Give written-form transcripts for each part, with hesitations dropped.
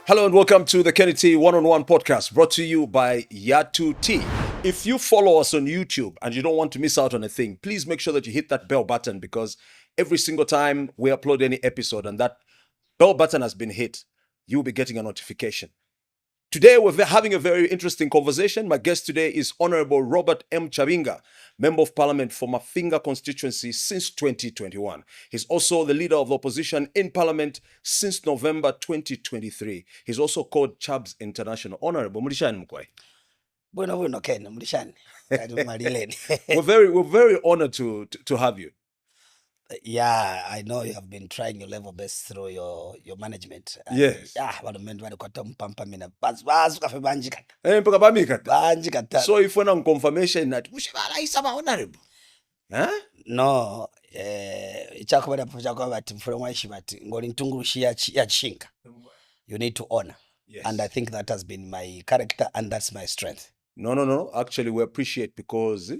Hello and welcome to the Kenny T One-on-One podcast brought to you by Yatu Tea. If you follow us on YouTube and you don't want to miss out on a thing, please make sure that you hit that bell button because every single time we upload any episode and that bell button has been hit, you'll be getting a notification. Today, we're having a very interesting conversation. My guest today is Honorable Robert M. Chabinga, Member of Parliament for Mafinga constituency since 2021. He's also the leader of the opposition in Parliament since November 2023. He's also called Chabs International. Honorable Murishani Mkwai. Bueno, Ken, Murishani. We're very honored to have you. Yeah, I know you have been trying your level best through your management. Yes. So if we're on confirmation that honorable. Huh? No, you need to honor. Yes. And I think that has been my character and that's my strength. No. Actually, we appreciate because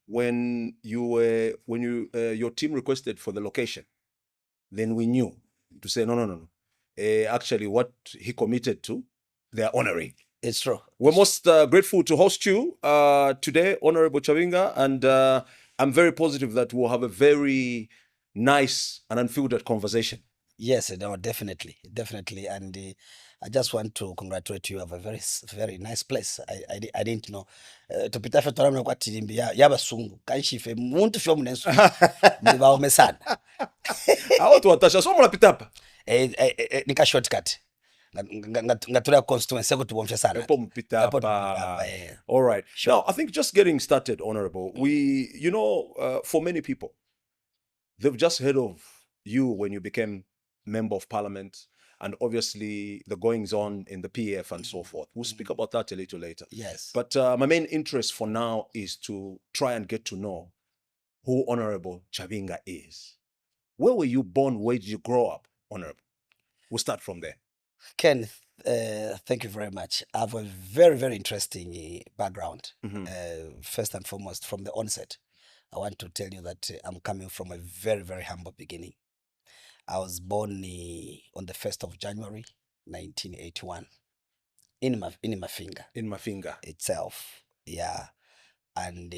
when your team requested for the location, then we knew to say no. Actually, what he committed to, they are honoring. It's true. We're most grateful to host you today, Honorable Chabinga, and I'm very positive that we'll have a very nice and unfiltered conversation. Yes, no, definitely. And I just want to congratulate you. You have a very nice place. I didn't know. Tupita fe toramna kwa tilimbi yaba sungu. Kanshife muntu fyo mnensu. Mbiba omesana. Aho tuwatasha so mnapita hapa. Nika shortcut. Ngatura constituency ko tubomsha sana. Epo mpita hapa. All right. Sure. Now, I think just getting started, Honorable. For many people, they've just heard of you when you became Member of Parliament, and obviously the goings on in the PF and so forth. We'll speak about that a little later. Yes. But my main interest for now is to try and get to know who Honorable Chabinga is. Where were you born? Where did you grow up, Honorable? We'll start from there. Ken, thank you very much. I have a very interesting background. Mm-hmm. First and foremost, from the onset, I want to tell you that I'm coming from a very humble beginning. I was born on the 1st of January, 1981, in Mafinga. In Mafinga itself, yeah. And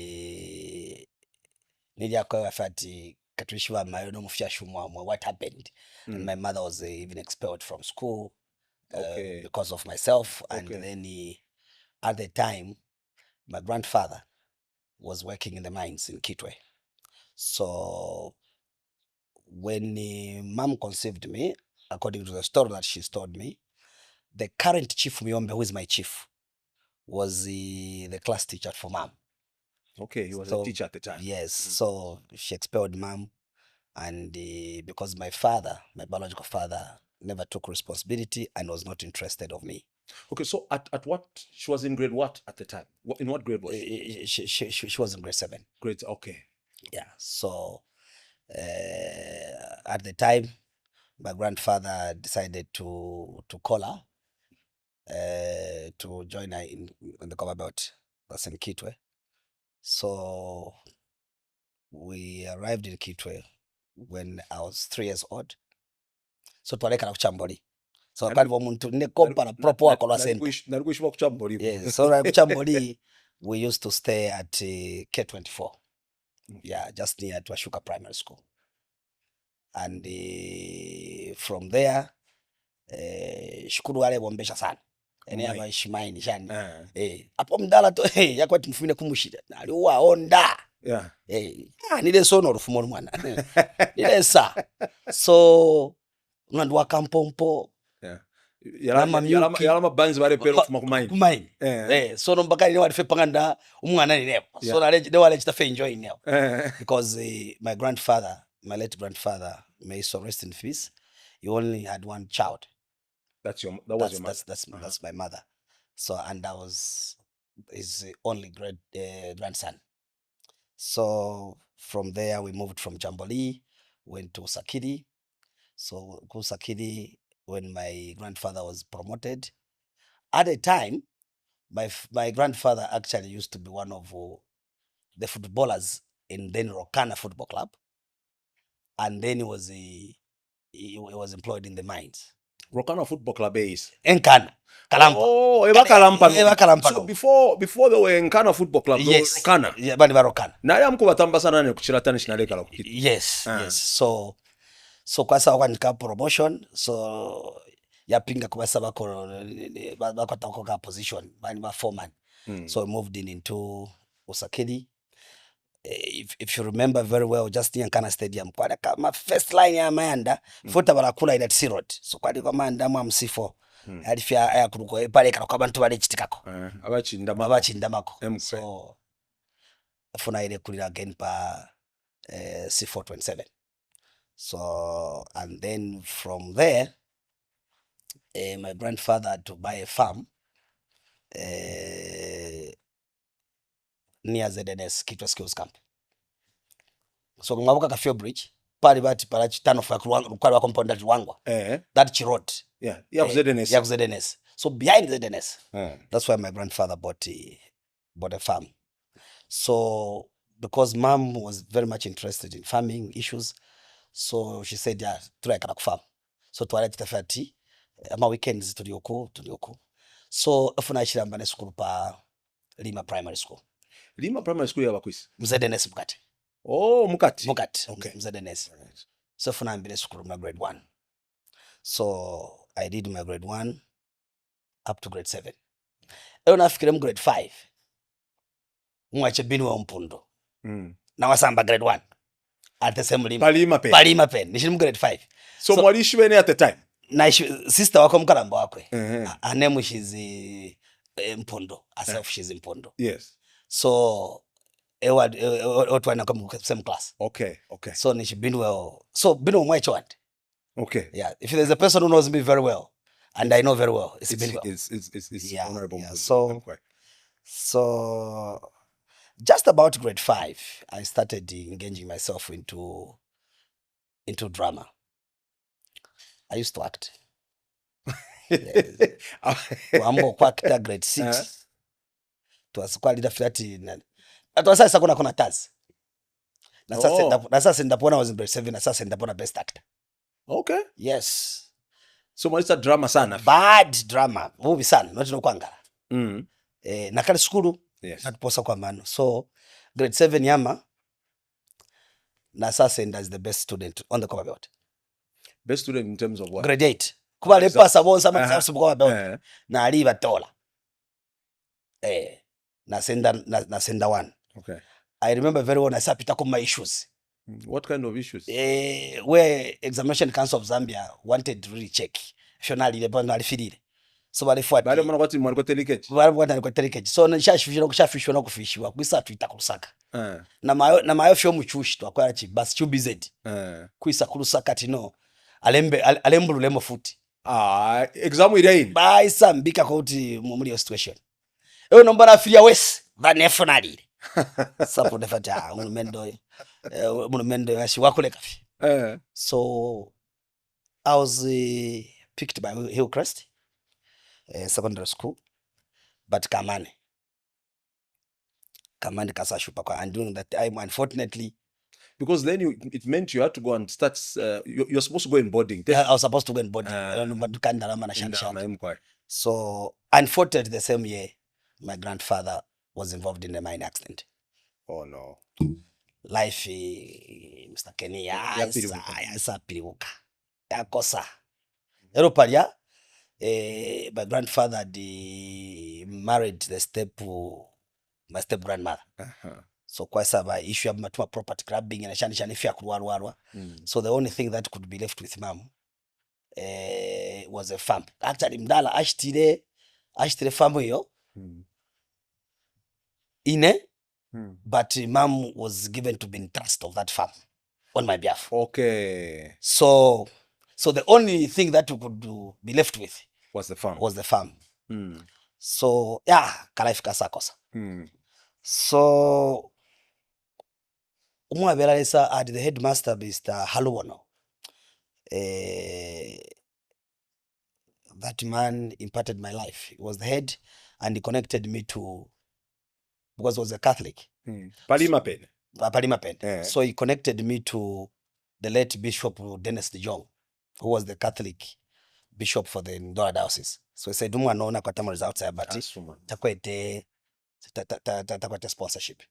niliakoa fati katuishwa mayono mufyashu mwa what happened. And my mother was even expelled from school because of myself. And then at the time, my grandfather was working in the mines in Kitwe. So when mom conceived me, according to the story that she's told me, the current chief Mwape, who is my chief, was the class teacher for mom. Okay, he was a teacher at the time. Yes, so she expelled mom, and because my biological father, never took responsibility and was not interested of me. Okay, so at what, she was in grade what at the time? In what grade was she? She was in grade 7. Grade, okay. Yeah, so at the time, my grandfather decided to call her to join her in the cover belt, that's in Kitwe. So we arrived in Kitwe when I was 3 years old. So twaleka na kuchamboli. So kandi wa muntu ne kompa na proper wako la sente. Nalikuishwa kuchamboli. Yes, so kuchamboli we used to stay at K24. Yeah, just near to Ashuka Primary School. And from there, shukuru wale bombesha sana. Ene aba ishimaini shani. Apo mdala to yakwati mfumine kumushida. Aliwa onda. Yeah. Nile sono rufumo mwana. Nile sa. So unandwa kampompo. Yeah. Yalama banzi bare pero fuma kumaini. So mpaka ni wadife panganda umwana ni nepo. So ne wale chitafe enjoy now. Because my grandfather, my late grandfather, may so rest in peace, he only had one child. That's your mother. That's my mother. So, and that was his only grandson. So from there we moved from Jamboli, went to Sakidi. So Sakidi, when my grandfather was promoted, at the time, my grandfather actually used to be one of the footballers in then Rokana Football Club, and then he was employed in the mines. Rokana Football Club is Enkana Kalampa. Oh, Kalampa. Kalampa. So before they were Nkana Football Club, they were Rokana. Yeah, bani Rokana. Na ya mku batamba sana ne kuchiratani shinaleka la Yes, yes. So kwa sawa kwa promotion, so yapinga kubasa bako takoka position, bani ba foreman. So I moved into Osakedi. If you remember very well, just in Nkana Stadium, kwa my first line ya Mayanda, futa barakula ina T-Road. So kwa diko Mayanda mwa M4. Alifia aya kuruko pale kana kwa bantu bale chitikako. Abachindamako. So funa ile kulira again pa C427. So and then from there my grandfather had to buy a farm near ZNS Kitwa Skills Camp. So mwabuka ka Field Bridge pali bati pala chitano fa kwa compound that Rwangwa. That Chirot. Yeah, ZNS. Yeah, ZNS. So behind ZNS. That's why my grandfather bought a farm. So because mom was very much interested in farming issues, so she said, yeah, try to farm. So twala kitafati ama weekends tulioko. So afuna ishirambane school pa Lima Primary School. Lima Primary School ya bakwisi. ZNS Mukati. Oh, Mukati. Okay. ZNS. So afuna ambile school na grade 1. So I did my grade 1 up to grade 7. Eyo nafikire mu grade 5. Mwache binu wa mpundo. Na wasamba grade 1. At the same Lima. Palima pen. Nishini mu grade 5. So mwalishi wene at the time? Na sister wako mkalamba wakwe. Her name she's Mpondo. Herself she's Mpondo. Yes. So otwana come same class. Okay. So nishi binu so binu mwache what? Okay. Yeah. If there's a person who knows me very well, and I know very well, it's honorable. Yeah. So just about grade 5, I started engaging myself into drama. I used to act. Wambo kwa kita grade 6. Tuwasikuwa lida filati. Atuwasa kuna tazi. Na sasa ndapona was in grade 7. Na sasa ndapona best actor. Okay. Yes. So mwalisa drama sana? Bad drama. Mubi sana. Noti no kuangala. Nakali skulu. Yes. Natuposa kwa mano. So grade 7 yama. Na sasa is the best student on the cover belt. Best student in terms of what? Grade 8. Kuba lepasa bonsa matisafu cover belt. Na aliva tola. Na senda 1. Okay. I remember very well. I saw pita my issues. What kind of issues? Where Examination Council of Zambia wanted to really check. Shonali le bono alifidile. So balifuati. Bale mwana kwati mwana telikeji. Bale telikeji. So nishafishwa no kufishiwa. Kwisa tuita kulusaka. Na mayo fyo muchushi tu akwara chi basi chubizedi. Kwisa kulusaka tino. Alembulu lemo futi. Examu iraini. Baisa mbika kwa uti mumuli yo situation. Eyo nombara afilia wesi. Vanefonali. Sapo defata munumendo yashi wakule kafi. So I was picked by Hillcrest secondary school, but Kamane kasashupa kwa, and during that time, unfortunately, because then it meant you had to go and start. You're supposed to go in boarding. I was supposed to go in boarding. So unfortunately, the same year, my grandfather was involved in a mine accident. Oh no. Life, Mr. Kenny, yapiribuka. Yakosa. Eropalia, my grandfather married my step grandmother. So kwa saba issue ya matuma property grabbing and shani fia kuruarwa. So the only thing that could be left with mom was a farm. Actually mdala ashtire farm hiyo. But mom was given to be in trust of that farm on my behalf. Okay. So the only thing that we could be left with was the farm. So yeah, kalifika sakosa. So Mwape at the headmaster Mr. Haluono. That man imparted my life. He was the head and he connected me to, because he was a Catholic. Palima pen. Yeah. So he connected me to the late Bishop Dennis de Jong, who was the Catholic bishop for the Ndola diocese. So he said umwana ona kwata results ya but takwete takwete sponsorship.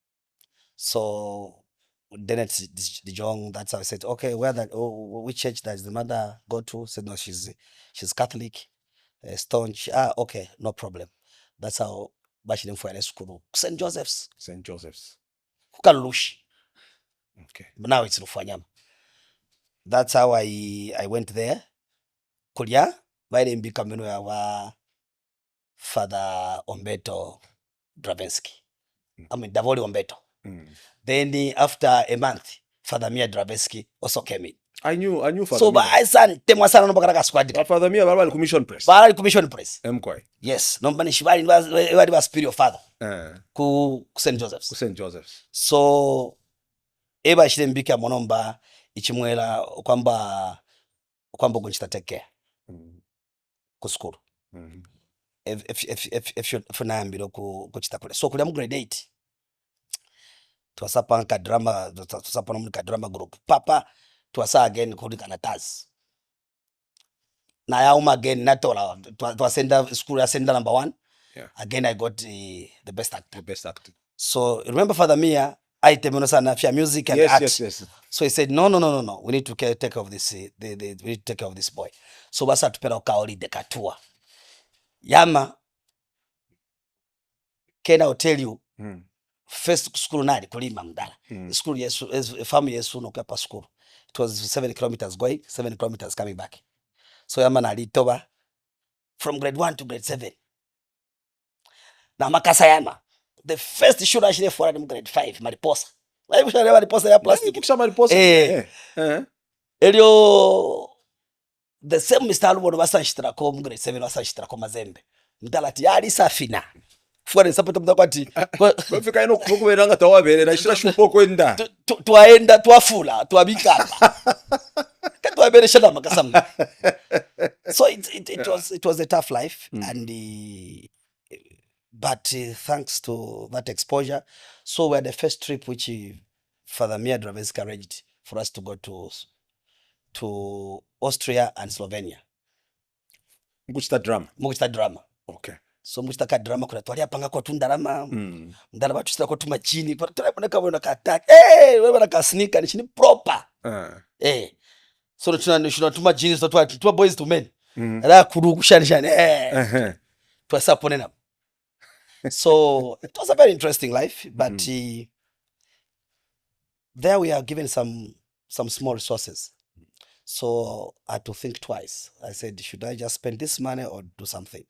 So then it's the Jong, that's how I said, okay, which church does the mother go to? Said no, she's Catholic, staunch. Okay, no problem. That's how bashile mfwele school. St. Joseph's. Kukalushi. Okay. But now it's Rufanyama. That's how I went there. Kulia, baile mbika meno ya wa Father Ombeto Dravensky. I mean, Davoli Ombeto. Then after a month, Father Mia Dravensky also came in. I knew Father so, Mia. So, I son, temwa sana nomba karaka squad. Father Mia, baba commission press. Baba commission press. Mkwai. Yes, nomba ni shibali wa spiritual father. Ku St. Joseph's. So, eba shile mbika monomba ichimwela kwamba gunchita take care. Ku school. If naambiro ku chitakule. So kulia mu grade 8. Twasapa nka drama group. Papa twasa again kuli kanatazi. Na yauma again natola twasenda school ya senda number 1. Yeah. Again I got the best actor. So remember Father Mia I temono sana fia music and art. Yes. So he said no. We need to take care of this we need to take care of this boy. So basa tupera ukaoli dekatua. Yama can I tell you first school nali kulima mdala. School yesu family yesu no kapa school. It was 7 kilometers going, 7 kilometers coming back. So yama nalitoba from grade 1 to grade 7. Na makasa yama. The first shoot actually for grade 5 Mariposa. Why should Mariposa ya plastic? Elio the same Mr. Alubono basashitira ko mu grade 7 basashitira ko Mazembe. Mdala ati yali safina. Fuare sapota mtakwati. Bafika ino kuberanga tawabere na shira shupo kwenda. Twaenda twafula twabikapa. Katwabere shada makasam. So it was a tough life and but thanks to that exposure, so we had the first trip which Father Mia Dravensky arranged for us to go to Austria and Slovenia. Mkuchita drama. Okay. So mkuchita drama kuna twali apanga kwa tundarama. Ndala batu sita kwa tuma chini. Tunaboneka wena kataki. Wewe na kasnika ni chini proper. So tunatuma chini so twa boys to men. Ala kurukushani. Twasaponena. So it was a very interesting life, but there we are given some small resources. So I had to think twice. I said, should I just spend this money or do something?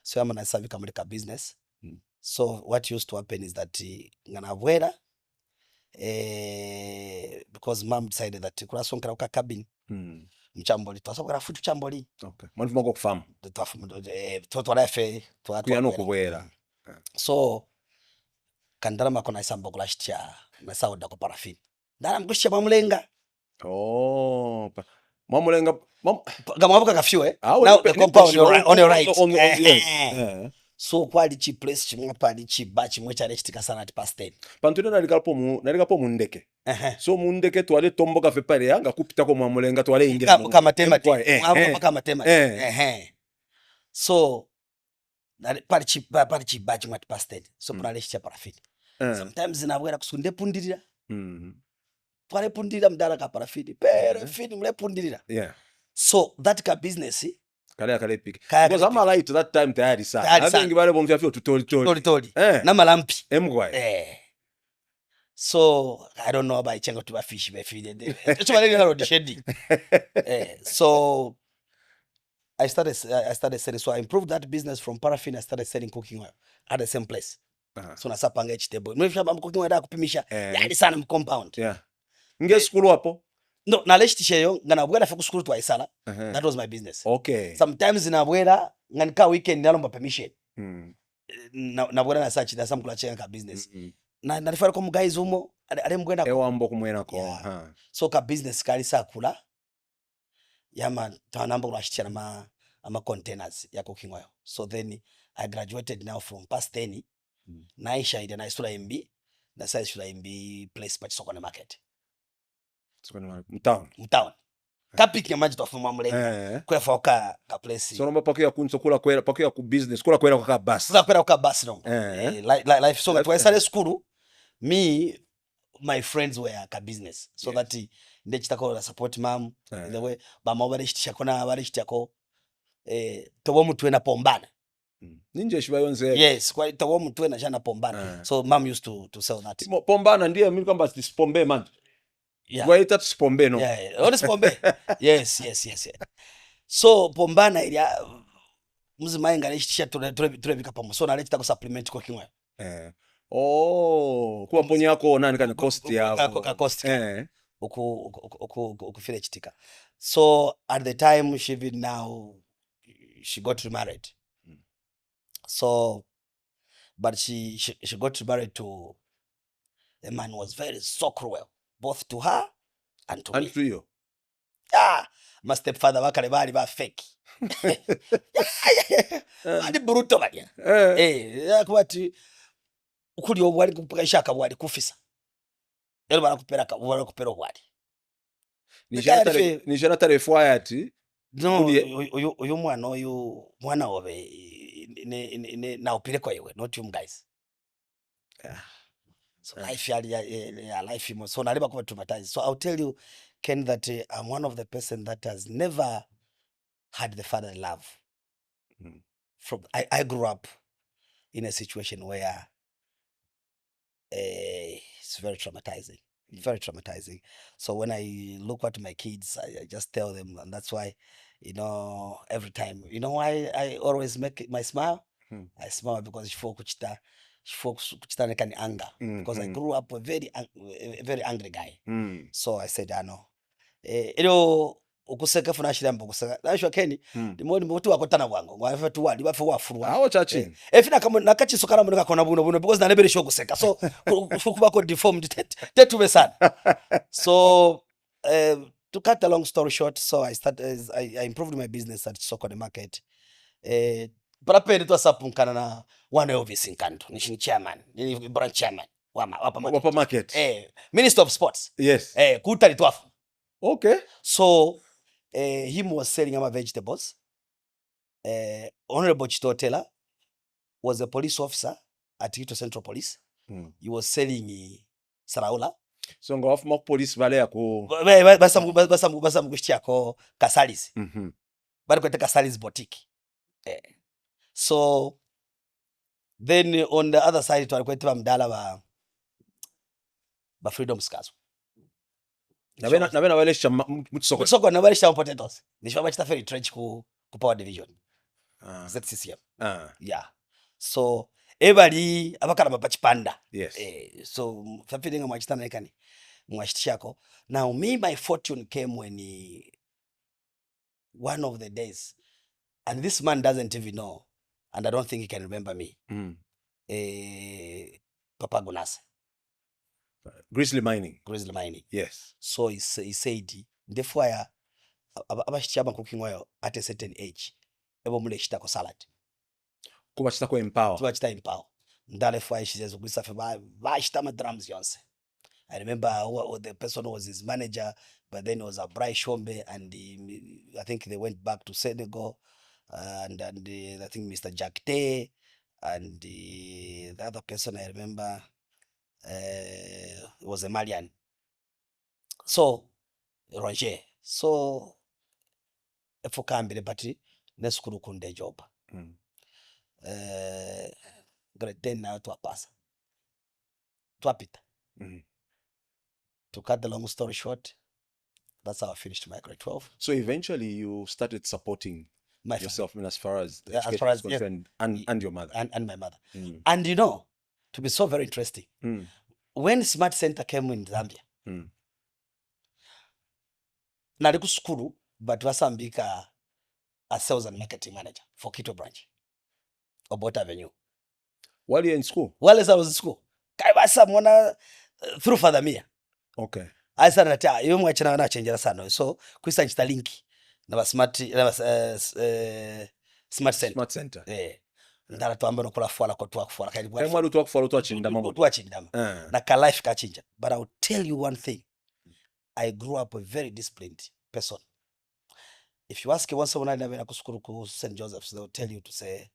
So I'm gonna a business. So what used to happen is that nganavuela because mom decided that kula sonkera uka cabin. Mchamboli twasokera futu chamboli. Okay. Mwanfu mako kufamu. Twarafe kuyano kuwera. So kandarama kona isambo kulashtia na sauda kwa parafini. Ndana mkushia mamulenga. Mamulenga Gamabuka kafyue. Now the compound on your right. So kwali chi place chimwa pali chi bachi mwecha rechtika sana ati past 10. Pantune nalikapo mundeke. So mundeke twale tombo kafe pale yanga kupita kwa mamulenga twale ingia. Kama tema. Kama tema. So pali chi bachi mwati past 10. So praleshtia parafini. Sometimes inawera kusunde pundirira. Twale pundirira mdala ka parafini. Parafini mle pundirira. Yeah. So that ka business kale pick. Because I'm alive to that time tayari sana. I think bale bomvya fyo tutori. Na malampi. Mkwai. So I don't know about chengo to fish be feed. It's really road shady. So I started selling. So I improved that business from paraffin. I started selling cooking oil at the same place. So nasapanga vegetable. Mwefika cooking oil da kupimisha. Yali sana compound. Yeah. Nge school hapo? No, na leshtisheyo ngana bwela fa school twa isala. That was my business. Okay. Sometimes na bwela nganika weekend nalomba permission. Na bwela na search na samkula chenga ka business. Na nalifara ko guys umo ale mgwenda ko. Ewambo kumwena ko. So ka business kali sakula. Yama tanamba kulashtia na ama containers ya cooking oil. So then I graduated now from past 10. Naisha ide na isula MB. Na sasa isula MB place pa soko na market. Mtown. kapiki maji tofuma mulenga kwefa ka place so nomba pakia kunso kula kwera pakia ku business kula kwera kwa bus kula kwera kwa bus no life so twesale school me my friends were ka business so that nde chitako support mam in the way bama barishtisha kona barishtyako tobo mutwe na pombana ninje shibayonze yes kwa tobo mutwe na jana pombana so mam used to sell that pombana ndiye mimi kwamba sipombe man waita spombe no what spombe yes so pombana ilia muzima inga nishtisha tulebika pamoja so naleta ko supplement kwa kimwe kuwa mbonyi yako nani kani cost yako ka cost ukufile chitika so at the time she got remarried so but she got remarried to a man who was so cruel both to her and to me. To you my stepfather bakale bali ba fake bali brutal bali yakwati ukuli obwali kupashaka bwali kufisa ero barakupera obwali ni jana tarefu ati no uyu mwana obe na upile kwa yewe not you guys so life ya life so naliba kwa traumatize so I'll tell you Ken that I'm one of the person that has never had the father love from I grew up in a situation where it's very traumatizing so when I look at my kids I just tell them and that's why every time why I always make my smile I smile because she kuchita nekani anger because I grew up a very angry guy so I said I know ukuseka funa shirambo kuseka nashwa Keni ndimoni mutu wakotana bwango ngwafe tu wali bafe wafurwa aho chachi efina kama nakachisokana muneka kona buno because na lebere shokuseka so kuba ko deformed tetu besana so to cut a long story short so I improved my business at Soko the market parapende to sapunkana na one office nkanto ni chairman ni branch chairman wapa market minister of sports yes kutali twafu okay so him was selling our vegetables Honorable Chitotela was a police officer at Kito Central Police he was selling Saraula so ngo afuma police vale yako basa mgushtia ko Kasalis bali kwete Kasalis boutique so then on the other side twalikwete bamdala ba freedom scars na walesha mutsoko na walesha potatoes nishwa bachita ferry trench ku power division ZCCM yeah so ebali abakala bapachipanda yes so fafilinga mwachita nekani mwashitishako now my fortune came when one of the days and this man doesn't even know and I don't think he can remember me Papa Gunasa Grizzly mining yes so he said therefore abashitiyama cooking oil at a certain age ebo mule shita ko salad kuba shita ko empower ndale fwa ishizezo kuisafe ba shita ma drums yonse I remember the person who was his manager but then it was a Bryce Shombe and I think they went back to Senegal and I think Mr. Jack Tea and the other person I remember was a Malian so Roger so efokambile but nesukuru kunde job grade 10 na twapasa twapita to cut the long story short that's how I finished my grade 12 so eventually you started supporting yourself as far as concerned and your mother and my mother and to be so very interesting when Smart Center came in Zambia nali ku school but wasambika as sales and marketing manager for Kito branch Obota Avenue while you in school while I was in school kai basa mona through Father Mia okay I said that you mwachana na change sana so kuisa nchita link na smart center ndara tuamba no kula fwala kwa twakufwala kai mwalu twakufwala twachindama na ka life ka chinja but I will tell you one thing I grew up a very disciplined person if you ask once someone I ku school ku St. Joseph's, they'll tell you to say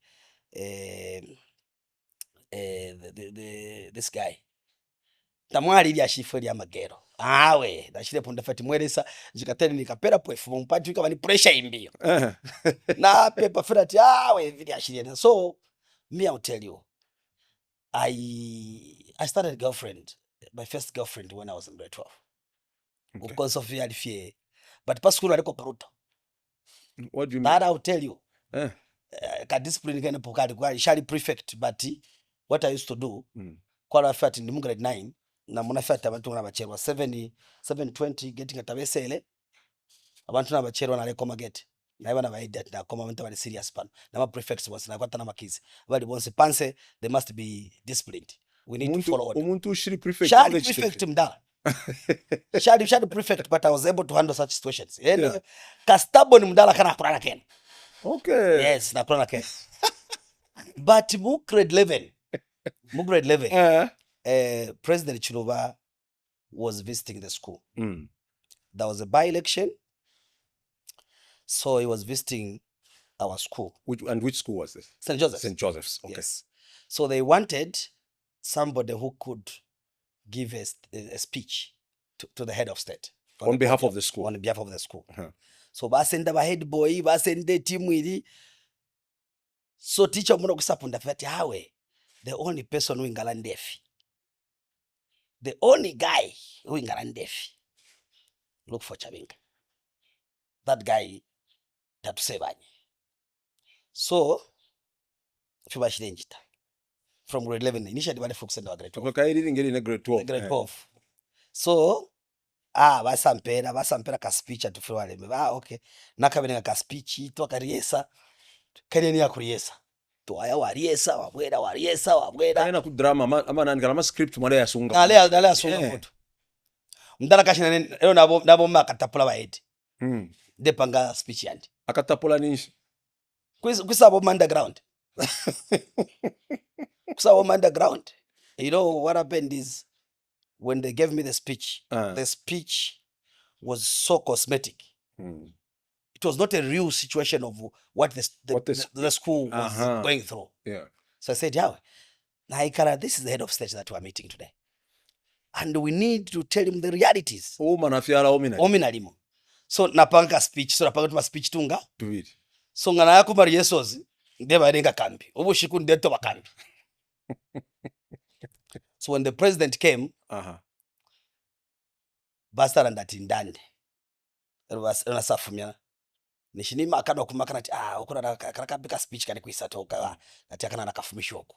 this guy tamwali ili ashifwe ya magero awe dashire punda fati mweresa jikateni nikapera pwefu mpati kama ni pressure imbio na pepa fati awe vili ashire. So me I'll tell you, I started girlfriend, my first girlfriend, when I was in grade 12. Okay. Because of fear. But pas school aliko paruta. What do you mean? That I'll tell you. Ka discipline kana pokali kwa shari prefect, but what I used to do kwa fati ndi mu grade 9 na muna fati abantu n'abacherwa 720 getting atabesele abantu n'abacherwa na lekoma get na bana baida na koma abantu bali serious pan na ma prefects was na kwata na makizi bali bonse panse, they must be disciplined. We need to follow order. Umuntu shiri prefect mdala shari prefect, but I was able to handle such situations. Ka stubborn mdala kana kurana ken. Okay. Yes, na kurana ken. But mu grade 11 President Chiluba was visiting the school. There was a by-election, so he was visiting our school. Which school was this? St. Joseph's. St. Joseph's, okay. Yes. So they wanted somebody who could give a speech to the head of state. On behalf of the school. On behalf of the school. So basenda ba head boy, basende team ili. So teacher mwana kusapunda fati hawe. The only person who ingala ndefi. The only guy who ingala ndefi. Look for Chabinga. That guy tatusebanye. So fibashilenjita. From grade 11 initially wale focus on grade 12. Okay, I didn't get in a grade 12. Grade 12. So basampera ka speech atufwale. Okay. Nakabenga ka speech to kariesa. Kanyeni yakuriesa. To aya wariesa wabwera. Kana ku drama ama nani kama script mwale yasunga. Ale yasunga foto. Mdala kashina ero nabo makatapula baeti. Depanga speech yandi. Akatapula ninshi. Kusabo underground. Underground. You know what happened is when they gave me the speech was so cosmetic. It was not a real situation of what the school was going through. Yeah. So I said, yeah, Naikara, this is the head of state that we are meeting today. And we need to tell him the realities. Ominalimo. So napanga speech. So napanga speech tunga. Do it. So ngana yako mari yesozi. Ndeba irenga kambi. Obu shiku ndeto bakambi. So when the president came, bastara ndati ndande. Nasafumya. Nishinima akano kumakana ati ukuna karakabika speech kani kuisatoka ati akana nakafumisha huko.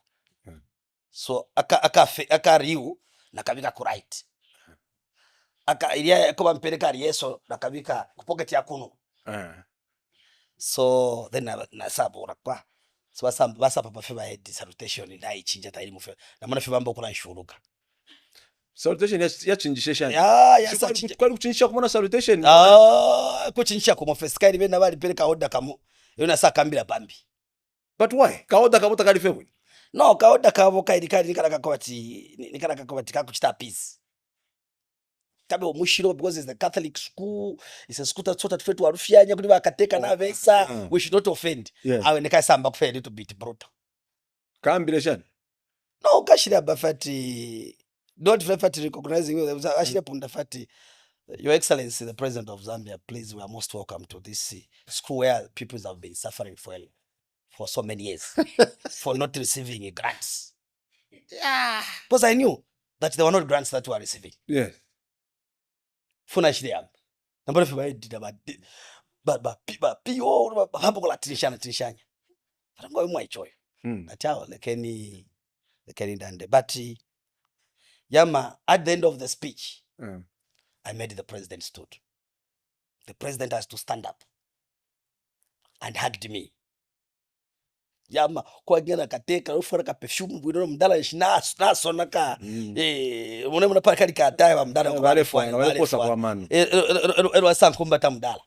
So aka riu nakabika kurite. Aka ilia kuba mpeleka yeso nakabika kupocket ya kuno. So then nasabu urakwa. So basa papa feba head salutation ndai chinja tairi mufe. Na mwana feba mboko nshuruka. Salutation yachinjisha. Kwa kuchinjisha kumona salutation. Kuchinjisha kwa first kind bena bali peleka order kamu. Yona sa kambira pambi. But why? Ka order kamuta kali fewe. No, ka order ka voka ilikali nikala kakobati kakuchita peace. Kabe omushiro because it's the Catholic school, it's a school that sort of fit to arufyanya kuli bakateka na vesa, we should not offend. Awe neka samba kufa a little bit brutal. Kambira. No, kashira bafati not fati recognizing you. Ashira punda fati. Your Excellency, the President of Zambia, please, we are most welcome to this school where people have been suffering for so many years for not receiving grants. Yeah. Because I knew that there were not grants that were receiving. Yes. Funa shida. Nambara fiba edida ba piyo hambo kola tinishanya. Farango mwa ichoyo. Atao lekeni dande. But yama at the end of the speech, I made the president stood. The president has to stand up and hugged me. Yama kwa gena kateka ufora ka perfume bwiro mdala na sonaka muna paka kali ka dai mdala wale posa kwa manu ero sankumbata mdala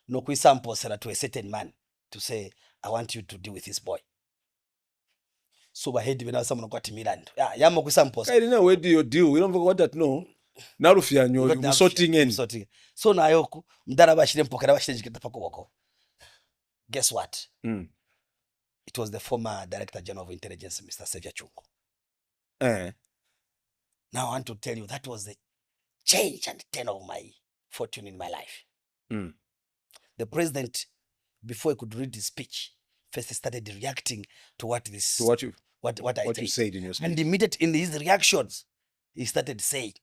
no kuisamposera to a certain man to say I want you to deal with this boy. So by head bena samu kwa timirando yama kuisamposa I didn't know where do you deal, we don't want that. No, nalufyanyo musorting in. So nayoku mdala bashire mpokera bashire jikita pakoko. Guess what? It was the former Director General of Intelligence, Mr. Sevia Chungu. Now I want to tell you that was the change and turn of my fortune in my life. The president, before he could read his speech, first started reacting to what I said. You said in your speech. And immediately in his reactions, he started saying,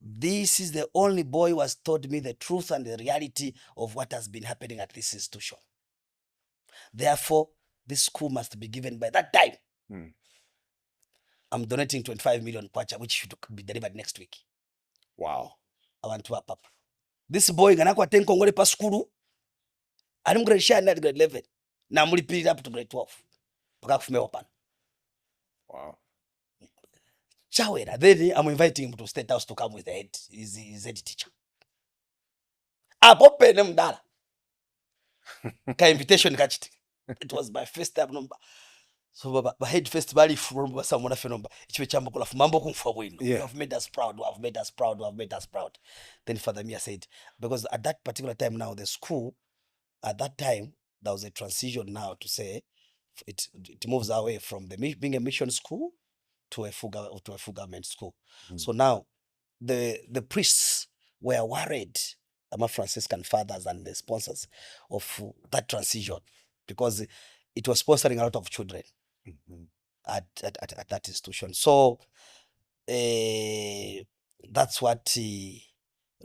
this is the only boy who has told me the truth and the reality of what has been happening at this institution. Therefore, this school must be given by that time. I'm donating 25 million kwacha, which should be delivered next week. Wow. I want to wrap up. This boy ganako atenko ngole pa skulu. I'm grade 9 at grade 11. Now mulipirira up to grade 12. Paka kufume open. Wow. Chawera. Then I'm inviting him to State House to come with the head. His head teacher. Apo pene mdala. Ka invitation kachiti. It was my first time number. So baba head festival from someone fenomba. Ichiwe chambo kula mambo kumfwa bwino. You have made us proud. You have made us proud. You have made us proud. Then Father Mia said, because at that particular time now the school, at that time there was a transition now to say it moves away from being a mission school to a full government school. So now the priests were worried, my Franciscan fathers and the sponsors of that transition, because it was sponsoring a lot of children at that institution. So that's what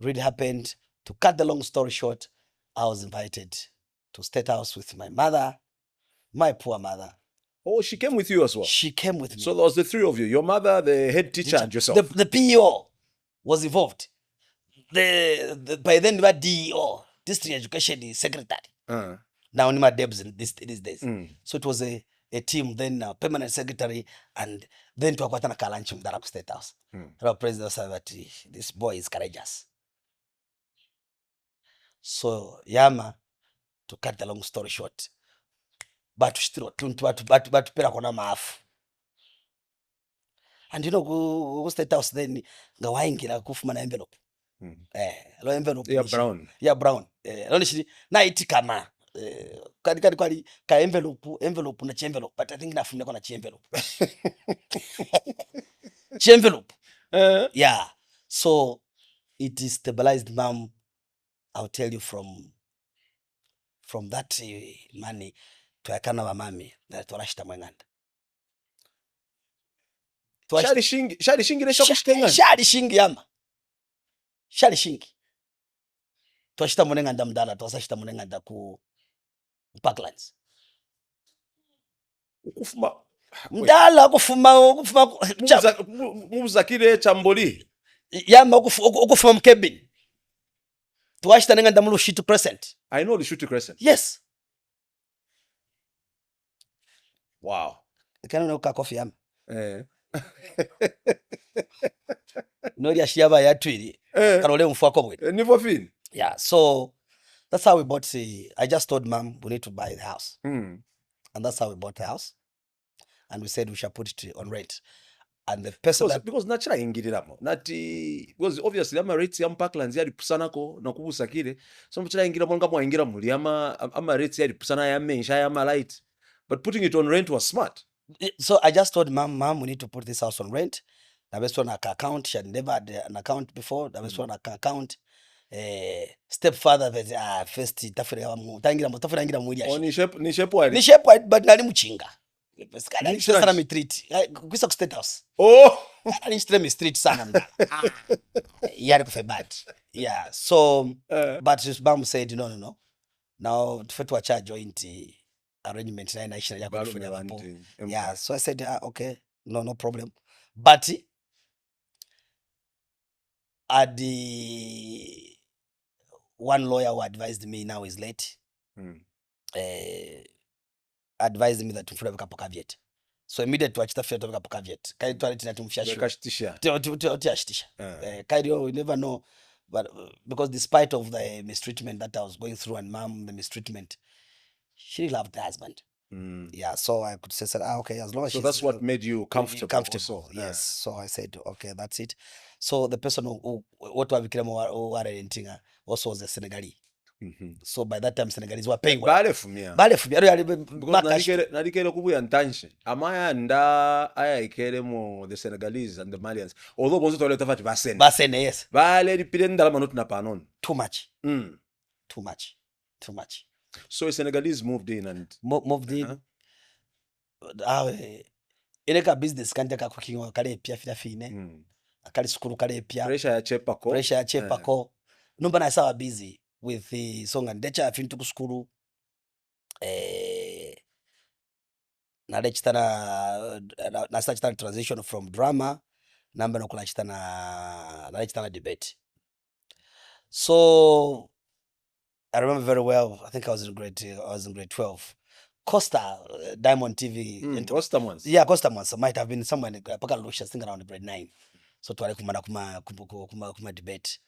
really happened. To cut the long story short, I was invited to State House with my mother, my poor mother. Oh, she came with you as well? She came with me. So there was the three of you, your mother, the head teacher, and yourself. The PEO was involved. By then, we were DEO, District Education Secretary. Now, Nima Debs in these days. So it was a team, then permanent secretary, and then to Akwatana Kalanchum, Darab State House. The president said that this boy is courageous. So, Yama, to cut the long story short, but pera kona maafu. And you know, go State House then ngawaingira kufuma na envelope. Lo envelope. Yeah, brown. Yeah, brown. Lo nishi na iti kama kwali ka envelope na envelope, but I think nafumia kona envelope. Envelope. Yeah. So it is stabilized, mom. I'll tell you from that money to akana wa mami na twarashita mwenganda. Shali shingi lesha kushitenga. Shali shingi yama. Shali shingi. Twashita mwenganda mdala, twashita mwenganda ku Parklands. Ukufuma mdala kufuma muzakire chamboli. Yama ukufuma mkebin. Twashita mwenganda mu Lushitu Crescent. I know the Lushitu Crescent. Yes. Wow. Kana unoka coffee yama. Nori ashiaba Yatu Tea. Karole mfwako bwe. Nivo fin. Yeah, so that's how we bought I just told mom we need to buy the house. And that's how we bought the house. And we said we shall put it on rent. And the person because nachira ingiriramo. Nati because obviously ama rates ya Parklands yali pusanako na kubusakire. So mchira ingiramo nga mwaingira muli ama rates yali pusana ya mensha ya light. But putting it on rent was smart. So I just told mom, we need to put this house on rent. The best one account. She had never had an account before. The best one account. Stepfather first tafira ngira mwili ashi. Ni shape wide. Ni shape wide but nali muchinga. Sana mi treat. Kwisa ku State House. Oh. Nali stream street sana mda. Yari kufe bad. Yeah. So but his mom said no. Now tufetu wacha joint arrangement na inaisha ya kufanya hapo. Yeah, so I said okay, no problem. But the one lawyer who advised me now is late. Advised me that tumfura bika caveat. So immediately to achita fia to bika caveat. Kai to aliti na tumfia kashitisha. Ashitisha. Kai you never know, but because despite of the mistreatment that I was going through and mom the mistreatment, she loved the husband. Yeah, so I could say, okay, as long as So she's that's what made you comfortable. comfortable. Yes. So I said, okay, that's it. So the person what were renting also was a Senegalese. So by that time Senegalese were paying well. Bale for me. Because nalikere kubuya ntanshi. Amaya nda aya ikere mo the Senegalese and the Malians. Although bonzo tole tafati basene. Basene, yes. Bale dipire ndalama not na panon. Too much. Too much. Too much. So a Senegalese moved in and moved in. Ileka business kandeka cooking kale pia fine. Akali sukuru kale pia. Pressure ya chepako. Numba na sawa busy with the song and decha afintu ku skulu na start transition from drama namba nokula chitana debate. So I remember very well, I think I was in grade 12. Costa Diamond TV Costa ones. Yeah, Costa ones might have been somewhere in Paka Lucia, I think around grade 9. So twale kumana kuma debate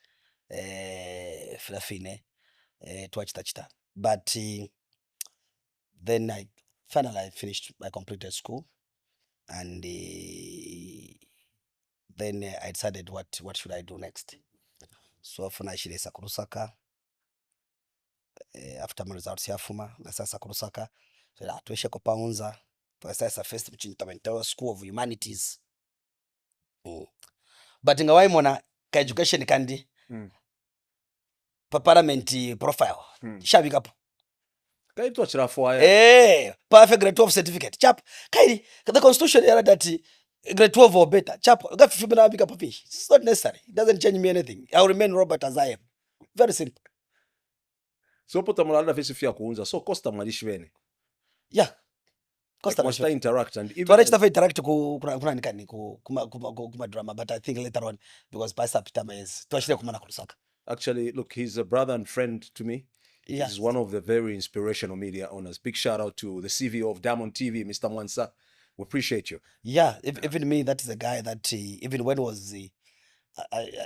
filafine twachita. But then I finished, I completed school, and then I decided what should I do next. So afuna shile sakurusaka after my results yafuma na sasa kurusaka so tueshe kopaunza sasa first mchintamentawa School of Humanities. But ngawaimona ka education kandi parliament profile shabikapo kaitwa chirafo perfect grade 12 certificate chap kaidi the constitution era that grade 12 or better chap got 50 na bika papish. It's not necessary, it doesn't change me anything. I'll remain Robert as I am. Very simple. So pota mulanda fisi fia kuunza so Costa mwalishwene. Yeah, Costa must interact and even to interact kuna nikani kuma drama, but I think later on because Pastor Peter Mayes tuashile kumana kurusaka. Actually, look, he's a brother and friend to me. Yeah. He's one of the very inspirational media owners. Big shout out to the CEO of Diamond TV, Mr. Chansa. We appreciate you. Yeah, even me, that is a guy that even when was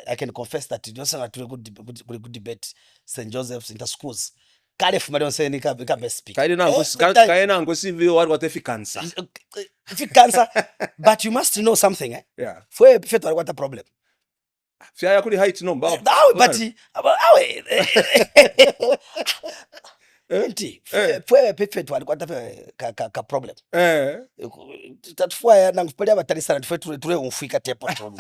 I can confess that it wasn't a good debate St. Joseph's inter schools. Kale fuma don't say nika best speak. Kaina ngo CV what if cancer. If cancer, but you must know something, eh? Yeah. For what a problem. Fia ya kuli height no mbao. But fwe perfect walikuwa ka problem. Tatufua na kupelia batali sana tule umfika tepo tu.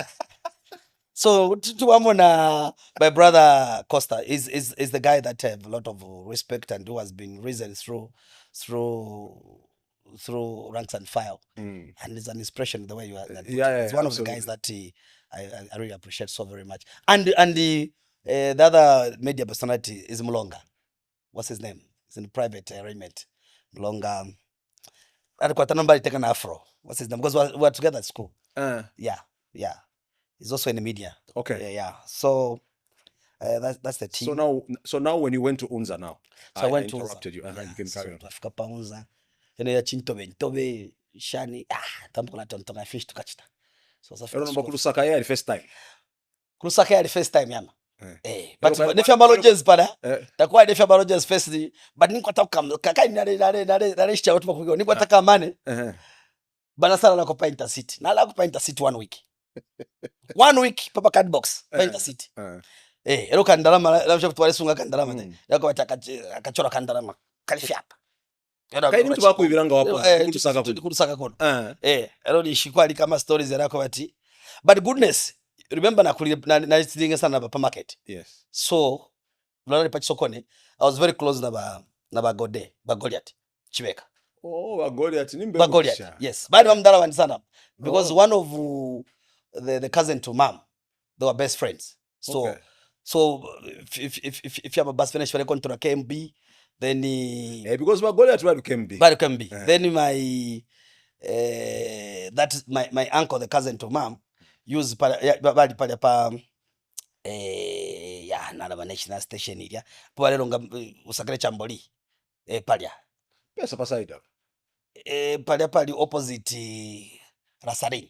So tuamona my brother Costa is the guy that I have a lot of respect and who has been risen through ranks and file, and it's an inspiration the way you are. It's one of the guys that I really appreciate so very much. And the other media personality is Mlonga. What's his name? It's in private arrangement. Mlonga. Alikuwa tanamba taken afro. What's his name? Because we're together at school. Yeah. He's also in the media. Okay. Yeah. So that's the team. So now when you went to Unza now, so I went to interrupted Unza. you. You can carry on. Tufika pa Unza. Ene ya chintobe shani tambuka tontonga fish tukachita. So sasa Ero nomba kulusaka ya first time. Kulusaka ya first time yana. But nefya malojes pada. Takuwa nefya malojes first but niko taka kakai nare shia watu makugo. Niko taka mane. Bana sala na kopa Intercity. Na la kopa Intercity 1 week. 1 week papa card box pa Intercity. Ero kandalama la mshafu tuwale sunga kandalama. Yako akachora kandalama. Kalifya hapa. Kaini mtu bako ibiranga wapo kulusaka kono. Ero ni shikwali kama stories yarako bati. But goodness, remember na listening sana na market. Yes. So mlala pachi sokone, I was very close na ba Goliath Chibeka. Oh, ba Goliath nimbe. Ba Goliath. Yes. Bali mdala wa sana because one of the cousin to mom, they were best friends. So okay. So if you have a best friend wale kontra KMB, then because ba Goliath wale KMB. Bali KMB. Then that my uncle, the cousin to mom, use bali pale pa na national station ilia pale longa usakale chamboli pale pesa pasaida pale opposite Rasarin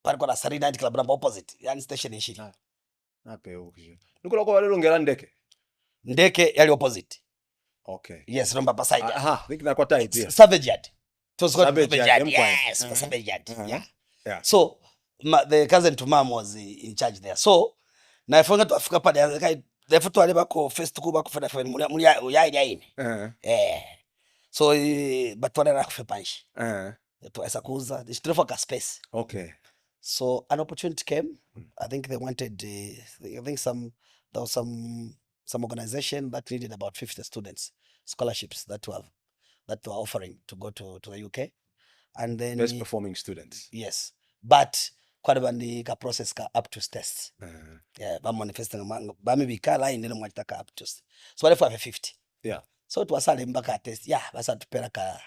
pale kwa Rasarin night club number opposite yani station ishi nape huko niko wale longera ndeke yali opposite Okay. Yes, remember beside that. I think that's what I did. Savage Yard. It was called Savage Yard. Yes, Savage Yard. Yeah. So the cousin to mom was in charge there. So na ifonga to Africa pa the therefore to aleba ko first ko ba ko fena muli ya ini. So but to na kufe punch. To esa kuza the street for space. Okay. So an opportunity came. I think they wanted I think there was some organization that needed about 50 students scholarships that were offering to go to the UK, and then best performing students. Yes, but kwada bandi ka process ka up to tests. Yeah, ba manifesting ba maybe ka line ndio mwataka up to. So wale for 50. Yeah. So it was mpaka test. Yeah, basa tupera ka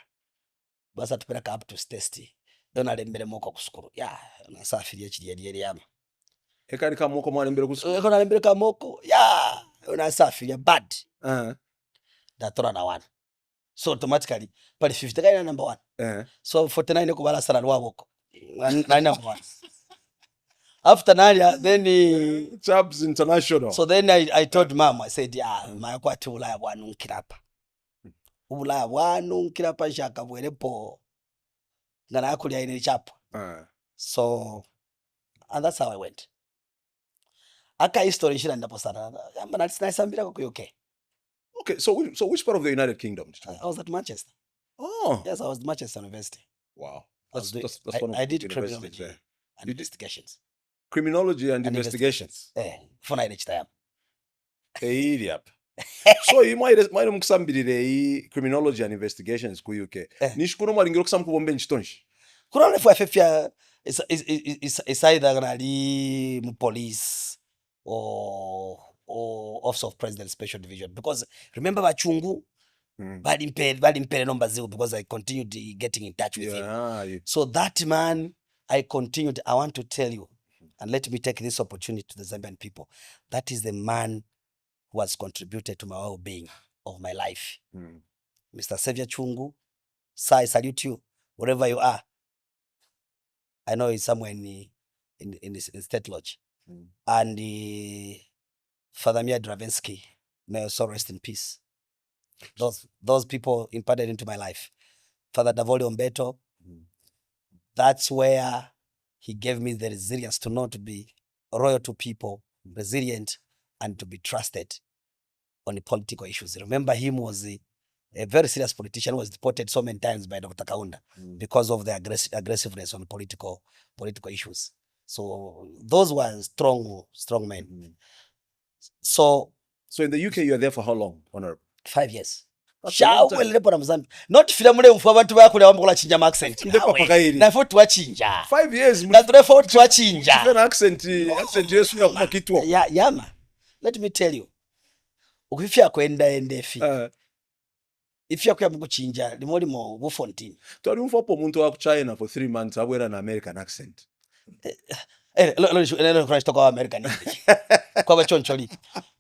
up to test. Dona lembere moko kusukuru. Yeah, na safiri yachiri yama. Ekani ka moko mwana lembere kusukuru. Ekona lembere ka moko. Yeah, una safiri bad. Datora na one. So automatically, but 50 guy number 1. So 49 ko bala sala waboko. Nine number 1. After Nadia, then Chabs International. So then I told mom, I said, yeah, my kwati ulaya wanu nkirapa. Ulaya wanu nkirapa shaka bwerepo. Ngana akulia ini chapa. So, and that's how I went. Aka history shira ndapo sana. Yamba naisambira kwa UK. Okay, so which part of the United Kingdom? I was at Manchester. Oh. Yes, I was at Manchester University. Wow. That's one of I did criminology and investigations. Criminology and investigations. For each time. Idiot. So you might mkusambirire criminology and investigations ku UK. Nishukuru maringiro kusamu bombe nchitonshi. Kurale for FFA is either gonna police or Office of President Special Division, because remember Bachungu bad impaired numbers because I continued getting in touch with him. So that man, I continued. I want to tell you, and let me take this opportunity to the Zambian people. That is the man who has contributed to my well-being of my life. Mr. Xavier Chungu, sir, I salute you wherever you are. I know he's somewhere in State Lodge. And Father Mia Dravensky, may also rest in peace. Those people imparted into my life. Father Davoli Ombeto, that's where he gave me the resilience to know to be loyal to people, resilient, and to be trusted on the political issues. Remember, him was a very serious politician, was deported so many times by Dr. Kaunda because of the aggressiveness on political issues. So those were strong men. So in the UK, you are there for how long, Honorable? 5 years. Not filamule mfu abantu bakule wambola chinja accent. Na fo twachinja. 5 years. Na therefore twachinja. Different accent yesu ya kuma kitwa. Yama. Let me tell you. Ukifia kwenda endefi. Ifia kwa mukuchinja limoli mo Bufontein. Twali mfopo muntu wa China for 3 months abwera na American accent. Lo Christ talk American English. Kwa bachoncholi.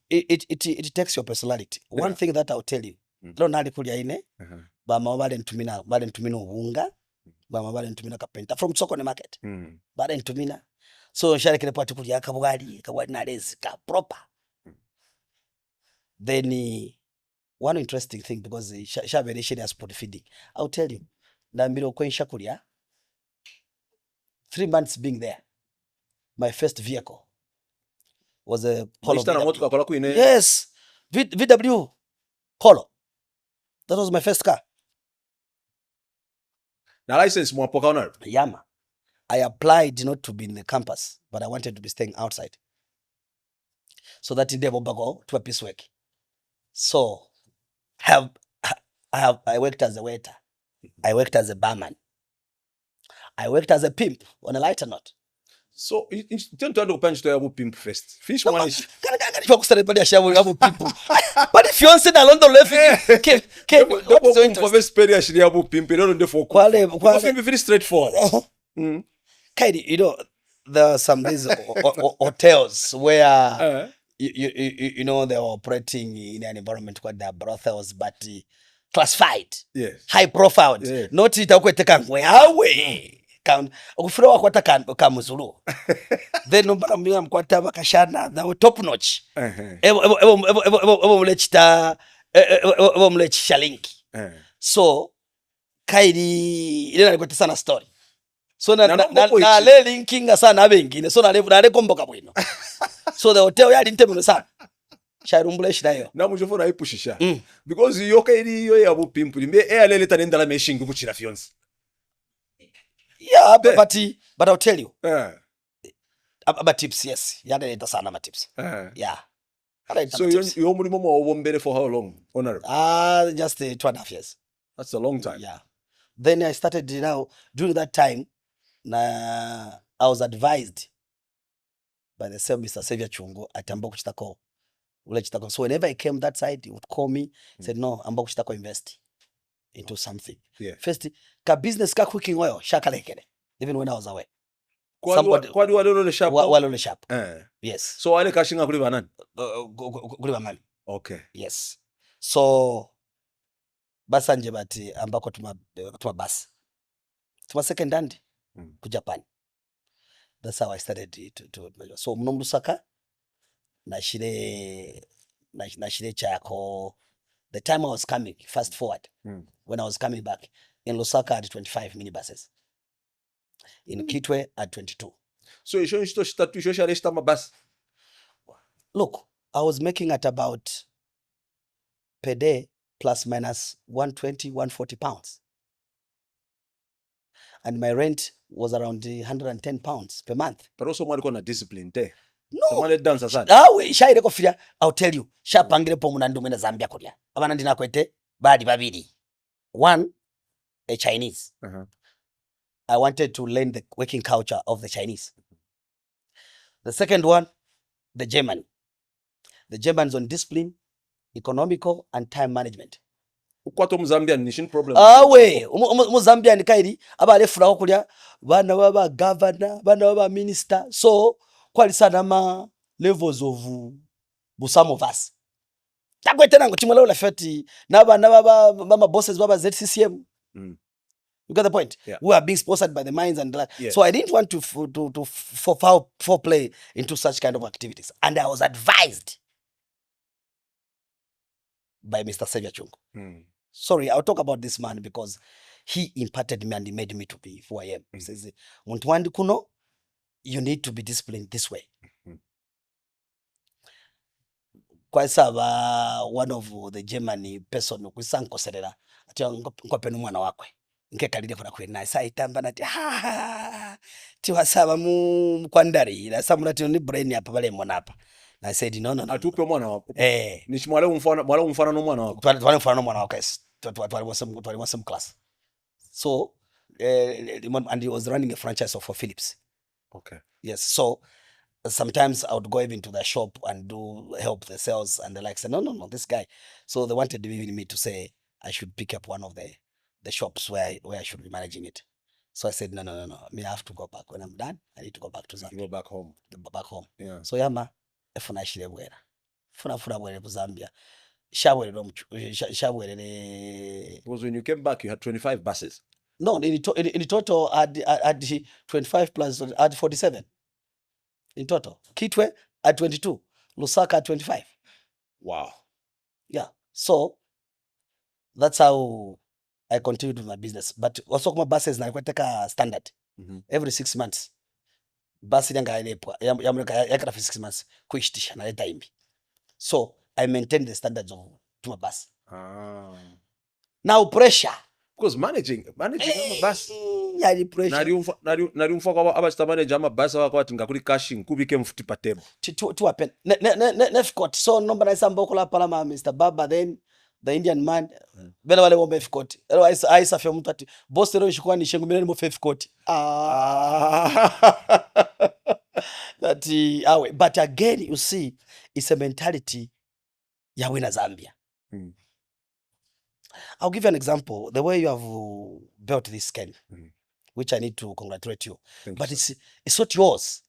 It takes your personality. One thing that I'll tell you. Lo nali kulia ine. Bama bale ntumina ubunga. Bama bale ntumina kapenta from Sokone market. Bale ntumina. So share kile pati kulia kabwali na lezi ka proper. Then one interesting thing, because shabere share sport feeding. I'll tell you. Ndambiro kwensha kulia. 3 months being there. My first vehicle was a Polo. Yes, VW Polo. That was my first car. The license Mwape Honor. Yama. I applied not to be in the campus, but I wanted to be staying outside. So that in there go to a piece work. So I worked as a waiter. I worked as a barman. I worked as a pimp on a lighter note. So, tend to punch to a pimp first. Fish one is. But if you want to sit along the left, what's so interesting? Pimp, very straightforward. Kaidi, you know, there are some these hotels where you know they're operating in an environment called the brothels, but classified, high profile, not it away. Ukufira wakwata kamuzulu. Then mbara mkwata bakashana na top notch. Evo mulechita omlechisha linki so kaili ile nalikwete sana story so nale linkinga sana abengine so nale komboka bwino so the hotel yali ntemeno sana sharumbula shirayo namuchofuna ayipushisha because yoka iliyo ya bupimpu mbe eyaleleta nendala meshingi kuchira fyonsi. Yeah, but I'll tell you. About tips, yes. Yaleleta sana ma tips. Yeah. So you mulimo mo obombere for how long? Honorable? Just 2.5 years. That's a long time. Yeah. Then I started, during that time, I was advised by the same Mr. Xavier Chungo at Amboku Chitako. So whenever I came that side, he would call me, said, no, Amboku Chitako invest into something. Yeah. First, ka business ka cooking oil, shakalekele, even when I was away. Kwadi walole shop? Walole shop. Yes. So wale kashinga kuli banani? Kuli bamami. Okay. Yes. So basanje bati ambako tuma bus. Tuma second hand ku Japan. That's how I started to so mno Lusaka nashire chako. The time I was coming, fast forward, when I was coming back, in Lusaka I had 25 minibuses. In Kitwe at 22. So you show my bus. Look, I was making at about per day plus minus 120, 140 pounds. And my rent was around 110 pounds per month. But also mwalikuwa discipline there. No. I'll tell you. Shapangire po munandu mwena Zambia kulia. Abana ndina kwete badi babidi. One, a Chinese. I wanted to learn the working culture of the Chinese. The second one, the German. The Germans on discipline, economical, and time management. Ukwato Mzambian nation problem. Mzambian kairi abale furaho kulia bana baba governor, bana baba minister. So kwali sana ma levels of some of us. Takwete nango timwala ula feti na baba mama bosses baba ZCCM. You got the point? Yeah. We are being sponsored by the mines and like. Yeah. So I didn't want to foul play into such kind of activities. And I was advised by Mr. Xavier Chungo. Sorry, I'll talk about this man because he imparted me and he made me to be who I am. He says, kuno, you need to be disciplined this way. Kwa saba one of the German person kwisanko serera ati ngopenu mwana wakwe. Nkekalide kuna kwena saitamba nati tiwasaba mu kwandari na samurati ni brain hapa bale mwana hapa. I said no. Atupe mwana wako. Nishimwale umfana no mwana wako. Twale mfana no mwana wako yes. Twale was some class. So and he was running a franchise for Philips. Okay. Yes. So sometimes I would go even to the shop and help the sales and the like. Say no, this guy. So they wanted even me to say I should pick up one of the shops where I should be managing it. So I said, no. I have to go back. When I'm done, I need to go back to Zambia. You go back home. Yeah. So yama, efuna shile bwera. Funa bwere Zambia. Because when you came back, you had 25 buses. No, in total, I had 25 plus, I had 47. In total. Kitwe at 22. Lusaka at 25. Wow. Yeah. So, that's how I continued with my business. But also my buses na take a standard. Every 6 months. Bus yanga yakara for 6 months. Kuishtisha na leta imbi. So I maintain the standards of my bus. Now pressure. Because managing a bus. Yeah, pressure. Nari umfaka abasta manage ama bus wakwati ngakuri cashing kubike mfuti patebo. To happen. Nefcot. So number na samba okola palama Mr. Baba then the Indian man bela wale wombe fcot. Otherwise I safia mutati. Boss ero ishikuwa ni shengu mileni mo fcot. That but again you see it's a mentality ya wina Zambia. I'll give you an example. The way you have built this can, which I need to congratulate you. But it's not yours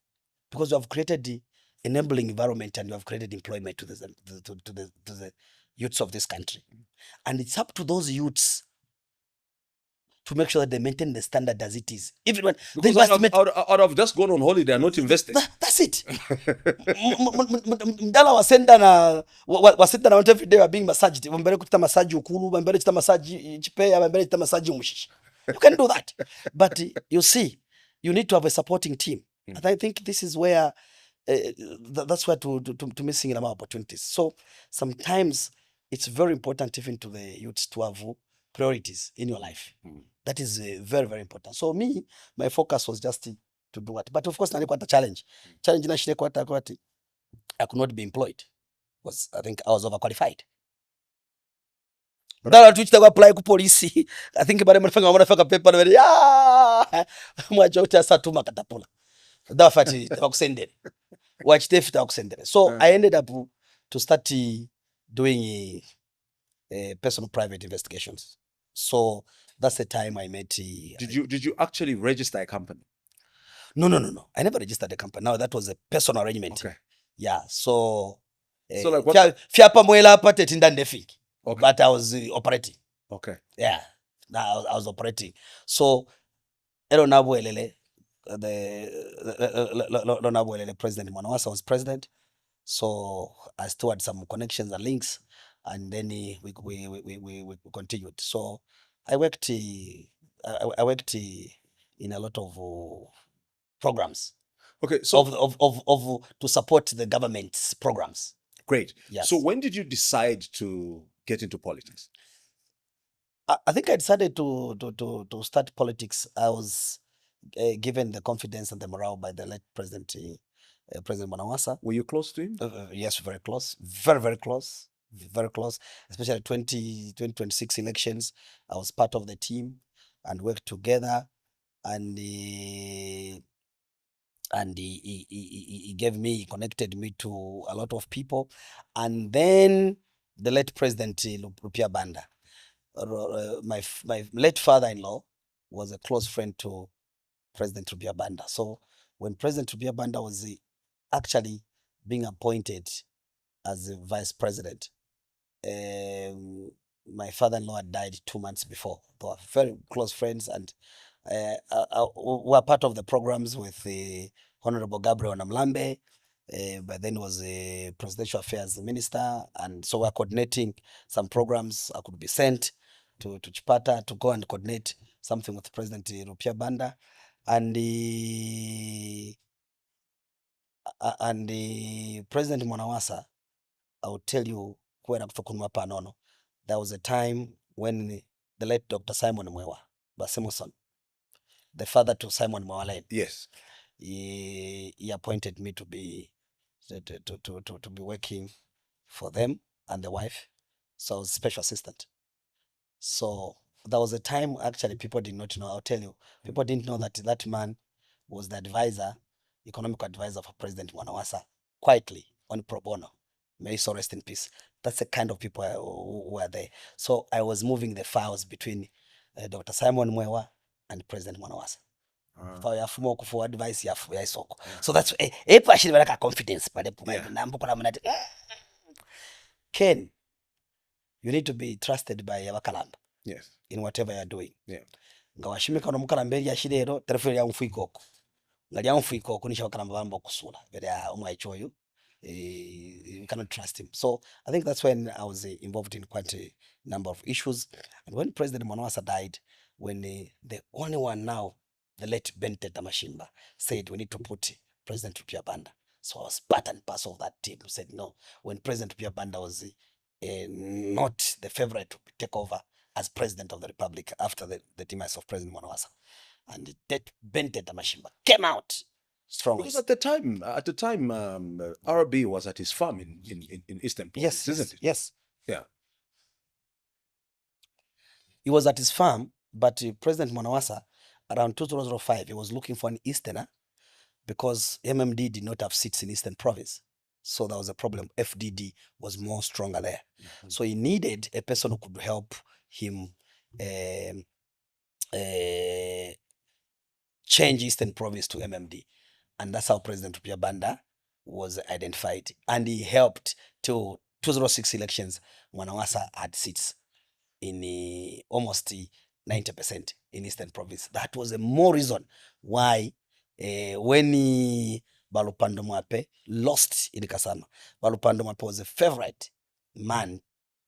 because you have created the enabling environment and you have created employment to the youths of this country. And it's up to those youths to make sure that they maintain the standard as it is. Even when the Because investment, out of just gone on holiday and not invested. that's it. Mdala wasenda na want every day are being massaged. Wambere kuchita massage ukulu, wambere kuchita massage chipeya, wambere kuchita massage umushishi. You can do that. But you see, you need to have a supporting team. And I think this is where that's where to missing our opportunities. So sometimes it's very important even to the youths to have priorities in your life. That is very, very important. So me, my focus was just to do what. But of course, nalikuwa challenge. Challenge na shile kwa I could not be employed because I think I was overqualified. Ndala tuchita kwa apply ku police. I think bale mnafanga paper na ya mwaje utasatuma katapula. Dafati takusendele. Watch tefta takusendele. So I ended up to start doing personal private investigations. So that's the time I met. Did you actually register a company? No. I never registered a company. Now that was a personal arrangement. Okay. Yeah. So like what? Fiapa mwela pate tindandefiki. Okay. But I was operating. Okay. Yeah. I was operating. So elo nabuelele the President Mwanawasa was president. So I still had some connections and links, and then we continued. So I worked in a lot of programs. Okay, so of to support the government's programs. Great. Yes. So when did you decide to get into politics? I think I decided to start politics. I was given the confidence and the morale by the late President Mwanawasa. Were you close to him? Yes, very close. Very close. Very close. Especially 2026 elections. I was part of the team and worked together. And he he connected me to a lot of people. And then the late President Lupia Banda, my late father-in-law, was a close friend to President Lupia Banda. So when President Lupia Banda was actually being appointed as the vice president, my father-in-law had died 2 months before. They were very close friends, and were part of the programs with the Honorable Gabriel Namlambe, but then was a presidential affairs minister, and so we're coordinating some programs. I could be sent to Chipata to go and coordinate something with President Rupia Banda, and the President Mwanawasa. I will tell you when there was a time when the late Dr. Simon Mwewa Basemuson, the father to Simon Mwaled, yes, he appointed me to be working for them and the wife. So I was special assistant. So there was a time actually people did not know. I'll tell you, people didn't know that man was the advisor, economic advisor for President Mwanawasa, quietly on pro bono. May he so rest in peace. That's the kind of people who were there. So I was moving the files between Dr. Simon Mwewa and President Mwanawasa. For advice ya isoko. So that's actually like a confidence. Ken, you need to be trusted by Abakalamba. Yes. In whatever you're doing. Yeah. Ngawashimika no mukalamberi ya shirero telefone ya mfuikoko. Ngali ya mfuikoko nisha bakalamba bamba kusula. Bere ya umwaichoyo. You cannot trust him. So I think that's when I was involved in quite a number of issues. And when President Mwanawasa died, when the only one now, the late Bente Tamashimba, said we need to put President Rupia Banda. So I was part and parcel of that team who said no. When President Rupia Banda was not the favorite to take over as President of the Republic after the demise of President Mwanawasa. And that Bente Tamashimba came out strongly. Because at the time, RB was at his farm in Eastern Province, isn't it? Yes. Yeah. He was at his farm, but President Mwanawasa, around 2005, he was looking for an Easterner because MMD did not have seats in Eastern Province. So there was a problem. FDD was more stronger there. Mm-hmm. So he needed a person who could help him change Eastern Province to MMD. And that's how President Rupia Banda was identified. And he helped till 2006 elections. Mwanawasa had seats in almost 90% in Eastern Province. That was a more reason why when Balupando Mwape lost in Kasama, Balupando Mwape was a favorite man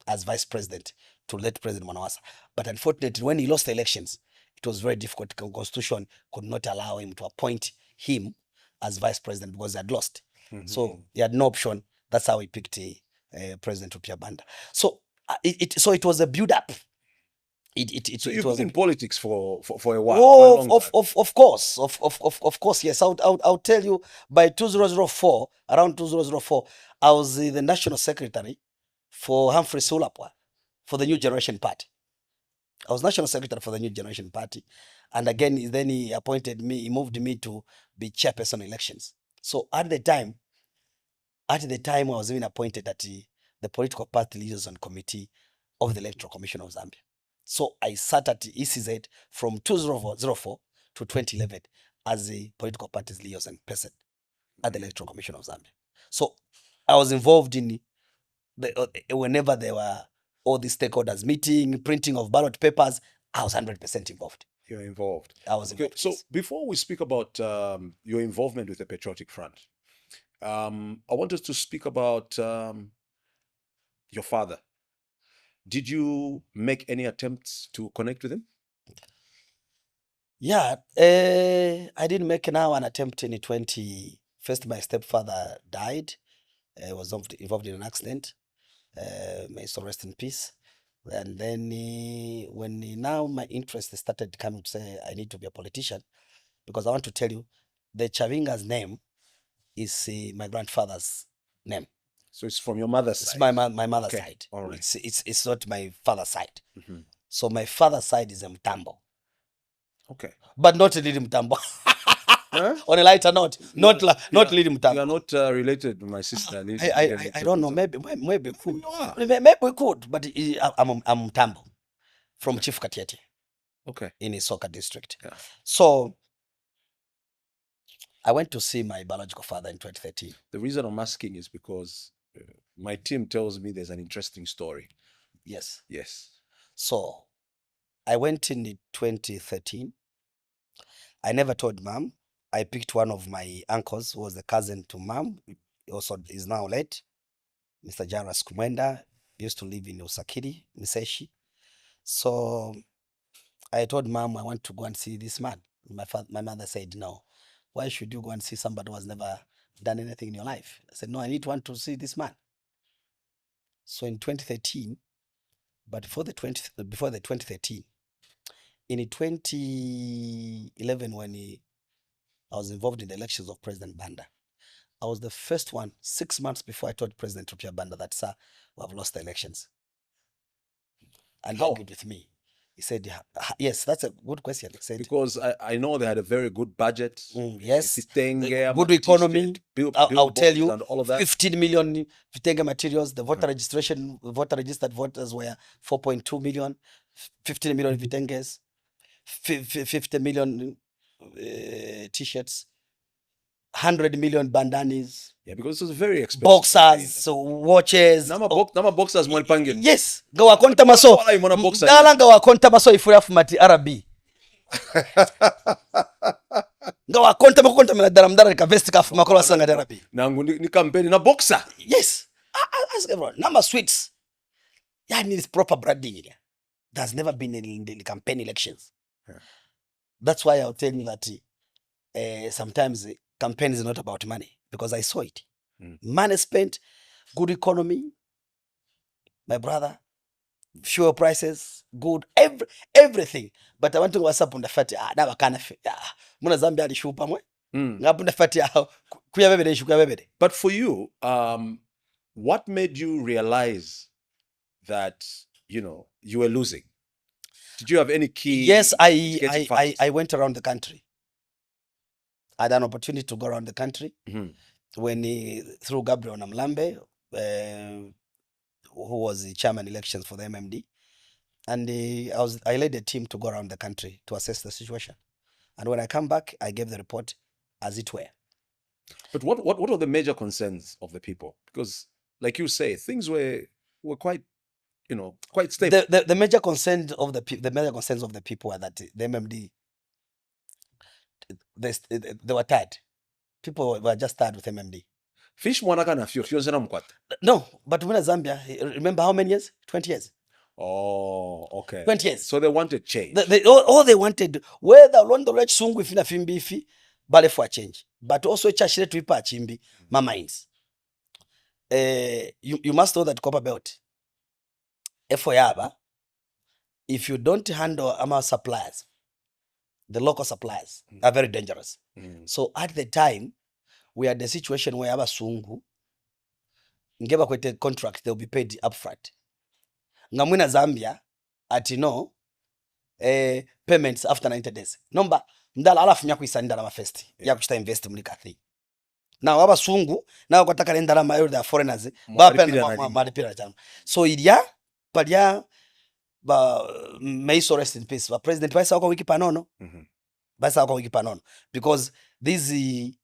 as vice president to let President Mwanawasa. But unfortunately, when he lost the elections, it was very difficult. The Constitution could not allow him to appoint him as vice president because he had lost. So he had no option. That's how he picked President Rupia Banda. So it was a build-up. So you've been in politics for a while. Oh, of course, yes. I'll tell you, by 2004, around 2004, I was the national secretary for Humphrey Sulapwa for the New Generation Party. I was national secretary for the New Generation Party. And again, then he appointed me, he moved me to be chairperson of elections. So at the time I was even appointed at the political party liaison committee of the Electoral Commission of Zambia. So I sat at the ECZ from 2004 to 2011 as a political parties liaison person at the Electoral Commission of Zambia. So I was involved in whenever there were all the stakeholders meeting, printing of ballot papers, I was 100% involved. You're involved. I was involved. So before we speak about your involvement with the Patriotic Front, I want us to speak about your father. Did you make any attempts to connect with him? Yeah, I did make now an attempt in 20. First, my stepfather died. Was involved in an accident. May his soul rest in peace. And then now my interest started coming to say I need to be a politician, because I want to tell you, the Chabinga's name is my grandfather's name. So it's from your mother's side? It's my mother's side. All right. It's not my father's side. So my father's side is a Mtambo. Okay. But not Lili Mtambo. Huh? On a lighter note, not Lili Mtambo. You are not related to my sister. I don't know. Maybe we could. Maybe we could. But I'm Mtambo from Chief Katiete. Okay. In Isoka district. Yeah. So I went to see my biological father in 2013. The reason I'm asking is because my team tells me there's an interesting story. Yes. Yes. So I went in 2013. I never told mom. I picked one of my uncles who was the cousin to mom. He also is now late. Mr. Jairus Kumwenda used to live in Osakiri, Miseshi. So I told mom I want to go and see this man. My mother said, no. Why should you go and see somebody who has never done anything in your life? I said, no, I want to see this man. So in 2013, but before the 2013, in 2011, when I was involved in the elections of President Banda, I was the first one 6 months before I told President Rupia Banda that, sir, we have lost the elections. And he agreed with me. He said, yes, that's a good question. He said, because I know they had a very good budget. Yes. Vitenge, good economy. I'll tell you, and all of that. 15 million Vitenge materials. The voter registration, voter registered voters were 4.2 million. 15 million Vitenges. 50 million t-shirts. 100 million bandanis. Yeah, because it was very expensive. Boxers, watches. Nama boxers mwalipange. Yes. Gawa konta maso. Dala gawa konta maso ifura fumati Arabi. Gawa konta mena daramdara ka vest ka fuma kola sanga Arabi. Nangu ni campaign na boxer. Yes. Ask everyone. Number sweets. Yeah, needs proper branding here. There's never been in the campaign elections. Yeah. That's why I'll tell you that sometimes campaign is not about money, because I saw it. Money spent, good economy, my brother, fuel prices, good, everything. But I want to go up on the fati. Never can. Muna Zambia di shupa mwe. Ngapunda fati. But for you, what made you realize that you were losing? Did you have any key? Yes, I went around the country. I had an opportunity to go around the country when through Gabriel Namlambe, who was the chairman elections for the MMD, and I led a team to go around the country to assess the situation. And when I come back, I gave the report as it were. But what were the major concerns of the people? Because, like you say, things were quite quite stable. The major concerns of the people were that the MMD, they were tired. People were just tired with MMD. Fish mwanaka fyo mkwata. No, but when Zambia, remember how many years? 20 years. Oh, okay. 20 years. So they wanted change. All they wanted, whether Londo Rech Sungu ifina fimbifi, bale for a change. But also chashire tuipa chimbi, my minds. You must know that Copper Belt, if you don't handle our suppliers, the local suppliers are very dangerous. So at the time, we had a situation where Abasungu, ngeba kwete contract, they'll be paid upfront. Ngamwina Zambia, payments after 90 days. Nomba, mdala alafu nyaku isa ndala first. Ya kuchita invest mulika 3. Now Abasungu, now kwataka ndala mayo the foreigners, maripira jana. So ilia, palia, may so rest in peace. President Baisa wako wiki panono. Baisa wako wiki panono. Because these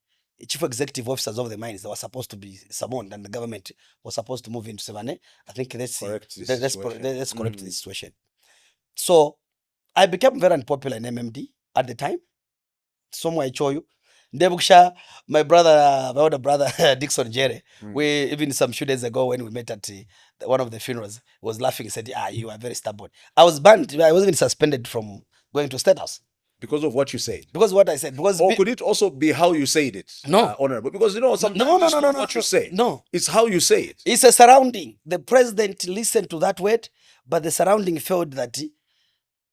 chief executive officers of the mines, they were supposed to be summoned and the government was supposed to move into Savannah. I think let's correct the situation. So I became very unpopular in MMD at the time. Somewhere I show you. Ndebuksha, my older brother Dixon Jerry, we even some few days ago when we met at one of the funerals, was laughing. He said, you are very stubborn. I was banned. I was even suspended from going to State House. Because of what you said? Because of what I said. Or could it also be how you said it? No. Honorable. Because, sometimes no, what you say. No. It's how you say it. It's a surrounding. The president listened to that word, but the surrounding felt that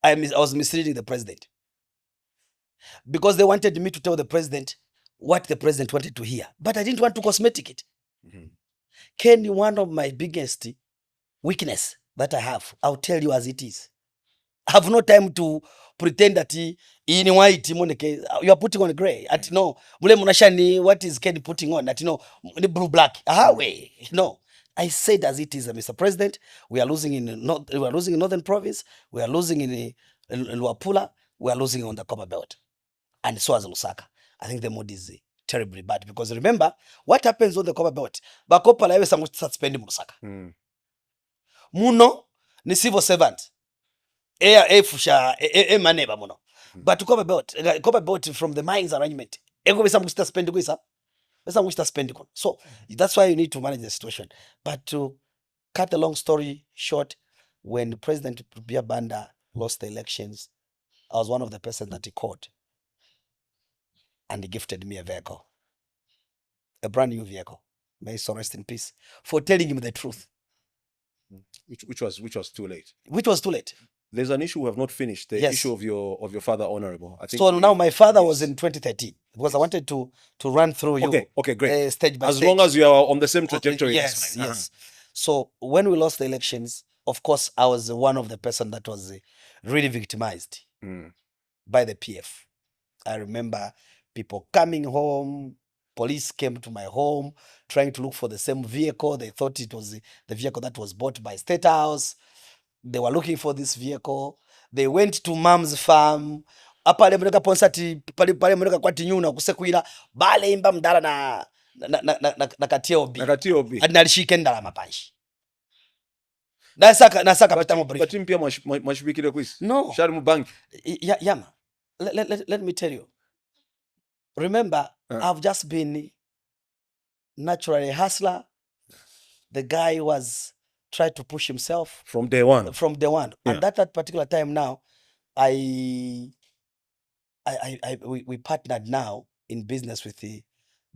I was misleading the president. Because they wanted me to tell the president what the president wanted to hear. But I didn't want to cosmetic it. Ken, one of my biggest weakness that I have, I'll tell you as it is. I have no time to pretend that in white you are putting on gray. At no, what is Ken putting on? That blue black. Way. No. I said as it is, Mr. President, we are losing in Northern Province, we are losing in Luapula, we are losing on the Copper Belt. And so as Lusaka. I think the mood is terribly bad. Because remember, what happens on the Copper Belt? Bakopa la ewe suspending Lusaka. Muno ni civil servant. Fusha maneba muno. But Copper Belt from the mines arrangement. Ego bisa mustita spend kuisa. Bisa mustita spend kuno. So that's why you need to manage the situation. But to cut a long story short, when President Bia Banda lost the elections, I was one of the persons that he called. And he gifted me a vehicle. A brand new vehicle. May he so rest in peace. For telling him the truth. Which was too late. Which was too late. There's an issue we have not finished. The issue of your father, Honorable. I think so now my father was in 2013. Because I wanted to run through you. Okay, great. Stage by as stage. long as you are on the same trajectory. Yes. So when we lost the elections, of course, I was one of the person that was really victimized by the PF. I remember people coming home, police came to my home, trying to look for the same vehicle. They thought it was the vehicle that was bought by State House. They were looking for this vehicle. They went to mom's farm. Apa le mweneka ponsati, pale mweneka kwa tinyuna, kusekuila, bale imba mdala na katiobi. Na katiobi. Adinalishike ndala mapanshi. Nasaka pitamo brief. But impia mashibikile kwisi? No. Shari mubangi? Yama, let me tell you. Remember, I've just been naturally a hustler. The guy was trying to push himself. From day one. Yeah. And that particular time now, we partnered now in business with the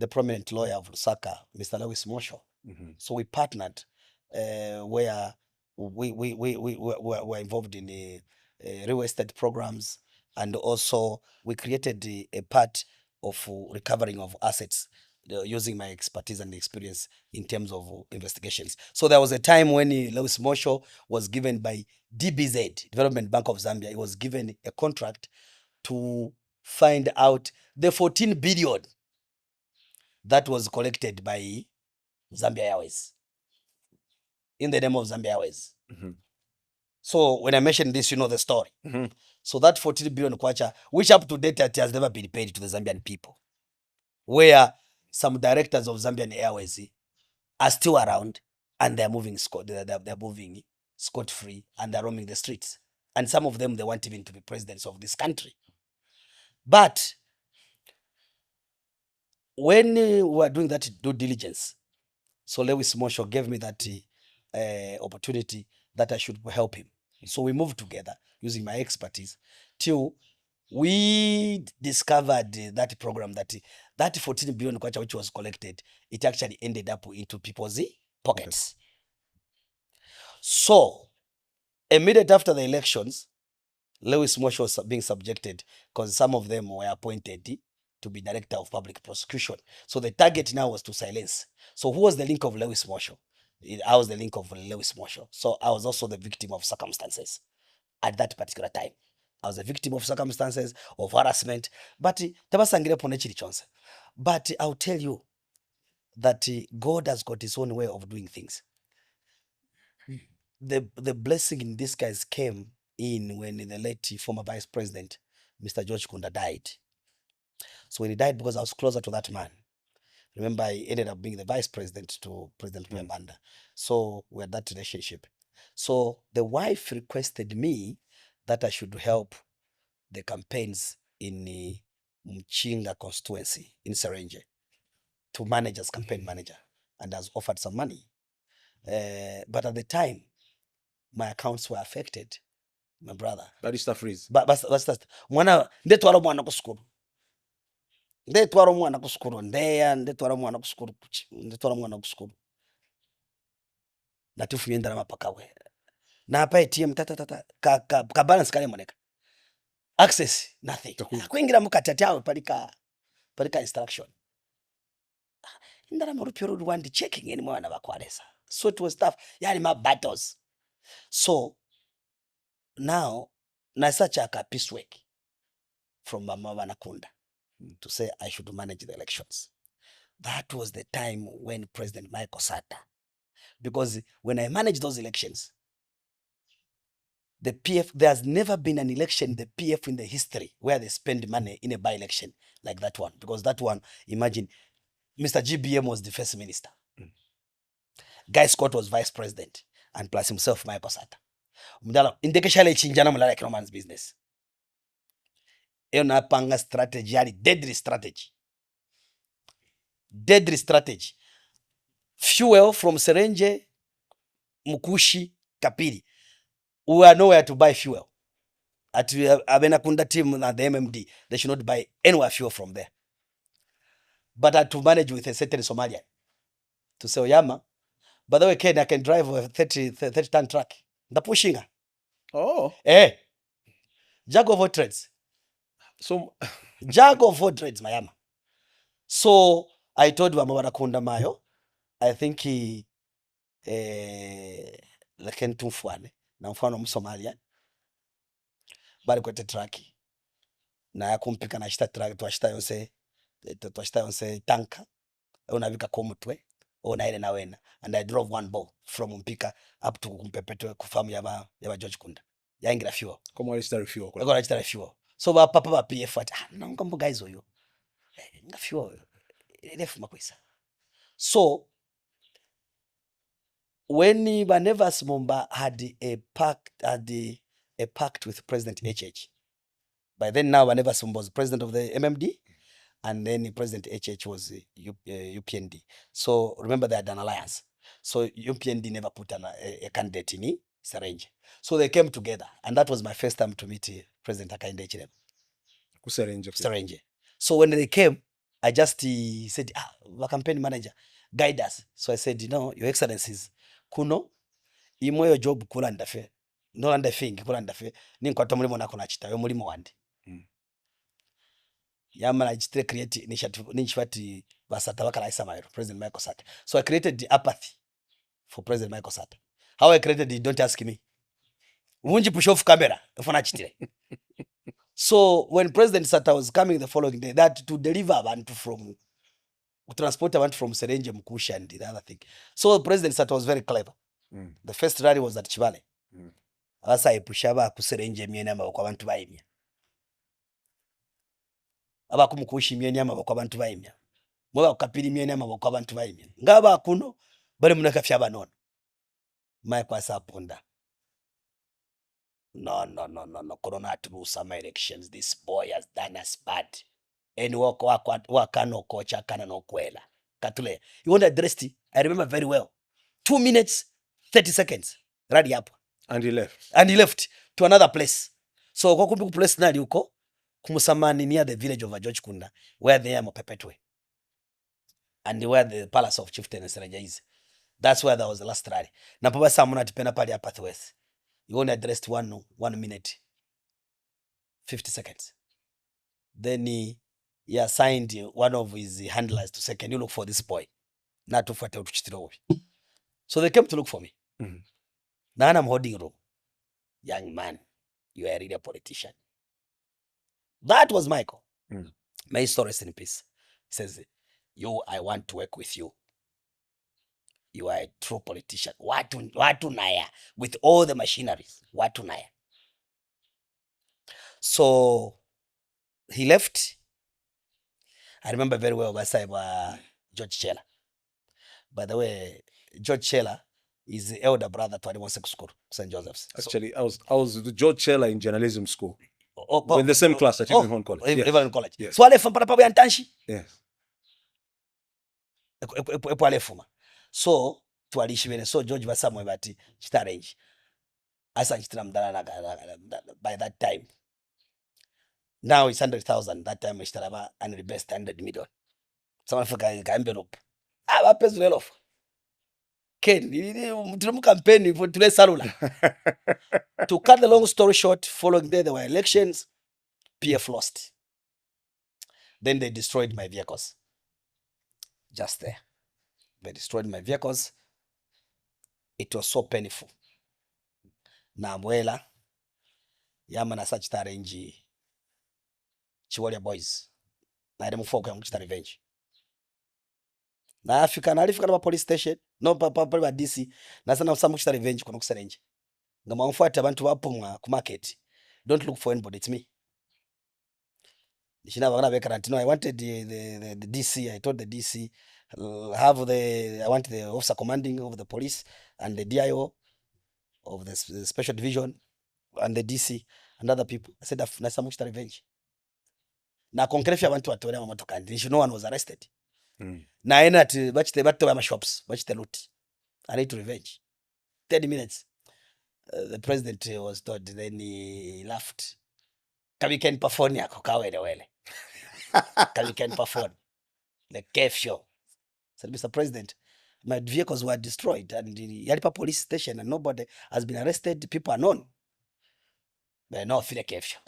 prominent lawyer of Lusaka, Mr. Lewis Mosho. So we partnered where we were involved in real estate programs, and also we created a part of recovering of assets using my expertise and experience in terms of investigations. So there was a time when Lewis Mosho was given by DBZ, Development Bank of Zambia, he was given a contract to find out the 14 billion that was collected by Zambia Airways in the name of Zambia Airways. So when I mentioned this, you know the story. So that 14 billion kwacha, which up to date has never been paid to the Zambian people, where some directors of Zambian Airways are still around and they're moving scot-free and they're roaming the streets. And some of them, they want even to be presidents of this country. But when we were doing that due diligence, so Lewis Mosho gave me that opportunity that I should help him. So we moved together using my expertise till we discovered that program, that 14 billion kwacha which was collected, it actually ended up into people's pockets. Okay. So immediately after the elections, Lewis Mosho was being subjected because some of them were appointed to be director of public prosecution. So the target now was to silence. So who was the link of Lewis Mosho? I was the link of Lewis Mosho. So I was also the victim of circumstances at that particular time. I was a victim of circumstances, of harassment. But I'll tell you that God has got his own way of doing things. The blessing in this case came in when the late former vice president, Mr. George Kunda, died. So when he died, because I was closer to that man, remember I ended up being the vice president to President Mwanda. So we had that relationship. So the wife requested me that I should help the campaigns in the Mchinga constituency in Serenje to manage as campaign manager, and has offered some money. But at the time, my accounts were affected, my brother. Barista freeze. Mwana ndetwara mwana kusukuru. Ndetwara mwana kusukuru ndeya, ndetwara mwana kusukuru kuchi, ndetwara mwana kusukuru. Natifu yendara mapakawe. Na hapa ATM ka balance kale moneka. Access nothing. Kuingira mukatati awe palika instruction. Ndara marupyo rwandi checking eni mwana bakwalesa. So it was tough. Yani my battles. So now na such a piece work from Mama Wanakunda to say I should manage the elections. That was the time when President Michael Sata, because when I managed those elections, the PF, there's never been an election, the PF in the history where they spend money in a by-election like that one. Because that one, imagine, Mr. GBM was the first minister. Guy Scott was vice president, and plus himself, Michael Sata. Indekeshale chinjana mulala economans business. Eona panga strategy, yani deadly strategy. Deadly strategy. Fuel from Serenje, Mukushi, Kapiri. We were nowhere to buy fuel. At Abenakunda team at the MMD, they should not buy anywhere fuel from there. But I had to manage with a certain Somalian to say, Oyama, by the way, Ken, I can drive a 30-ton truck. The pushing. Oh. Jack of all trades. So Jack of all trades, Mayama. So I told Mama Kunda Mayo, I think he lakini tumfuane na mfano Msomalia bali kwete traki na yakumpika na shita traki twashita yonse tanka unabika komutwe ona ile na wena, and I drove one bow from Mpika up to kumpepetwe kufamu ya George Kunda yaingira fuel como register fuel kwa register fuel. So ba papa ba PF at na ngambo guys oyo nga fuel ile fuma kwisa. So when Banevas Mumba had a pact with President HH, by then now Banevas Mumba was president of the MMD, and then President HH was UPND. So remember they had an alliance. So UPND never put a candidate in Serenje. So they came together, and that was my first time to meet President Hakainde Hichilema. Serenje. So when they came, I just said, the campaign manager, guide us. So I said, Your Excellencies, kuno imoyo job kulanda fe no landa fingi kulanda fe ninkwata mulimo nako nachita yo mulimo wandi yama na jitire create initiative ninchifati basata bakala isa mayro President Michael Sata. So I created the apathy for President Michael Sata. How I created it, don't ask me. Unji push off camera ifuna chitire. So when President Sata was coming the following day, that to deliver abantu from transport abantu from Serenje, Mukusha, and the other thing. So President Sata was very clever. The first rally was at Chibale. Asa ipushaba kuserenje miena maboko abantu bayimya. Aba kumukushi miena maboko abantu bayimya. Mwa kapiri miena maboko abantu bayimya. Ngaba kuno bali munaka fyaba nono. Mai kwa saponda. No. Corona had to lose some elections. This boy has done us bad. And waka no kocha kana no kwela. Katule. You want addressed it? I remember very well. 2 minutes, 30 seconds. Radi up. And he left. And he left to another place. So kwa kumbi place na yuko kumusamani near the village of George Kunda, where they are Perpetuate. And where the palace of Chieftain Sereja is. That's where there was the last rally. Na papa samuna tipena pali apa Pathwest. You only addressed 1 minute, 50 seconds. Then he assigned one of his handlers to say, can you look for this boy? Not to fight out. So they came to look for me. Mm-hmm. Now I'm holding room. Young man, you are really a politician. That was Michael. Mm. May his soul rest in peace. He says, I want to work with you. You are a true politician. Watu naya. With all the machineries. Watu naya. So he left. I remember very well George Chela. By the way, George Chela is the elder brother to Animosek School, St. Joseph's. Actually, I was with George Chela in journalism school. We're in the same class at Evan College. Evan College. Yes. So alefuma papa yantanshi. Yes. Epo alefuma. So twalishibene. So George basamwe bati chitarange. Asa chitira mdala by that time. Now it's 100,000. That time it's and the best 100 million. Someone forgot envelope. Aba pesa well Ken, campaign for today's salula. To cut the long story short, following there were elections. PF lost. Then they destroyed my vehicles. Just there. They destroyed my vehicles. It was so painful. Na mwela yamana such tarenji Chiwalia boys. Na ide mufoka ya mkuchita revenge. Na alifika na police station. No papa DC. Na sana usamu mkuchita revenge kuna kusarenji. Ngama mfuata abantu wapo ku market. Don't look for anybody, it's me. I wanted the DC. I told the DC I want the officer commanding of the police and the DIO of the special division and the DC and other people. I said nasa mkuchita revenge. Na konkrefi abantu watore mamotoka and no one was arrested. Na ena bachite bato ma shops, bachite loot. I need to revenge. 30 minutes. The president was told, then he laughed. Kami can perform yako kawele wele. Kami can perform. The show. Said, Mr. President, my vehicles were destroyed and the Yalipa police station and nobody has been arrested. People are known. But no, feel a show.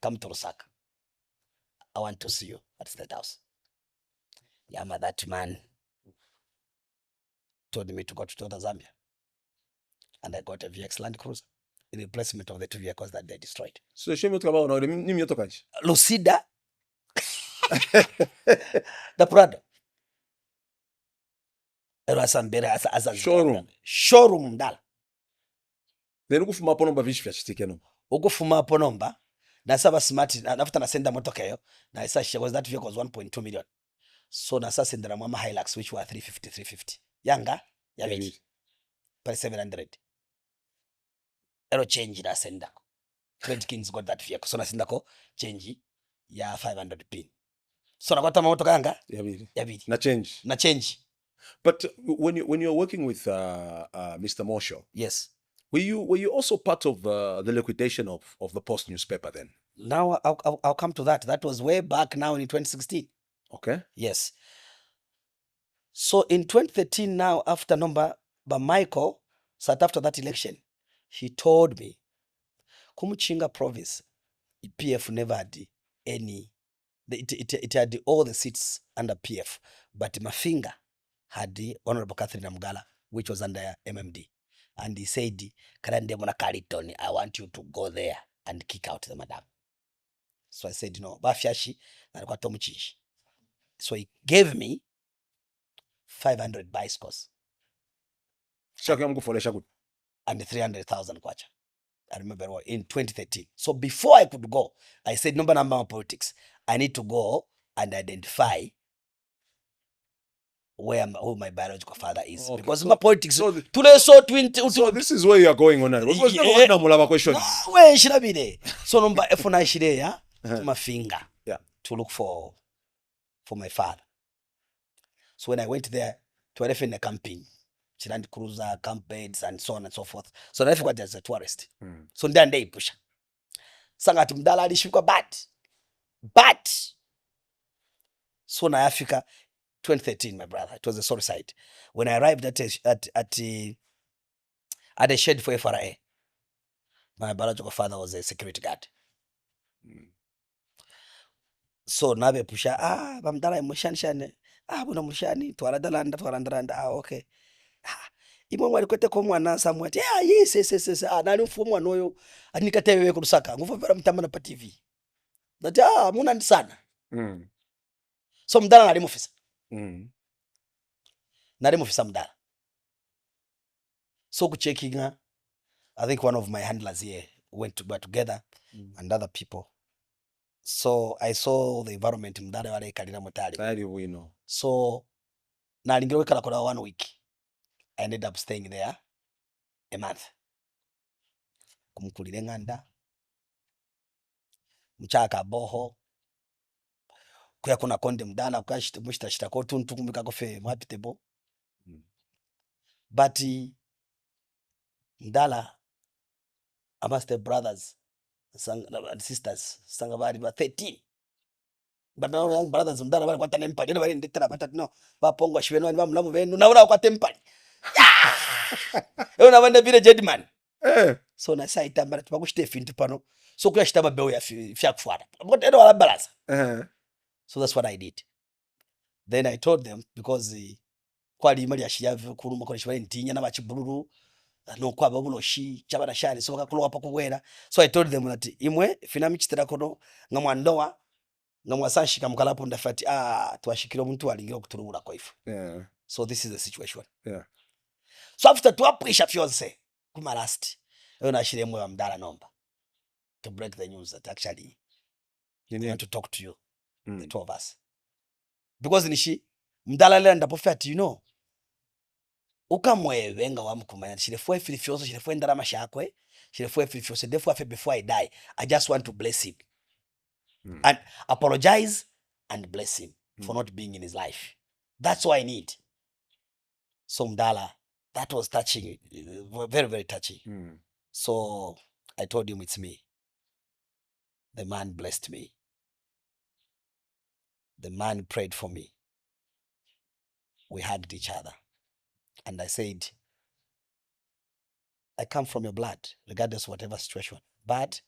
Come to Lusaka. I want to see you at the State House. Yama, that man told me to go to Zambia. And I got a VX Land Cruiser in replacement of the 2 vehicles that they destroyed. So, shame you about now. Lucida, the Prado. Showroom dala. Then ukufuma hapo nomba vishi vya chitike no. Ukufuma hapo nomba na saba smart nafuta na senda motoka hiyo na isa was that vehicle was 1.2 million. So na sasa senda mama Hilux which were 350. Yanga ya meji. Pale 700. Ero change na senda. Credit Kings got that vehicle. So na senda ko change ya 500 pin. So na kwata motoka yanga ya bidi. Na change. But when you're working with Mr. Mosho, yes, were you also part of the liquidation of the Post newspaper then? Now I'll come to that. That was way back now in 2016. Okay. Yes. So in 2013 now after but Michael sat after that election, he told me, Kumuchinga province, PF never had any. It had all the seats under PF, but Mafinga had the Honorable Catherine Mgala, which was under MMD. And he said, Tony, I want you to go there and kick out the madam. So I said, no, Bafyashi, so he gave me 500 bicycles. And 300,000 kwacha. I remember in 2013. So before I could go, I said, number of politics. I need to go and identify who my biological father is. Okay, Because so- my politics so so this is where you are going on. What was Yeah. the mulaba question? we shirabire so number efuna shireya my finger Yeah. to look for my father. So when I went there to in a camping, Land Cruiser, camp beds, and so on and so forth. So I forgot as a tourist. So then they push. Sangati mdala alishuka but so na Africa 2013, my brother. It was a sorry sight. When I arrived at a shed for FRA, my biological father was a security guard. So nabe pusha bamdala imushani buna mushani twalandalanda okay. Imwe mwali kwete ko mwana samwati yes nali mfu mwana oyo anikatebe ku Lusaka nguvera mtamba na pa TV nati muna ndi sana so mdala nali mufisa mdala so kucheckinga I think one of my handlers here went to together and other people. So I saw the environment mdala wale kalira mutali. So nalingiro wekala kola 1 week. I ended up staying there a month. Kumukulire nganda. Mchaka boho. Kuya kuna konde mdala kukashita mushita ko tuntu kumika kofe Mwape tebo. But mdala amongst the brothers and sisters sanga bali ba 13. But now young brothers mdala bali kwata nempali bali ndetera batatu no bapongo shibeno bali bamulamu benu na ula kwata empali. Eona bande bile jedman. So na sai tambara tupakushite fintu pano. So kuya shitaba bewe ya fya kufuata. But eno wala balasa. So that's what I did. Then I told them because kwali imali ashiyavu kuruma kwa shibali ntinya na bachibululu no kwa babulo shi chabana shari so kakulo pa kuwera. So I told them that imwe finami chitera kono ngamwandoa ngamwasashika mukalapo ndafati twashikira omuntu alingira okutulula kwa ifu. So this is the situation. So after to appreciate fiance kuma last na shiremwe wa mdala nomba to break the news that actually we want to talk to you, the two of us, because nishi mdala le ndapofati ukamwewe nga wamukumanya shirefwe filifyoso shirefwe ndarama shakwe shirefwe filifyoso therefore before I die I just want to bless him and apologize and bless him for not being in his life. That's all I need. So mdala, that was touching, very very touching. So I told him it's me. The man blessed me. The man prayed for me. We hugged each other. And I said, I come from your blood, regardless of whatever situation. But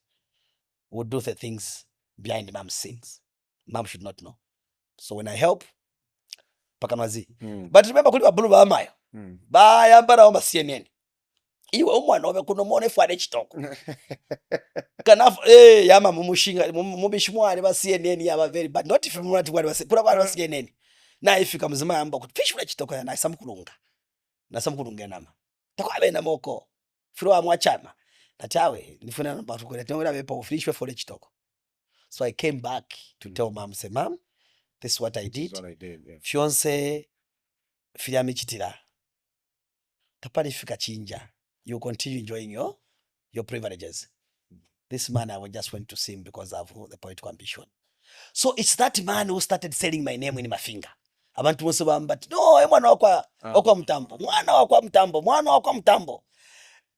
we'll do the things behind mom's scenes. Mom should not know. So when I help, pakamazi. But remember, kuli babulu ba amayo. Ba yambara oma CNN. Iwe umwana obe kuno mone fwane chitoko. Kana yama mumushinga mubishimwani ba CNN yaba very but not if mwana tiwali ba kula ba CNN. Na ifika mzima yamba kuti fishula chitoko ya na samukulunga. Na samukulunga nama. Takwabe na moko. Firo amwachama. Natawe nifuna namba tukole tengera bepa ufishwe fole chitoko. So I came back to tell mom, say, Mom, this is what I did. Fiance fiyami chitira. Tapani fika chinja. You continue enjoying your privileges. This man, I just went to see him because of the political ambition. So it's that man who started selling my name in my finger. Abantu bose bambati no mwana wakwa mtambo mwana wakwa mtambo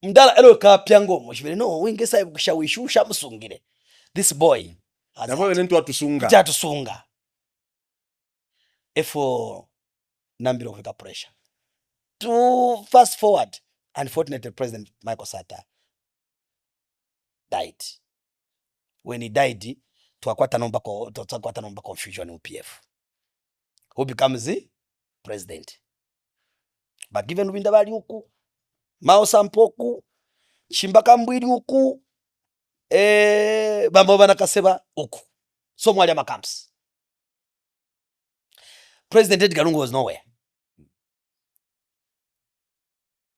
mdala elo kapyango moshibere no wingesa ibushawishi ushamusungire this boy nabo nentu atusunga efo nambiro kufika pressure to fast forward. Unfortunately, President Michael Sata died. When he died, twakwata nomba confusion in PF. Who becomes the president? But given Windabali uku, Mao Sampoku, Shimbaka Mbwidi uku, Bambo Banakaseba uku. So Mwaliama camps. President Edgar Lungu was nowhere.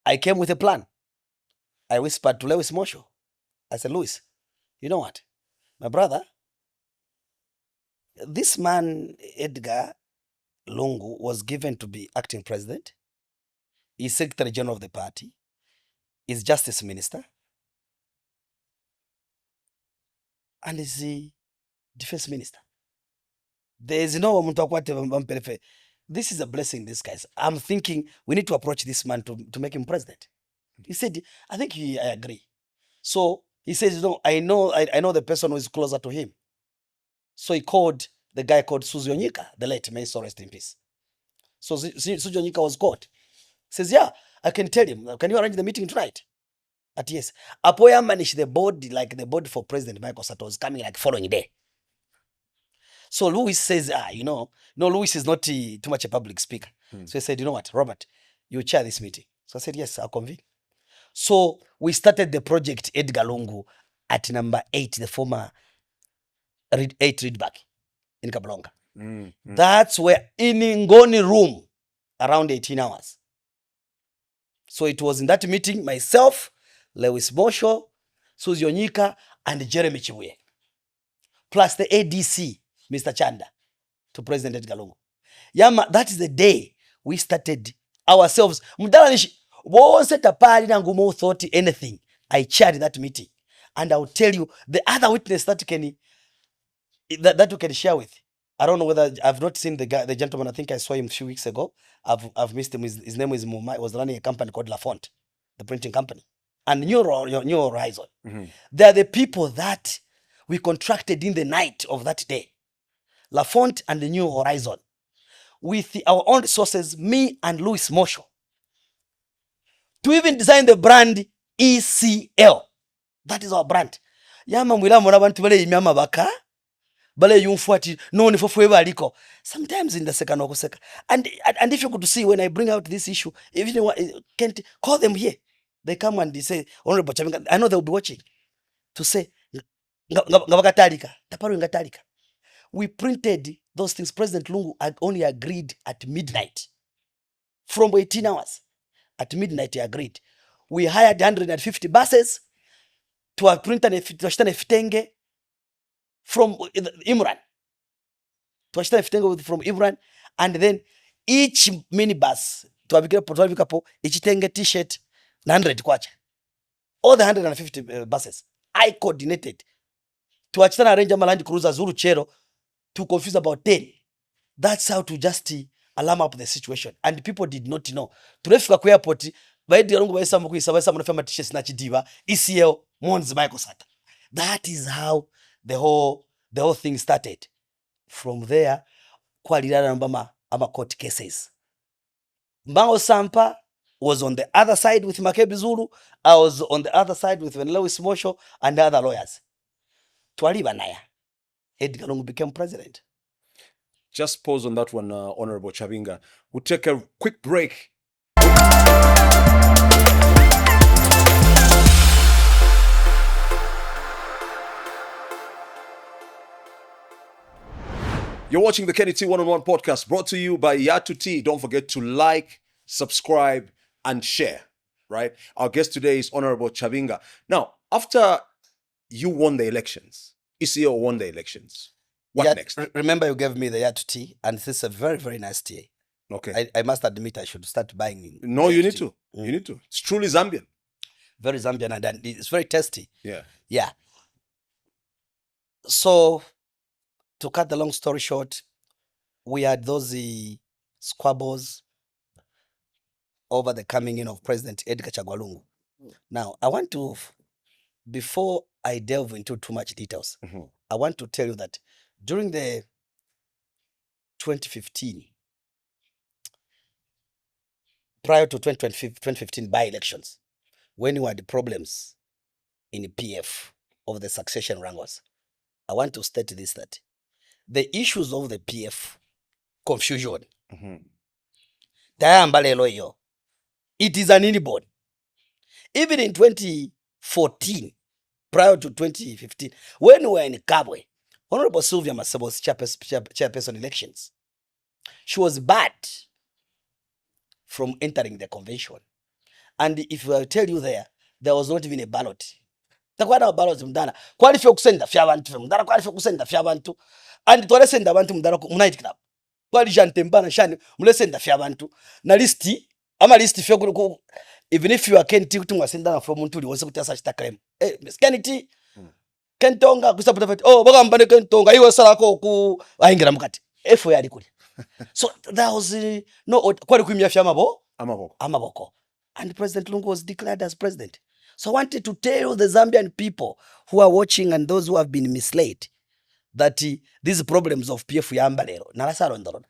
I came with a plan. I whispered to Lewis Mosho. I said, Lewis, you know what? My brother, this man, Edgar, Lungu was given to be acting president. He's Secretary General of the party. He's Justice Minister. And he's the Defense Minister. There is no one. This is a blessing, these guys. I'm thinking we need to approach this man to make him president. He said, I think I agree. So he says, no, I know the person who is closer to him. So he called the guy called Suzy Onyika, the late, may so rest in peace. So Suzy Onyika was called. He says, yeah, I can tell him. Can you arrange the meeting tonight? At yes. Apoya managed the board, like the board for President Michael Sato was coming like following day. So Louis says, Louis is not too much a public speaker. So he said, you know what, Robert, you chair this meeting. So I said, yes, I'll convene. So we started the project Edgar Lungu at number 8, the former 8 Readback in Kablonga. That's where in Ngoni room, around 18 hours. So it was in that meeting, myself, Lewis Mosho, Suzy Onyika, and Jeremy Chibuye, plus the ADC, Mr. Chanda, to President Edgar Lungu. Yama, that is the day we started ourselves. Won't set apart Ngumo thought anything. I chaired that meeting. And I'll tell you the other witness that we can share with. I don't know whether I've not seen the gentleman. I think I saw him a few weeks ago. I've missed him. His name is Muma. He was running a company called Lafont, the printing company. And New Horizon. They are the people that we contracted in the night of that day. Lafont and the New Horizon. With our own resources, me and Louis Mosho, to even design the brand ECL. That is our brand. Yama mwila mwana bantu bale imama baka. Bale yumfuati no ni fofu eba aliko. Sometimes in the second okuseka. And if you could see when I bring out this issue, if you can't call them here. They come and they say, Honorable Chabinga, I know they'll be watching. To say, Ngabakatalika. We printed those things. President Lungu had only agreed at midnight. From 18 hours. At midnight he agreed. We hired 150 buses to print a fitenge from Imran. From Imran. And then each minibus to each tenge t-shirt 100 kwacha. All the 150 buses. I coordinated to arrange a Land Cruiser Zulu Chero to confuse about 10. That's how to just alarm up the situation. And people did not know. Tulefika kwa airport, baidi ya lungu baisa mnafema t-shirts na chidiva, ECL, Mons Michael Sata. That is how the whole thing started. From there, kwa lilala nambama ama court cases. Mbango Sampa was on the other side with Makebi Zulu. I was on the other side with Lewis Mosho and other lawyers. Twaliba naya. Edgar Lungu became president. Just pause on that one, Honorable Chabinga. We'll take a quick break. You're watching the Kenny T One-on-One podcast, brought to you by Yatu Tea. Don't forget to like, subscribe, and share, right? Our guest today is Honorable Chabinga. Now, after you won the elections, ECO won the elections, what next? Remember you gave me the Yatu Tea, and this is a very, very nice tea. Okay. I must admit I should start buying. No, you need to. You need to. It's truly Zambian. Very Zambian, and it's very tasty. Yeah. Yeah. So, to cut the long story short, we had those squabbles over the coming in of President Edgar Chagwa Lungu. Now, I want to, before I delve into too much details, I want to tell you that during the 2015, prior to 2015 by-elections, when you had problems in the PF of the succession wrangles, I want to state this, that the issues of the PF confusion, it is an inborn. Even in 2014, prior to 2015, when we were in Kabwe, Honorable Sylvia Masebo was chairperson elections. She was barred from entering the convention. And if I tell you there was not even a ballot. Takwada ballot mdana. Qualify kusenda fya abantu mdana qualify kusenda fya abantu. And twale senda abantu mdana ku United Club. twali jantembana shani mulese ndafya abantu na listi ama listi fyo even if you are kenti kuti mwasendana from muntu uli wose kuti asachita claim kenti kentonga kusapota fati bakambane kentonga iwe salako ku aingira mukati efo yali kuli so there was no kwali kuimya fya amaboko and President Lungu was declared as president. So I wanted to tell the Zambian people who are watching and those who have been misled that these problems of PF Yambalero,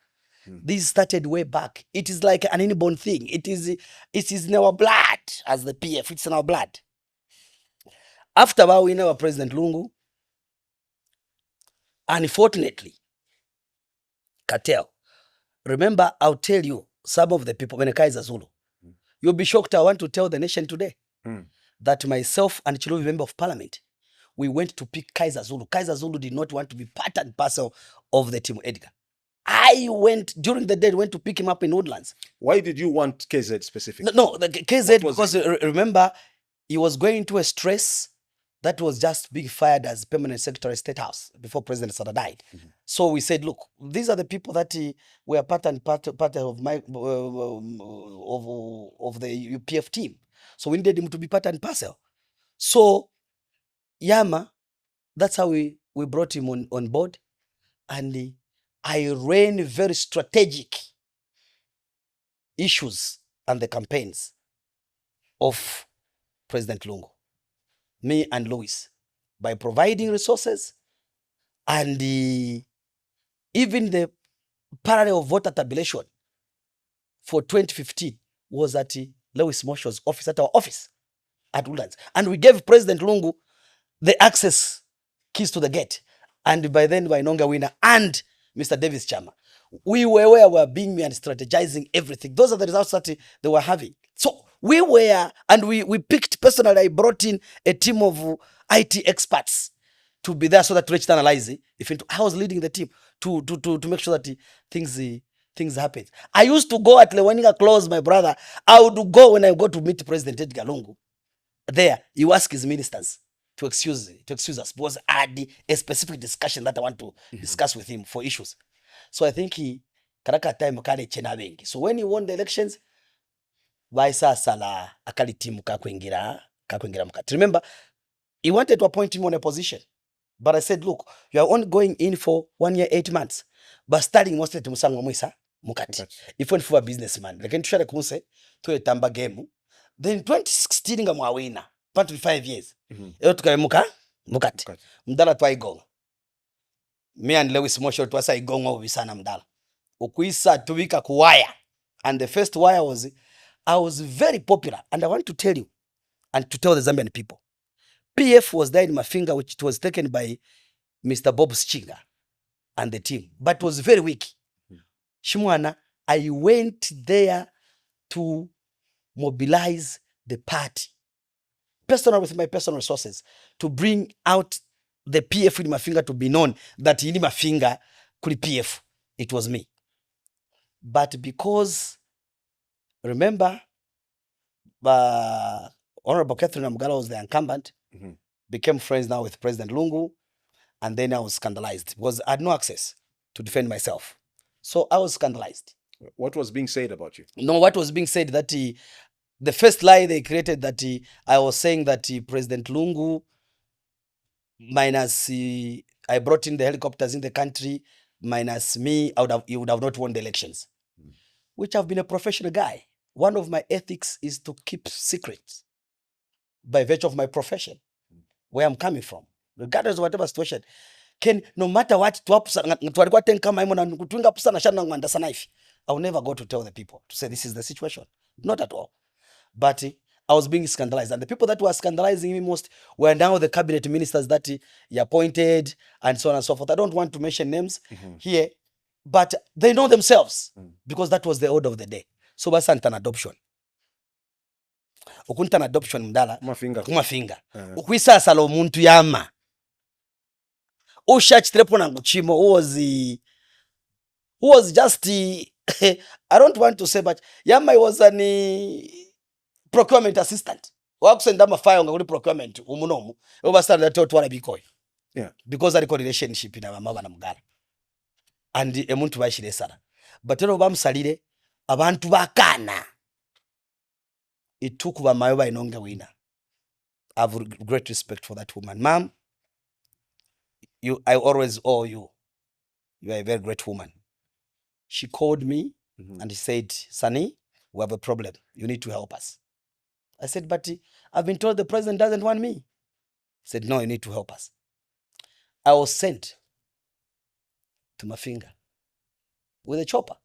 this started way back. It is like an inborn thing. It is in our blood as the PF. It's in our blood. After we know President Lungu, unfortunately, cartel. Remember, I'll tell you, some of the people, when Kaiser Zulu, you'll be shocked. I want to tell the nation today that myself and Chiluvi member of parliament, we went to pick Kaiser Zulu. Kaiser Zulu did not want to be part and parcel of the team Edgar. I went during the day, went to pick him up in Woodlands. Why did you want KZ specifically? No, the KZ, because remember, he was going into a stress that was just being fired as permanent secretary of State House before President Sada died. So we said, look, these are the people that were part of my of the UPF team. So we needed him to be part and parcel. So Yama, that's how we brought him on board, and I ran very strategic issues and the campaigns of President Lungu, me and Louis, by providing resources and even the parallel voter tabulation for 2015 was at Lewis Mosho's office, at our office at Woodlands. And we gave President Lungu the access keys to the gate. And by then, Wainonga Winner and Mr. Davis Chama, we were where we were being and strategizing everything. Those are the results that they were having. So we were, and we picked personally, I brought in a team of IT experts to be there so that Rich analyze it. I was leading the team to make sure that things happen. I used to go at Lewaninga Close, my brother. I would go when I go to meet President Edgar Lungu. There, you ask his ministers to excuse us, because I had a specific discussion that I want to discuss with him for issues. So I think karaka time kale chena bengi. So when he won the elections, Vaisa Sala akali timu kakwingira mkati. Remember, he wanted to appoint him on a position. But I said, look, you are only going in for 1 year, 8 months. But starting mostly to Musanga Mwisa mukati. If you for a businessman, like to share the kunse to a tamba game. Then 2016 nga mwawina. 5 years. Eo tukawe mukati. Mdala tuwa igonga. Me and Lewis Mosho tuwasa igonga ubisana mdala. Ukuisa tuwika kuwaya. And the first wire was, I was very popular. And I want to tell you, and to tell the Zambian people, PF was there in my finger, which it was taken by Mr. Bob Schinga and the team. But it was very weak. Shimwana, I went there to mobilize the party. With my personal resources, to bring out the PF in my finger to be known that in my finger could PF. It was me. But because, remember, Honorable Catherine Amugala was the incumbent, became friends now with President Lungu, and then I was scandalized because I had no access to defend myself. So I was scandalized. What was being said about you? No, what was being said that the first lie they created, that I was saying that President Lungu minus I brought in the helicopters in the country, minus me, he would have not won the elections. Which I've been a professional guy. One of my ethics is to keep secrets by virtue of my profession, where I'm coming from, regardless of whatever situation. No matter what, I will never go to tell the people to say this is the situation. Not at all. But I was being scandalized. And the people that were scandalizing me most were now the cabinet ministers that he appointed and so on and so forth. I don't want to mention names here, but they know themselves because that was the order of the day. So basanta na adoption. Ukunta na adoption mdala. Kumafinga. Ukuisa salo muntu yama. Ushach trepo na nguchimo. Who was just, I don't want to say, but Yama was an procurement assistant. Wakusenda mafaya ngakuli procurement umunomu. Overstand that otwala bikoy. Yeah. Because of the relationship in our mama na mugala. And emuntu bashire sara. batera bamusalire abantu bakana. It took bamayo inonge wina. I have great respect for that woman. Ma'am, I always owe you. You are a very great woman. She called me and she said, Sonny, we have a problem. You need to help us. I said, but I've been told the president doesn't want me. He said, no, you need to help us. I was sent to Mafinga with a chopper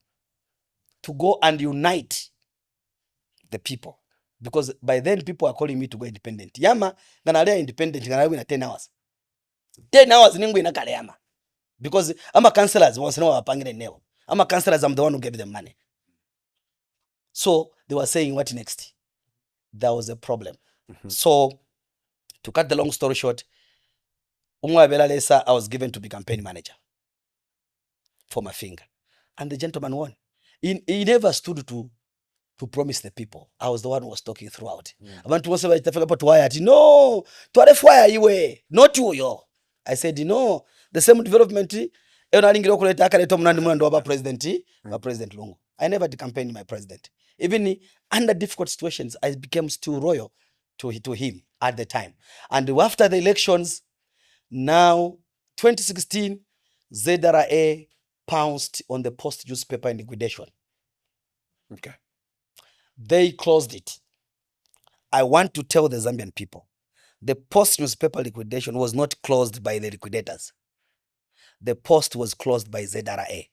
to go and unite the people. Because by then people are calling me to go independent. Yama, ganalea independent, ganalea 10 hours. 10 hours ningu inakale yama. Because I'm a councillors, I'm a councillors, I'm the one who gave them money. So they were saying, what next? There was a problem. So to cut the long story short, I was given to be campaign manager for Mafinga. And the gentleman won. He never stood to promise the people. I was the one who was talking throughout. Abantu bose bayitafika tuwaya ati no, twarefwaya iwe, not you. I said no, the same development enalingira okuleta akaleta omunandi munandi wa president Lungu. I never did campaign my president. Even under difficult situations, I became still loyal to him at the time. And after the elections, now 2016, ZRA pounced on the Post newspaper in liquidation. Okay. They closed it. I want to tell the Zambian people, the Post newspaper liquidation was not closed by the liquidators. The Post was closed by ZRA.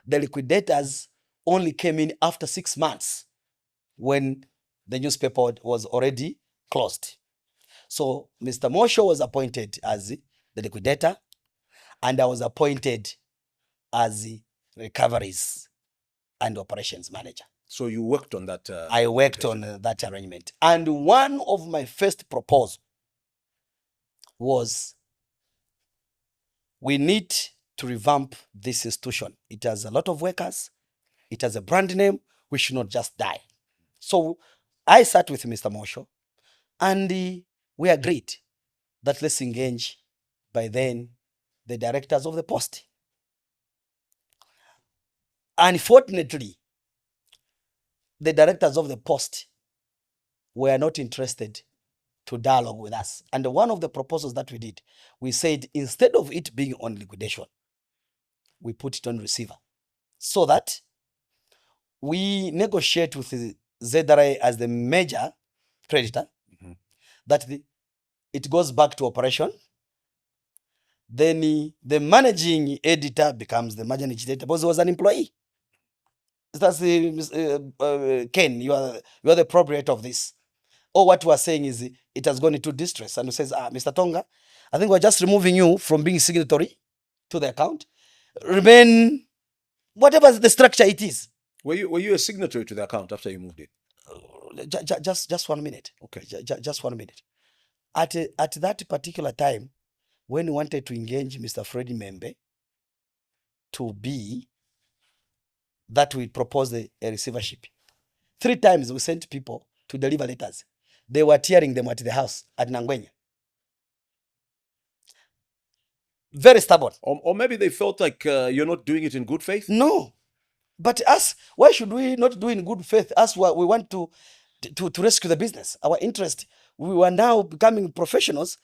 The liquidators only came in after 6 months when the newspaper was already closed. So Mr. Mosho was appointed as the liquidator, and I was appointed as the recoveries and operations manager. So you worked on that? I worked on that arrangement. And one of my first proposals was, we need to revamp this institution. It has a lot of workers. It has a brand name. We should not just die. So I sat with Mr. Mosho, and we agreed that let's engage by then the directors of the Post. Unfortunately, the directors of the Post were not interested to dialogue with us. And one of the proposals that we did, we said instead of it being on liquidation, we put it on receiver, so that we negotiate with the ZRA as the major creditor, that it goes back to operation. Then the managing editor becomes the managing editor because he was an employee. That's Ken, you are the proprietor of this. Or what we are saying is it has gone into distress, and he says, Mr. Tonga, I think we're just removing you from being signatory to the account. Remain whatever the structure it is. Were you a signatory to the account after you moved it? Just 1 minute. Okay. Just 1 minute. At that particular time, when we wanted to engage Mr. Freddie Membe to be that we proposed a receivership, 3 times we sent people to deliver letters. They were tearing them at the house at Nangwenya. Very stubborn. Or maybe they felt like you're not doing it in good faith? No. But us, why should we not do in good faith? Us, we want to rescue the business. Our interest, we were now becoming professionals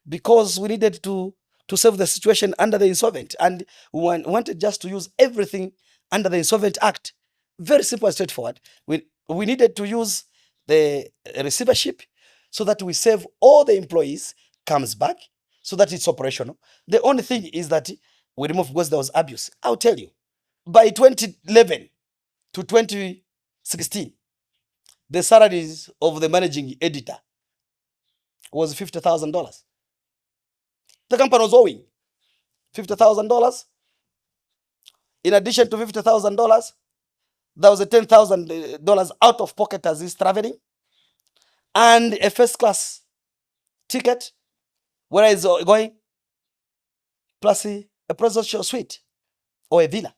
because we needed to save the situation under the insolvent. And we wanted just to use everything under the Insolvent Act. Very simple and straightforward. We needed to use the receivership so that we save all the employees, comes back, so that it's operational. The only thing is that we remove because there was abuse. I'll tell you, by 2011 to 2016, the salaries of the managing editor was $50,000. The company was owing $50,000. In addition to $50,000, there was a $10,000 out of pocket as he's traveling, and a first class ticket where he's going, plus a presidential suite or a villa.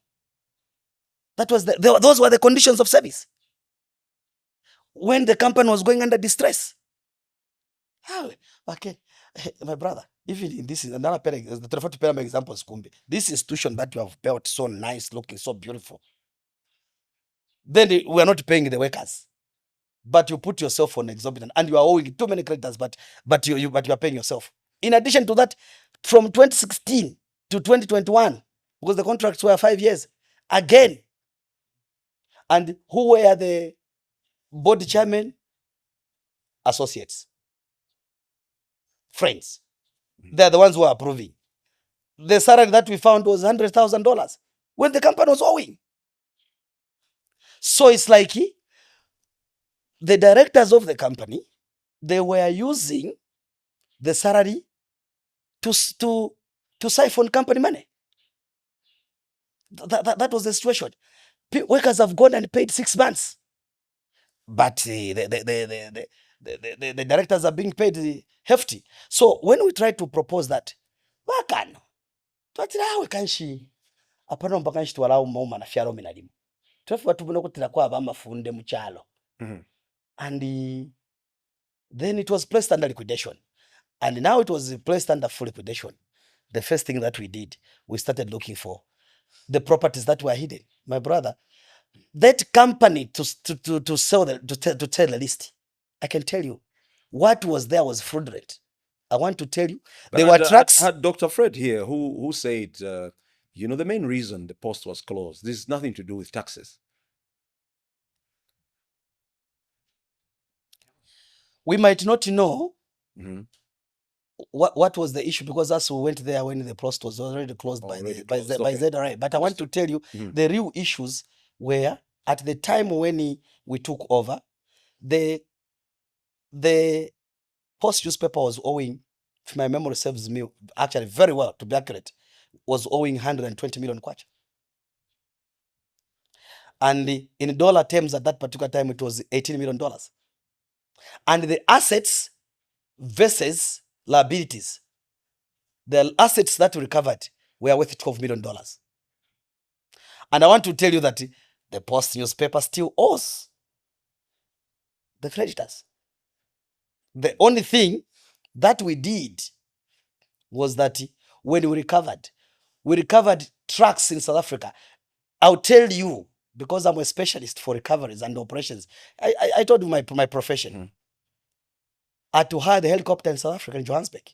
That was those were the conditions of service when the company was going under distress. Okay, my brother, even in this is another the example is Kumbi. This institution that you have built so nice, looking so beautiful, then we are not paying the workers, but you put yourself on exorbitant, and you are owing too many creditors, but you are paying yourself. In addition to that, from 2016 to 2021, because the contracts were 5 years again. And who were the board chairman? Associates, friends. They're the ones who are approving. The salary that we found was $100,000 when the company was owing. So it's like the directors of the company, they were using the salary to siphon company money. That was the situation. Workers have gone and paid 6 months, but the directors are being paid hefty. So when we try to propose that, bakano twatirawe kanshi apano mpaka kanshi twalawo mauma na fyalo minalimu twafuba tubona kutira kwa abamafunde mu kyalo. And then it was placed under liquidation, and now it was placed under full liquidation. The first thing that we did, we started looking for the properties that were hidden. My brother, that company to sell to tell the list, I can tell you what was there was fraudulent. I want to tell you, But there were trucks. I had Dr. Fred here who said, the main reason the post was closed, this is nothing to do with taxes. We might not know what was the issue, because us we went there when the post was already closed by ZRA. But I want to tell you, the real issues were at the time when we took over, the Post newspaper was owing, if my memory serves me actually very well, to be accurate, was owing 120 million kwacha. And in dollar terms at that particular time, it was $18 million. And the assets versus liabilities, the assets that we recovered were worth $12 million. And I want to tell you that the Post newspaper still owes the creditors. The only thing that we did was that when we recovered trucks in South Africa. I'll tell you, because I'm a specialist for recoveries and operations. I told you my profession. I had to hire the helicopter in South Africa, in Johannesburg,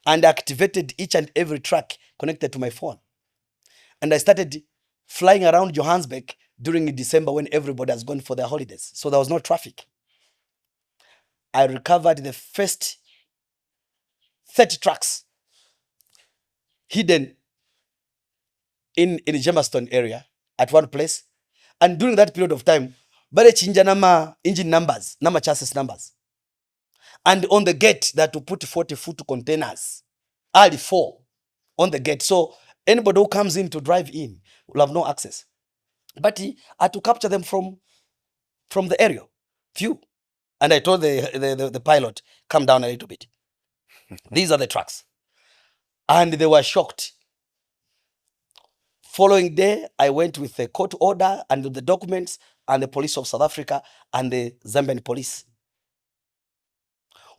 and activated each and every truck connected to my phone. And I started flying around Johannesburg during December when everybody has gone for their holidays. So there was no traffic. I recovered the first 30 trucks hidden in the Jamestown area at one place. And during that period of time, bare chinja nama engine numbers, nama chassis numbers. And on the gate, that to put 40-foot containers, only 4 on the gate. So anybody who comes in to drive in will have no access. But he had to capture them from the aerial view. And I told the pilot, come down a little bit. These are the trucks. And they were shocked. Following day, I went with a court order and the documents and the police of South Africa and the Zambian police.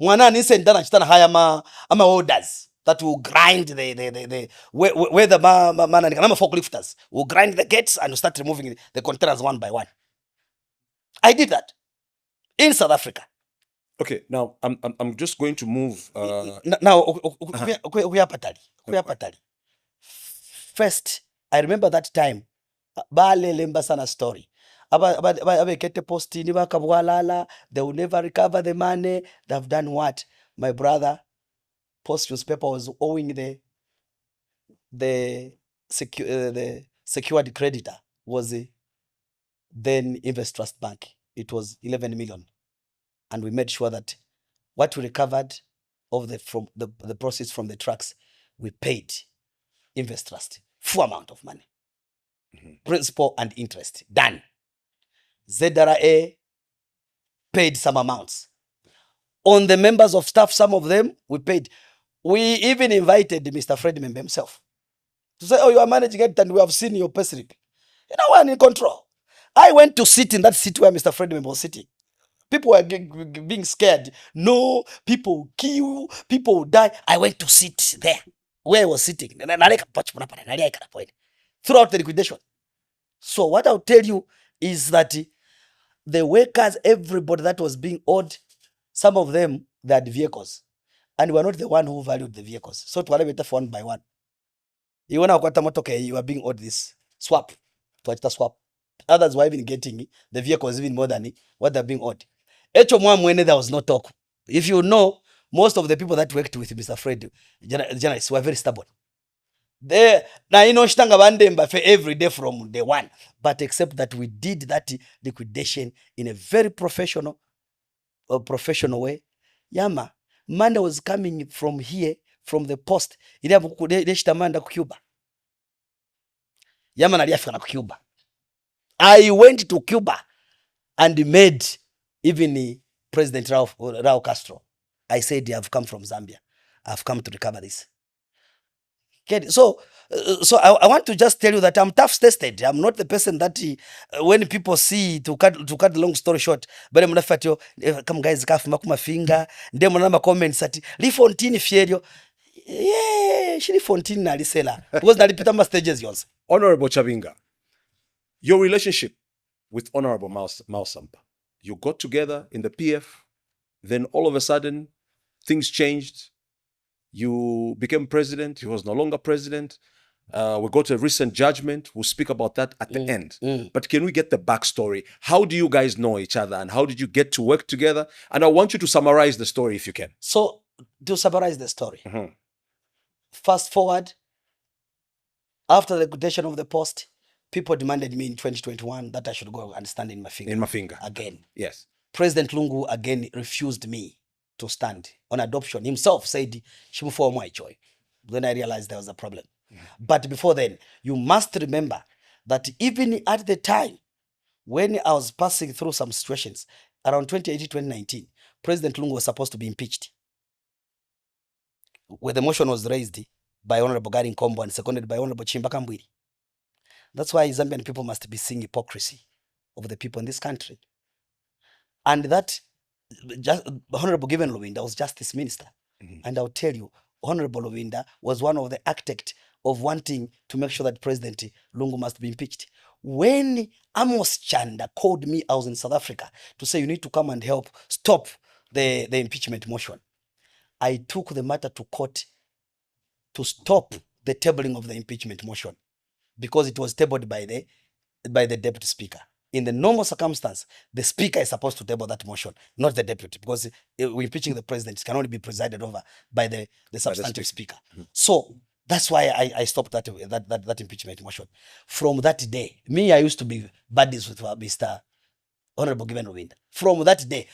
Mwana nise ndana chitana haya ama orders that will grind where the man forklifters will grind the gates and start removing the containers one by one. I did that in South Africa. Okay, now I'm just going to move. Now, first, I remember that time. Balelemba sana story. Abekete posti ni bakabwalala. They will never recover the money. They've done what? My brother, Post newspaper was owing the secured creditor was then Invest Trust Bank. It was 11 million. And we made sure that what we recovered from the proceeds from the trucks, we paid Invest Trust full amount of money. Principal and interest. Done. ZRA paid some amounts. On the members of staff, some of them, we paid. We even invited Mr. Fred Membe himself to say, oh, you are managing it and we have seen your pay slip. You know, we're in control. I went to sit in that seat where Mr. Fred Membe was sitting. People were being scared. No, people will kill, people will die. I went to sit there where I was sitting. Throughout the liquidation. So what I'll tell you is that the workers, everybody that was being owed, some of them, they had vehicles. And we are not the one who valued the vehicles. So to better for one by one. You want to okay, you are being owed this. Swap. To swap. Others were even getting the vehicles even more than what they're being owed. There was no talk. If you know, most of the people that worked with Mr. Fred, journalists, were very stubborn. They now shtanga bandemba for every day from day one. But except that we did that liquidation in a very professional way. Yama, Manda was coming from here, from the post. Manda Cuba. Yama na Cuba. I went to Cuba and made even President Raul Castro. I said, I've come from Zambia. I've come to recover this. Okay, so I want to just tell you that I'm tough tested. I'm not the person that when people see, to cut the long story short, but I'm not come guys makuma finger, ndemo na comments ati Lifontini fierio. Yeah, she Lifontini na lisela. Because nalipita ma stages yonse. Honorable Chabinga, your relationship with Honorable Mausampa, you got together in the PF, then all of a sudden things changed. You became president. He was no longer president. We got a recent judgment. We'll speak about that at the end. But can we get the backstory? How do you guys know each other and how did you get to work together? And I want you to summarize the story if you can. So, to summarize the story, fast forward, after the liquidation of the post, people demanded me in 2021 that I should go and stand in my finger. Again. Yes. President Lungu again refused me to stand on adoption. Himself said, Shimufu my joy. Then I realized there was a problem. But before then, you must remember that even at the time when I was passing through some situations, around 2018, 2019, President Lungu was supposed to be impeached. Where the motion was raised by Honorable Gary Nkombo and seconded by Honorable Chimbaka Mbwiri. That's why Zambian people must be seeing hypocrisy of the people in this country. And that Honorable Given Lowinda was Justice Minister. And I'll tell you, Honorable Lowinda was one of the architects of wanting to make sure that President Lungu must be impeached. When Amos Chanda called me, I was in South Africa, to say you need to come and help stop the impeachment motion. I took the matter to court to stop the tabling of the impeachment motion because it was tabled by the deputy speaker. In the normal circumstance, the speaker is supposed to table that motion, not the deputy, because we're impeaching the president. It can only be presided over by the substantive speaker. So that's why I stopped that impeachment motion. From that day, I used to be buddies with Mr. Honorable Given Rwinda. From that day,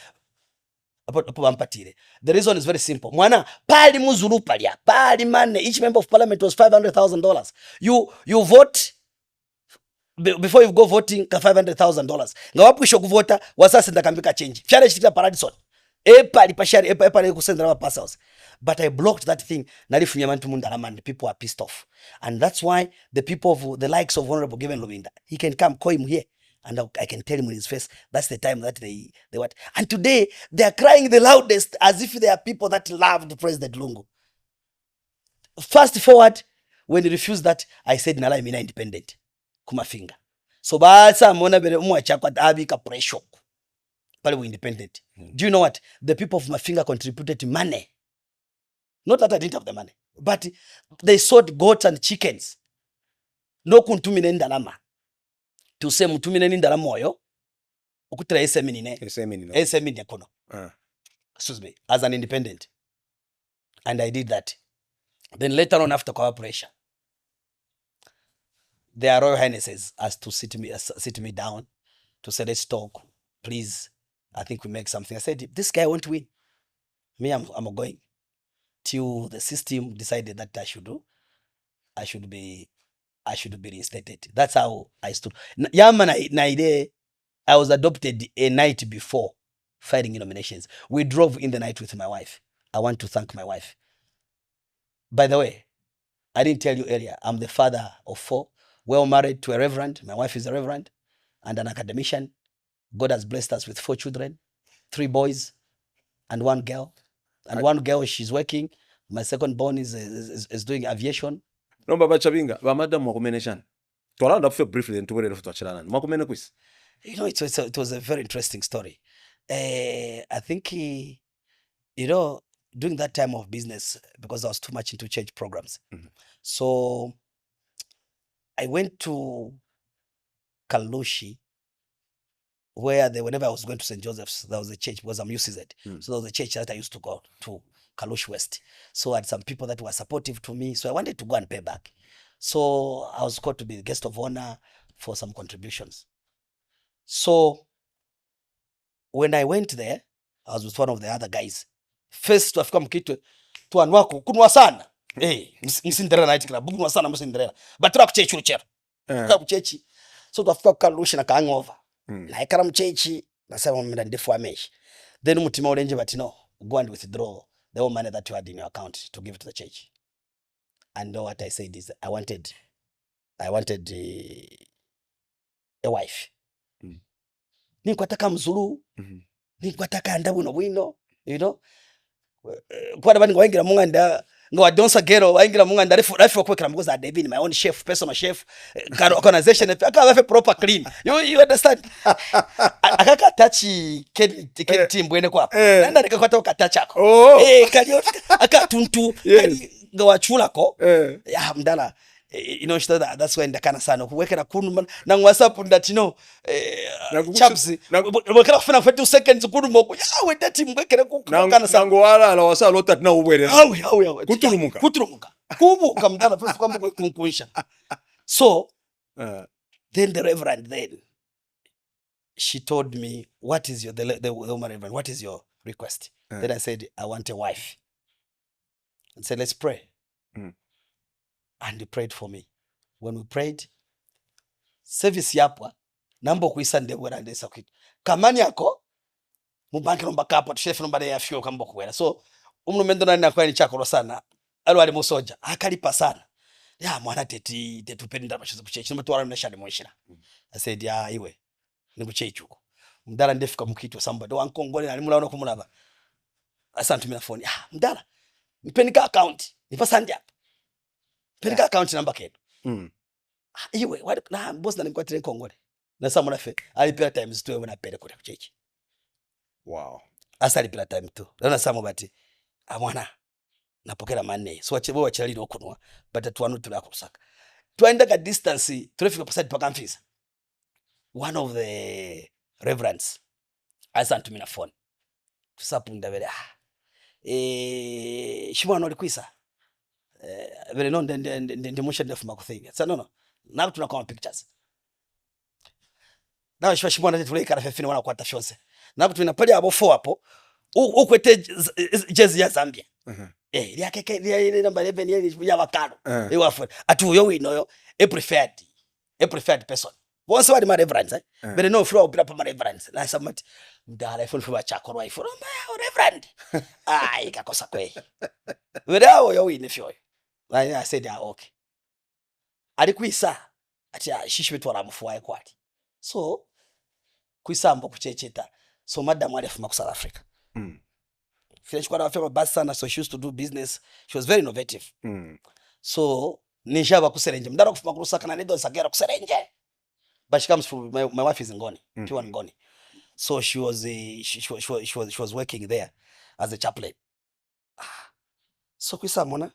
the reason is very simple. Mwana, pali muzulu palia, pali money. Each member of parliament was $500,000. You vote. Before you go voting, $500,000. Ngawapu isho kuvota, wasasi ndakambika change. Fyale shikita paradison. Epali pashari, epali kusendra parcels. But I blocked that thing. Nalifu nyamantu mundalama and people are pissed off. And that's why the people of the likes of Honorable Given Lowinda, he can come, call him here. And I can tell him in his face, that's the time that they what. And today, they are crying the loudest as if they are people that loved President Lungu. Fast forward, when he refused that, I said, Nala mina independent. Kumafinga. So basa mona bere umwachakwa abika pressure. Pale we independent. Do you know what? The people of Mafinga contributed money. Not that I didn't have the money, but they sold goats and chickens. No kuntumine ndalama. To say mutumine ndalama oyo. Ukutira eseminine kono. Excuse me. As an independent. And I did that. Then later on after cooperation, their Royal Highnesses asked to sit me down to say, let's talk, please. I think we make something. I said, this guy won't win. Me, I'm going. Till the system decided that I should be reinstated. That's how I stood. I was adopted a night before fighting in nominations. We drove in the night with my wife. I want to thank my wife. By the way, I didn't tell you earlier, I'm the father of 4. Well married to a reverend. My wife is a reverend and an academician. God has blessed us with 4 children, 3 boys and 1 girl. And 1 girl, she's working. My second born is doing aviation. No, Baba Chabinga, Madam Mwakumeneshan. Tolanda feel briefly then to where to Chalanan. Mwakumene quiz. You know, it was a very interesting story. I think you know, during that time of business, because I was too much into church programs, so I went to Kalushi, where whenever I was going to St. Joseph's, there was a church, because I'm UCZ. So there was a church that I used to go to, Kalushi West. So I had some people that were supportive to me. So I wanted to go and pay back. So I was called to be the guest of honor for some contributions. So when I went there, I was with one of the other guys. First twafika mkitu twanwa kunwa sana. Msindera night club, kunwa sana msindera. Batira kuchechi uchero. Kuchechi. So twafika Kalushi na hangover. Na ikara mchechi nasema mimi ndifu ameshi. Then mutima ulenje but no, go and withdraw the whole money that you had in your account to give to the church. And what I said is I wanted a wife. Nikwataka mzulu. Nikwataka ndabu no wino, you know. Kwa bani ngwaingira munganda ngwadonsa gero waingira munganda refu kwekera mgoza David, my own chef, personal chef, organization aka proper clean. You understand? Akaka touch team bwene kwa. Nanda nikakwata ukata chako. Kali aka tuntu kali ngawachula ko. Ya mdala. You know, that's why ndakana sana kuwekera kunu na WhatsApp ndati no chaps bokera kufuna 40 seconds kunu moko yawe ndati mwekere kukana sana ngwala ala wasa lota na ubwere awe kutulumuka kubuka mdala pesa kwamba kunkuisha. So then the reverend she told me, what is the woman reverend, what is your request? Then I said, I want a wife. And said, let's pray. And he prayed for me. When we prayed, service yapwa nambo kuisa ndebwera ndesa kwitu kamani yako mubanke nomba kapo chef nomba ya fyo kambo kuwera. So umnumendo nani nakwani chakoro sana alwali musoja akalipa sana ya mwana tetupenda bashizo kuchechi nomba twara mnashani mwishira. I said ya iwe nikuchechi uko mdala ndefika mkitu somebody wankongole ali mulano kumulaba asantu mina phone mdala nipeni ka account nipasandi hapa peleka account number kedo. Iwe na boss na nimkwatire Kongole na samuna fe alipira times 2 na pele kule kuchechi. Wow. Asa alipira time 2 na samu bati amwana napokera manne so wachebo wachaliro okunwa but tuwanu tulakusaka twaenda ka distance traffic pasadi paka mfisa. One of the reverends asa ntumina phone tusapunda bele shimwana olikwisa vile no ndi musha ndefu makuthinga. Sa no na tunakoma pictures na shimwana tule kara fefini wana kwata shonse na tuna pale abo 4 hapo ukwete jezi ya Zambia ya keke ile namba 11 ile ya bakano iwafu atu yo wino yo a preferred person once wali ma reverends vile no flow bila pa ma reverends na samati mdala ifu fuba chako rwa ifu reverend ikakosa kwe vile hao yo wino fyo. I said, okay. Alikwisa ati shishibetwa ramufuwae kwati. So kwisa mbo kuchecheta. So madam alifuma ku South Africa. Finish kwa rafema basi sana, so she used to do business. She was very innovative. So nishaba kuserenje. Mdara kufuma kurusaka na nido sagera kuserenje. But she comes from my wife is Ngoni, pure Ngoni. So she was working there as a chaplain. So kwisa mona.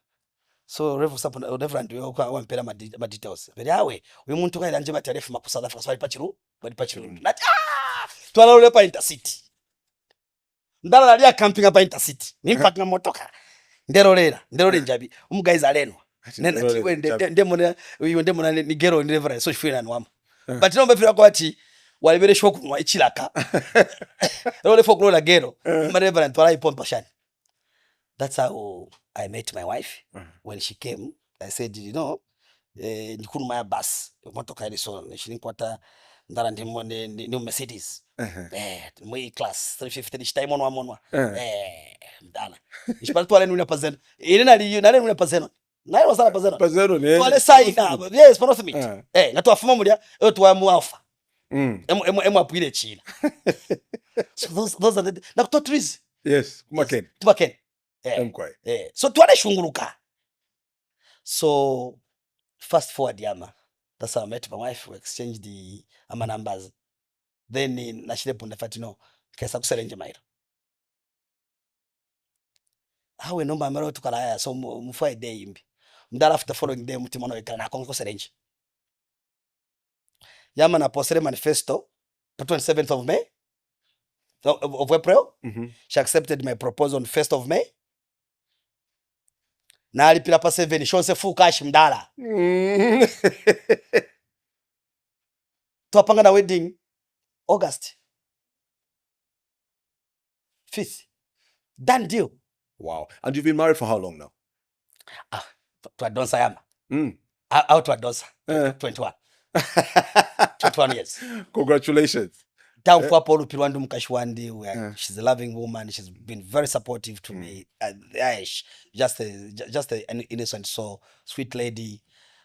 So reverend we kwa wampera ma details. Vile awe uyu muntu kaila nje matarefu maku South Africa so alipachiru na twala ule pa intercity ndala nalia camping pa intercity nimpaka motoka ndero njabi umuguys aleno nena tiwe ndemona uyu ndemona ni gero ni reverend so shifina nwama but no mbefira kwa ati walibere shoku nwa ichilaka role folklore la gero ma reverend twala ipompa shani. That's how I met my wife. When she came, I said, you know, nikunu maya bus. Motoka ile so nishinikwata ndara ndi Mercedes. Mwe class 350 this time onwa. Ndana. Nishipata twale nuna pazeno. Ile nale nuna pazeno. Nayo wasana pazeno. Pazeno ne. Twale sai na. Yes, for nothing meet. Ngatu afuma mulia, twa mu alpha. Emu apwile china. So those are the na trees. Yes, kumaken. Tumaken. So tuwane shunguruka. So fast forward yama. That's how I met my wife. We exchanged the numbers. then nashirepo ndafati no kesa kuserenje mairo hawe nomba amaro tukalaya so mu Friday imbi mdala after following day mutima no ikana kongo kuserenje yama na posere manifesto 27th of May of April. She accepted my proposal on 1st of May. Na alipila pa 7 shonse full cash mdala. Tuwapanga na wedding August 5th. Done deal. Wow. And you've been married for how long now? To Adonsa yama. Out to Adonsa. 21. 21 years. Congratulations. Down for Paul Pilwandu Mkashwandi, where she's a loving woman. She's been very supportive to me. Just an innocent soul, sweet lady.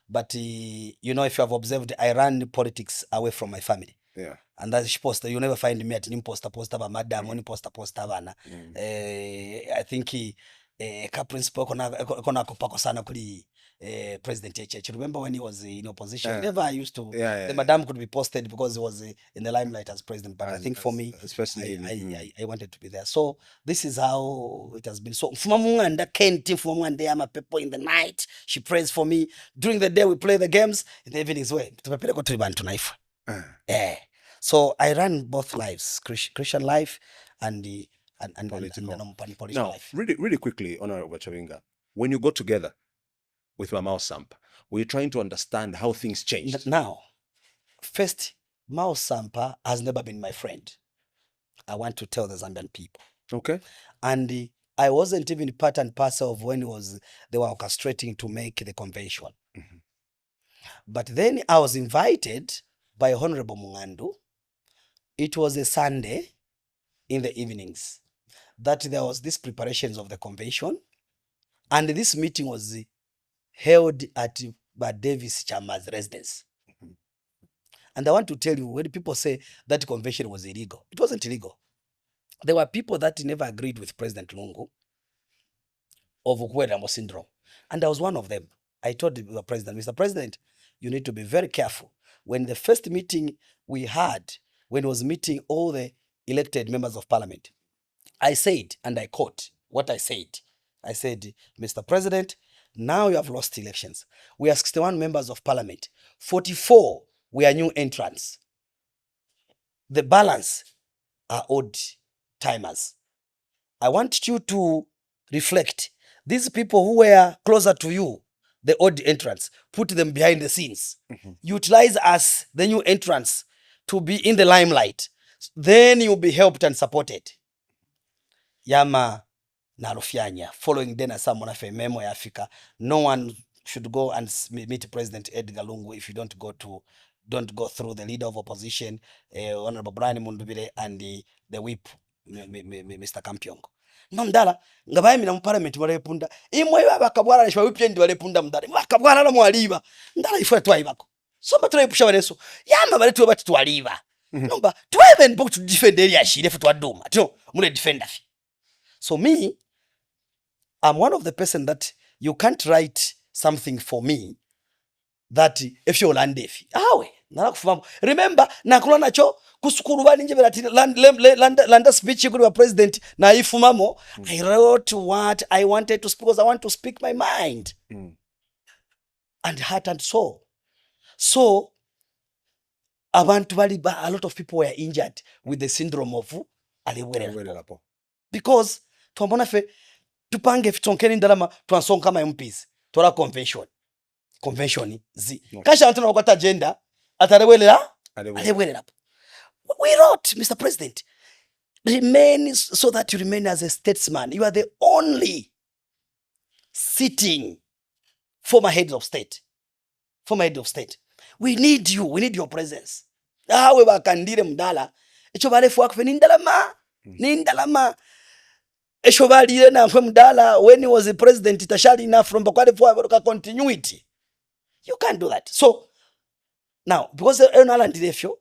But you know, if you have observed, I ran politics away from my family. Yeah. And that's she poster. You never find me at an imposter ba madam, only poster bana. I think ka principal kona kupako sana kuli President Church. Remember when he was in opposition? Never I used to. The madam could be posted because he was in the limelight as president. But I think for me, especially I wanted to be there. So this is how it has been. So Fumamunganda Kenti, Fumamunganda Yama people in the night. She prays for me. During the day we play the games. In the evenings way. So I ran both lives, Christian life and political life. Really quickly, Honorable Chabinga, when you got together with Mao Sampa, were you trying to understand how things changed? Now, first, Mao Sampa has never been my friend. I want to tell the Zambian people. Okay. And I wasn't even part and parcel of when they were orchestrating to make the convention. But then I was invited by Honorable Mungandu. It was a Sunday in the evenings that there was this preparations of the convention, and this meeting was held at Davis Chama's residence. And I want to tell you, when people say that convention was illegal, it wasn't illegal. There were people that never agreed with President Lungu of Ukweramo syndrome. And I was one of them. I told the president, Mr. President, you need to be very careful. When the first meeting we had, when he was meeting all the elected members of parliament, I said, and I quote what I said. I said, Mr. President, now you have lost elections. We are 61 members of parliament. 44 were new entrants. The balance are old timers. I want you to reflect. These people who were closer to you, the old entrants, put them behind the scenes. Utilize us, the new entrants, to be in the limelight. Then you'll be helped and supported. Yama Narufyanya, following Dena Samona Fe Memo ya Africa, no one should go and meet President Edgar Lungu if you don't go through the leader of opposition, Honorable Brian Mundubile, and the whip, Mr. Kampyongo. Mdala ngabaye mina mu parliament balepunda imwe bakabwara nishwa whip ndi balepunda mdala bakabwara na mwaliba ndala ifwe twayibako somba turayipusha baneso yamba baletu bati twaliba nomba tweben book to defend area shire fu twaduma tino mule defender. So me, I'm one of the person that you can't write something for me that if you land if awe nala kufahamu. Remember nakula nacho kusukuru bani nje belati land speech kuli wa president na ifumamo. I wrote what I wanted to speak because I want to speak my mind and heart and soul. So abantu bali a lot of people were injured with the syndrome of Aliwere because tuambona fe tupange fitonkeni ndalama twansonga kama MPs tola convention zi kasha antuna wakata agenda atarewelera alewelera. We wrote, Mr. President, remain so that you remain as a statesman. You are the only sitting former head of state. We need you. We need your presence. We bakandire mdala echo balefu akfe nindalama esho balire na mfe mdala when he was the president itashali enough from bakwalefu continuity. You can't do that. So now, because Ireland refio,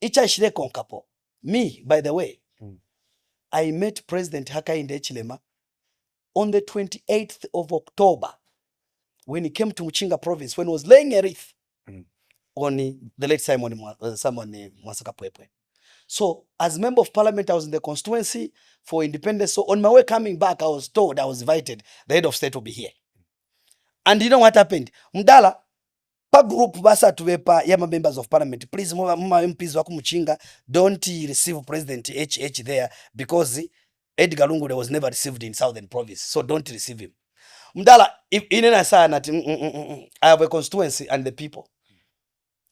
ichashire konkapo. Me, by the way, I met President Hakainde Hichilema on the 28th of October when he came to Muchinga province, when he was laying a wreath on the late Simon Mwasaka Pwepwe. So as member of parliament, I was in the constituency for independence. So on my way coming back, I was told, I was invited, the head of state will be here. And you know what happened? Mdala, pa group basa tuwepa yama members of parliament, please muma MPs waku Mchinga, don't receive President HH there because Edgar Lungu was never received in Southern Province. So don't receive him. Mdala, inena sana, I have a constituency and the people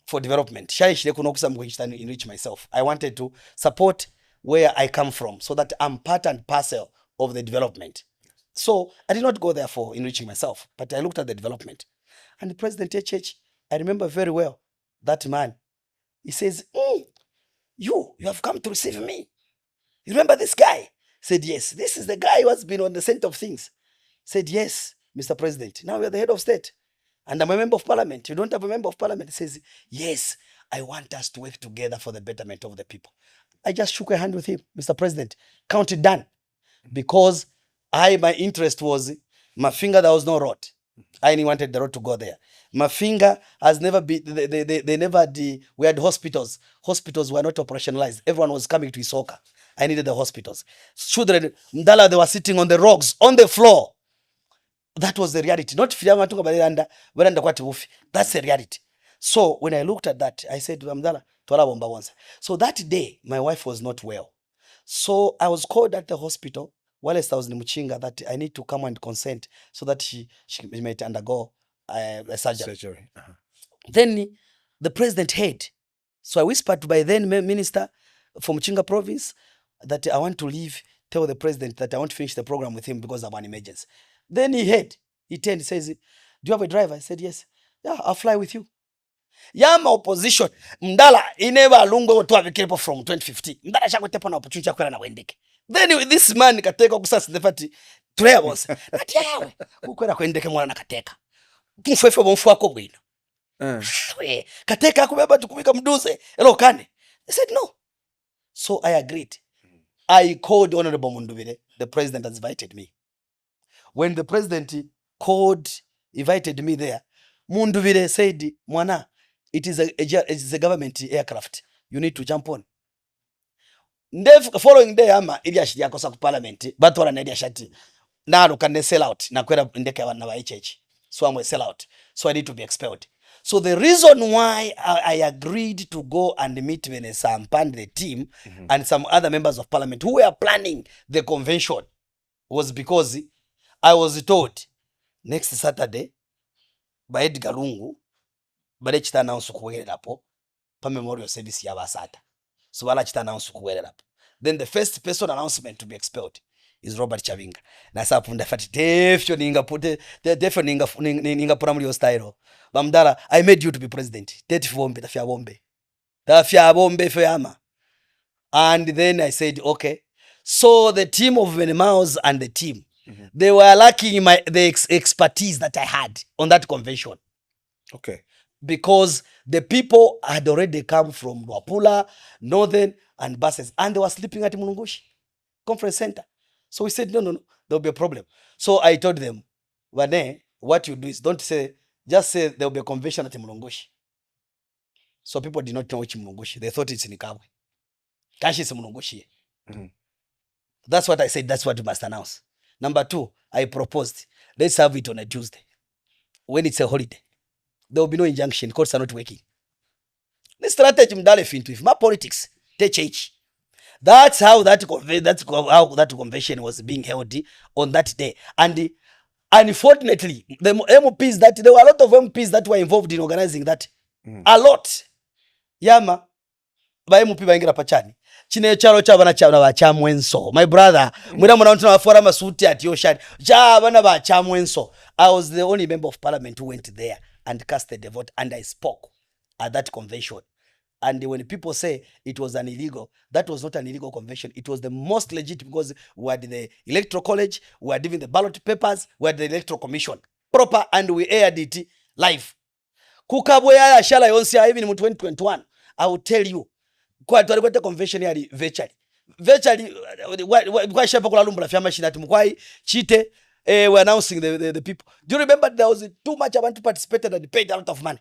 for development. Enrich myself. I wanted to support where I come from so that I'm part and parcel of the development. So I did not go there for enriching myself, but I looked at the development. And the President HH, I remember very well that man. He says, you have come to receive me. You remember this guy? I said, yes. This is the guy who has been on the center of things. I said, yes, Mr. President. Now you're the head of state. And I'm a member of parliament. You don't have a member of parliament. He says, yes, I want us to work together for the betterment of the people. I just shook a hand with him. Mr. President, count it done. Because my interest was, my finger, there was no road. I only wanted the road to go there. My finger has never been, they never did, we had hospitals. Hospitals were not operationalized. Everyone was coming to Isoka. I needed the hospitals. Children, Mdala, they were sitting on the rocks, on the floor. That was the reality. Not that's the reality. So when I looked at that, I said, so that day, my wife was not well. So I was called at the hospital whilst I was in Mchinga that I need to come and consent so that she might undergo a surgery. Then the president heard. So I whispered to by then minister from Mchinga province that I want to leave, tell the president that I want to finish the program with him because of an emergency. Then he heard. He turned, he says, do you have a driver? I said, yes. Yeah, I'll fly with you. Yama opposition. Mdala, ineva lungo to have a from 2015. Mdala shako tepa na opportunity ya na wendeke. Then this man kateka kusasa defati. Tulea boss. Nati yawe. Kukwela kwendeke mwana nakateka. Kumfefe mfu wako bwino. Kateka kubeba tukubika mduze. Hello kane. I said no. So I agreed. I called Honorable Munduvire. The president has invited me. When the president invited me there, Munduvire said, Mwana, it is a government aircraft. You need to jump on. Following day, ili ashiria kosa ku parliament, but wala nedi ashati. Now can they sell out? Na kwenda ndeke wa HH. So I'm a sell out. So I need to be expelled. So the reason why I agreed to go and meet Vanessa and the team and some other members of parliament who were planning the convention was because I was told next Saturday by Edgar Lungu bale chita announce kuwelerapo pa memorial service ya basata. So bala chita announce kuwelerapo. Then the first person announcement to be expelled is Robert Chabinga. Na sapunda fati defyo ninga pute defyo ninga pramulio style. Bamdala, I made you to be president. Tafya bombe. Tafya bombe feyama. And then I said, okay. So the team of Venemaus and the team, they were lacking the expertise that I had on that convention. Okay. Because the people had already come from Wapula, Northern, and buses, and they were sleeping at Mulungushi Conference Center. So we said, no, there'll be a problem. So I told them, Wane, what you do is just say there'll be a convention at Mulungushi. So people did not know which Mulungushi. They thought it's in Ikabwe. Kashi is Mulungushi. That's what I said. That's what you must announce. Number 2, I proposed, let's have it on a Tuesday. When it's a holiday, there will be no injunction. Courts are not working. The strategy mdale fintu. If my politics, they change. That's how that convention was being held on that day. And unfortunately, the MPs there were a lot of MPs that were involved in organizing that. A lot. Yama, ba MP baingira pachani. Chine chalo cha bana cha bachamwenso. My brother, mwina mwana wafora masuti at yoshani. Cha bana bachamwenso. I was the only member of parliament who went there and casted the vote, and I spoke at that convention. And when people say it was an illegal, that was not an illegal convention. It was the most legit because we had the electoral college, we had even the ballot papers, we had the electoral commission proper, and we aired it live. Kukabwe ya shala yonsi even in 2021, I will tell you, kwa tuwalikuwa convention yali virtually, kwa shepa kula lumbu la fiyama shinati mkwai, chite, we're announcing the people. Do you remember there was too much abantu participated and paid a lot of money?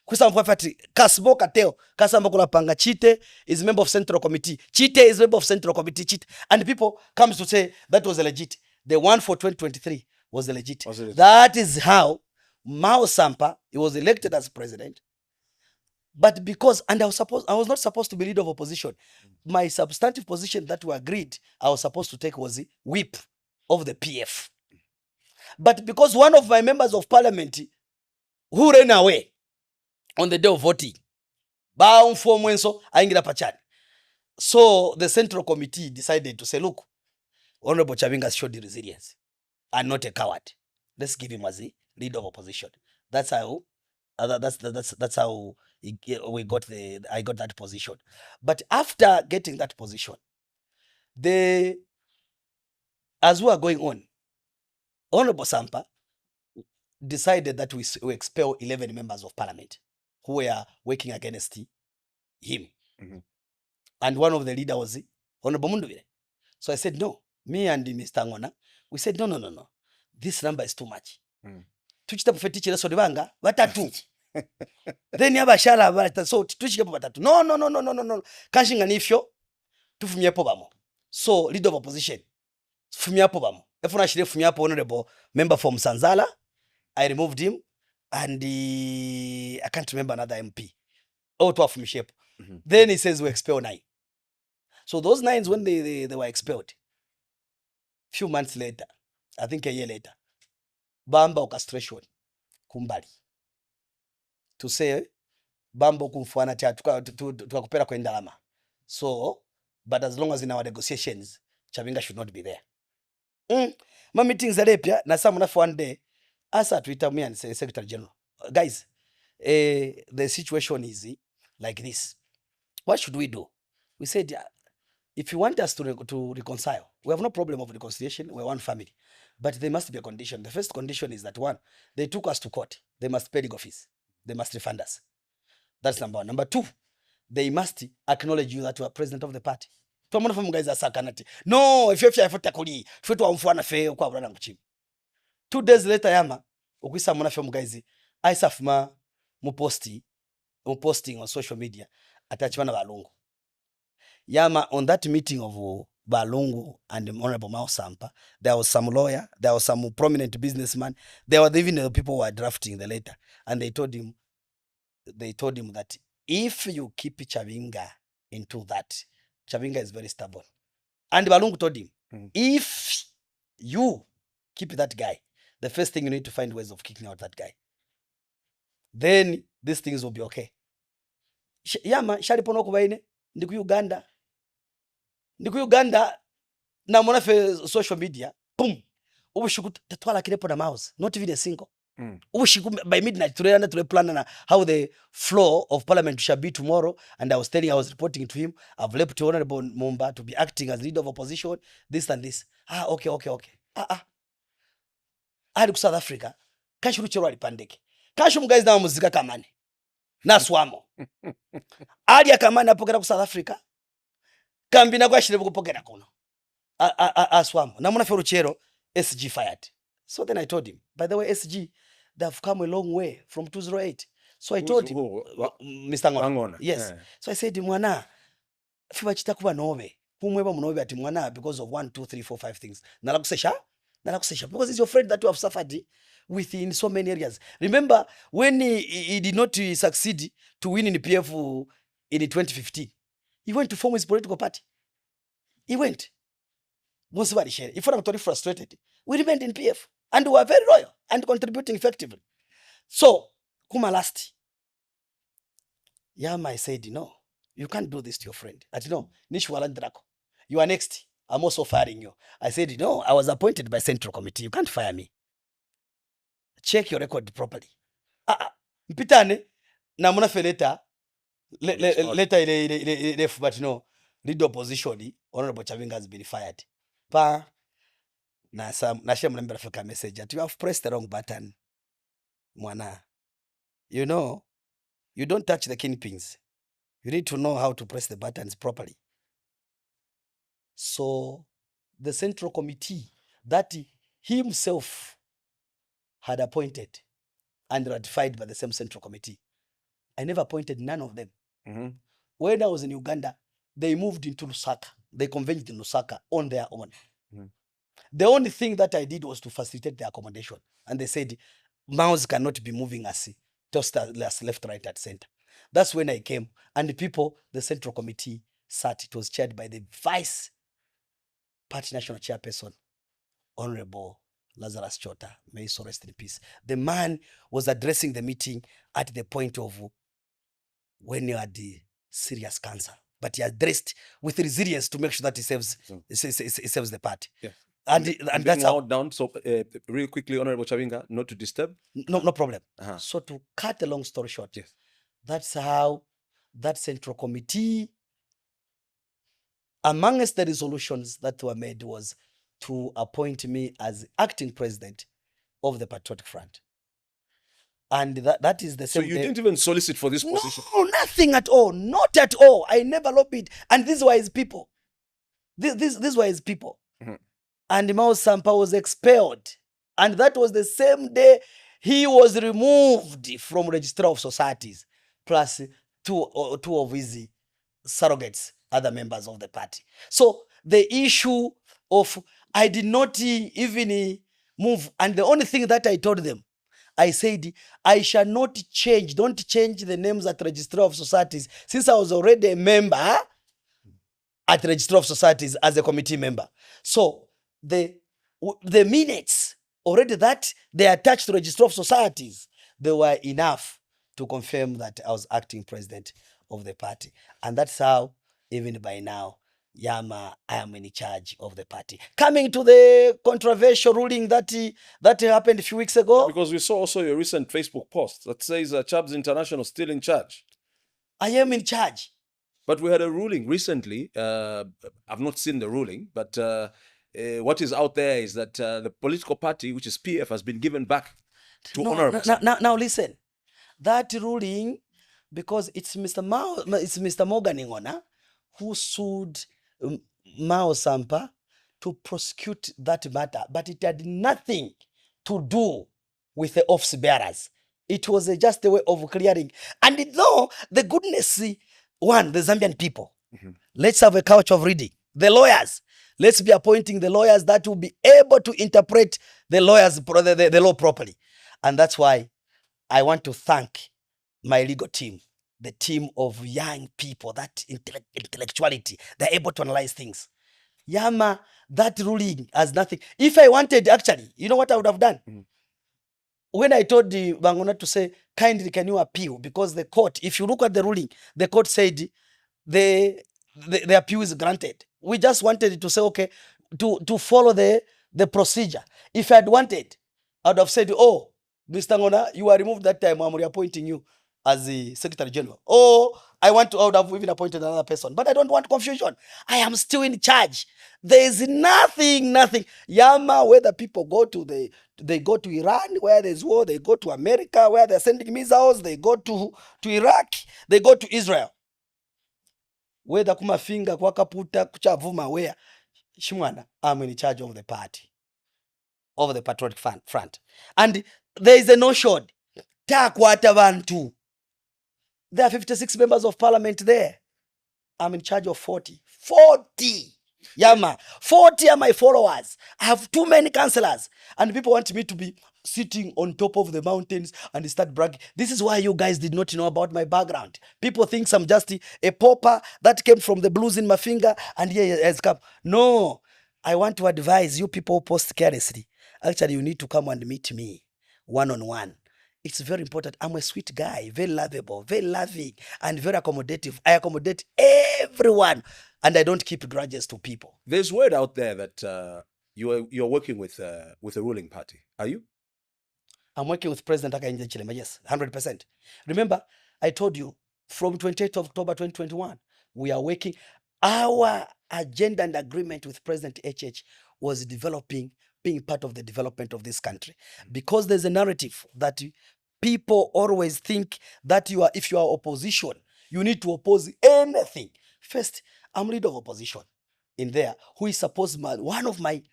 kusamba fati kasbo kateo kasamba kula panga Chite is member of central committee, Chite is member of central committee, Chite, and people comes to say that was legit. The one for 2023 was legit. That is how Mao Sampa, he was elected as president. But because, and I was not supposed to be leader of opposition. My substantive position that we agreed I was supposed to take was the whip of the PF. But because one of my members of parliament who ran away on the day of voting, so the central committee decided to say, look, Honorable Chabinga has showed the resilience and not a coward. Let's give him as the leader of opposition. That's how that's how I got that position. But after getting that position, as we are going on, Honorable Sampa decided that we expel 11 members of parliament who were working against him. And one of the leaders was Honorable Munduvire. So I said, no, me and Mr. Ngona, we said, no. This number is too much. Tuchita pufetichira sodibanga batatu. Then yabashala bata so tuchike batatu. No. Kashinga nifyo tufumyepo bamo. So leader of opposition fumyapo bamo. Efuna shire fumyapo honorable member from Sanzala. I removed him and I can't remember another MP. Oh, to fumshepo. Then he says we expel 9. So those 9s when they were expelled, few months later, I think a year later, bamba orchestration kumbali to say bambo kumfuana cha tukakupera kwa ndalama. So but as long as in our negotiations Chabinga should not be there. My meetings are pia na some enough one day asa Twitter me and say Secretary General, guys, the situation is like this. What should we do? We said, if you want us to reconcile, we have no problem of reconciliation. We're one family. But there must be a condition. The first condition is that, one, they took us to court. They must pay legal fees. They must refund us. That's number one. Number two, they must acknowledge you that you are president of the party. No, if you 2 days later, yama, ukisa mwana mugaizi, aisafuma muposting on social media, atachwana balungu. Yama, on that meeting of Balungu and Honorable Mao Sampa, there was some lawyer, there was some prominent businessman, there were even the people who were drafting the letter, and they told him that if you keep Chabinga into that, Chabinga is very stubborn. And Balungu told him, if you keep that guy, the first thing you need to find ways of kicking out that guy. Then these things will be okay. Yama, shalipono kubaine, ndiku Uganda na mwana fe social media, boom, ubushiku tatwala kirepo na mouse, not even a single. Ubushiku by midnight to plan na how the floor of parliament shall be tomorrow, and I was reporting to him, I've left to Honorable Mumba to be acting as leader of opposition, this and this. Okay. Hadi ku South Africa, kashu ruchero alipandeke. Kashu mguys na muzika kamane. Na swamo. Hadi akamane apokera ku South Africa. Kambina kwa shire kupokera kono. Aswamo. Na mwana feruchero SG fired. So then I told him, by the way, SG, they have come a long way from 208. So I told him, Mr. Ngangula. Yes. Yeah. So I said, mwana, fiba chitakuba nobe. Kumweba munobe ati mwana because of 1, 2, 3, 4, 5 things. Nalakusesha. Because it's your friend that you have suffered with in so many areas. Remember when he did not succeed to win in the PF in 2015, he went to form his political party. He went. If I'm totally frustrated, we remained in PF and we were very loyal and contributing effectively. So, kuma last, Yama, I said, no, you can't do this to your friend. I said, no, Nishwalandrako, you are next. I'm also firing you. I said, no, I was appointed by Central Committee. You can't fire me. Check your record properly. Mpitane, na muna fe later ile but no, lead opposition, Honorable Chabinga has been fired. Na share mlembe rafika message that you have pressed the wrong button. Mwana. You know, you don't touch the kingpins. You need to know how to press the buttons properly. So the Central Committee that he himself had appointed and ratified by the same Central Committee I never appointed none of them. Mm-hmm. When I was in Uganda, they moved into Lusaka. They convened in Lusaka on their own. Mm-hmm. The only thing that I did was to facilitate their accommodation. And they said, Maus cannot be moving us, toasters left, right, at center. That's when I came. And the people, the central committee sat. It was chaired by the vice party national chairperson, Honorable Lazarus Chota. May he so rest in peace. The man was addressing the meeting at the point of when he had the serious cancer. But he addressed with resilience to make sure that he saves the party. Yeah. And that's how down. So real quickly, Honorable Chabinga, not to disturb. No problem. So to cut a long story short, yes, that's how that central committee, amongst the resolutions that were made, was to appoint me as acting president of the Patriotic Front. And that is the same. So you didn't even solicit for this position? No, nothing at all. Not at all. I never lobbied. And these were his people. These were his people. Mm-hmm. And Mao Sampa was expelled. And that was the same day he was removed from Registrar of Societies, plus two of his surrogates, other members of the party. So the issue of, I did not even move. And the only thing that I told them, I said, I shall not change. Don't change the names at Registrar of Societies, since I was already a member at Registrar of Societies as a committee member. So the minutes already that they attached to Registrar of Societies, they were enough to confirm that I was acting president of the party. And that's how, even by now, Yama, I am in charge of the party. Coming to the controversial ruling that happened a few weeks ago. Because we saw also your recent Facebook post that says Chabs International still in charge. I am in charge. But we had a ruling recently. I've not seen the ruling, but what is out there is that the political party, which is PF, has been given back to Honorable. Now listen. That ruling, because it's Mr. Morgan Ngona who sued Mao Sampa to prosecute that matter, but it had nothing to do with the office bearers. It was just a way of clearing. And though the goodness, the Zambian people, mm-hmm, let's have a couch of reading. The lawyers, let's be appointing the lawyers that will be able to interpret the law properly. And that's why I want to thank my legal team, the team of young people, that intellectuality, they're able to analyze things. Yama, that ruling has nothing. If I wanted, actually, you know what I would have done? Mm-hmm. When I told the Bangona to say, kindly can you appeal? Because the court, if you look at the ruling, the court said the appeal is granted. We just wanted to say, okay, to follow the procedure. If I had wanted, I would have said, oh, Mr. Ngona, you are removed that time. I'm reappointing you as the Secretary General. Or I would have even appointed another person. But I don't want confusion. I am still in charge. There is nothing. Yama, where the people go to, they go to Iran, where there's war, they go to America, where they're sending missiles, they go to Iraq, they go to Israel. Where the kumafinga kwa kaputa kuchavuma where Shimwana, I'm in charge of the party, of the Patriotic Front. And there is a notion. Takwata bantu. There are 56 members of parliament there. I'm in charge of 40. 40! Yama. 40 are my followers. I have too many councillors. And people want me to be sitting on top of the mountains and start bragging. This is why you guys did not know about my background. People think I'm just a pauper that came from the blues in my finger and here has come. No. I want to advise you people who post carelessly. Actually, you need to come and meet me one-on-one. It's very important. I'm a sweet guy, very lovable, very loving, and very accommodative. I accommodate everyone, and I don't keep grudges to people. There's word out there that you're working with a ruling party. Are you? I'm working with President Hakainde Hichilema, yes, 100%. Remember, I told you, from 28th of October 2021, we are working. Our agenda and agreement with President HH was being part of the development of this country. Because there's a narrative that people always think that if you are opposition, you need to oppose anything. First, I'm leader of opposition in there, who is supposed, one of my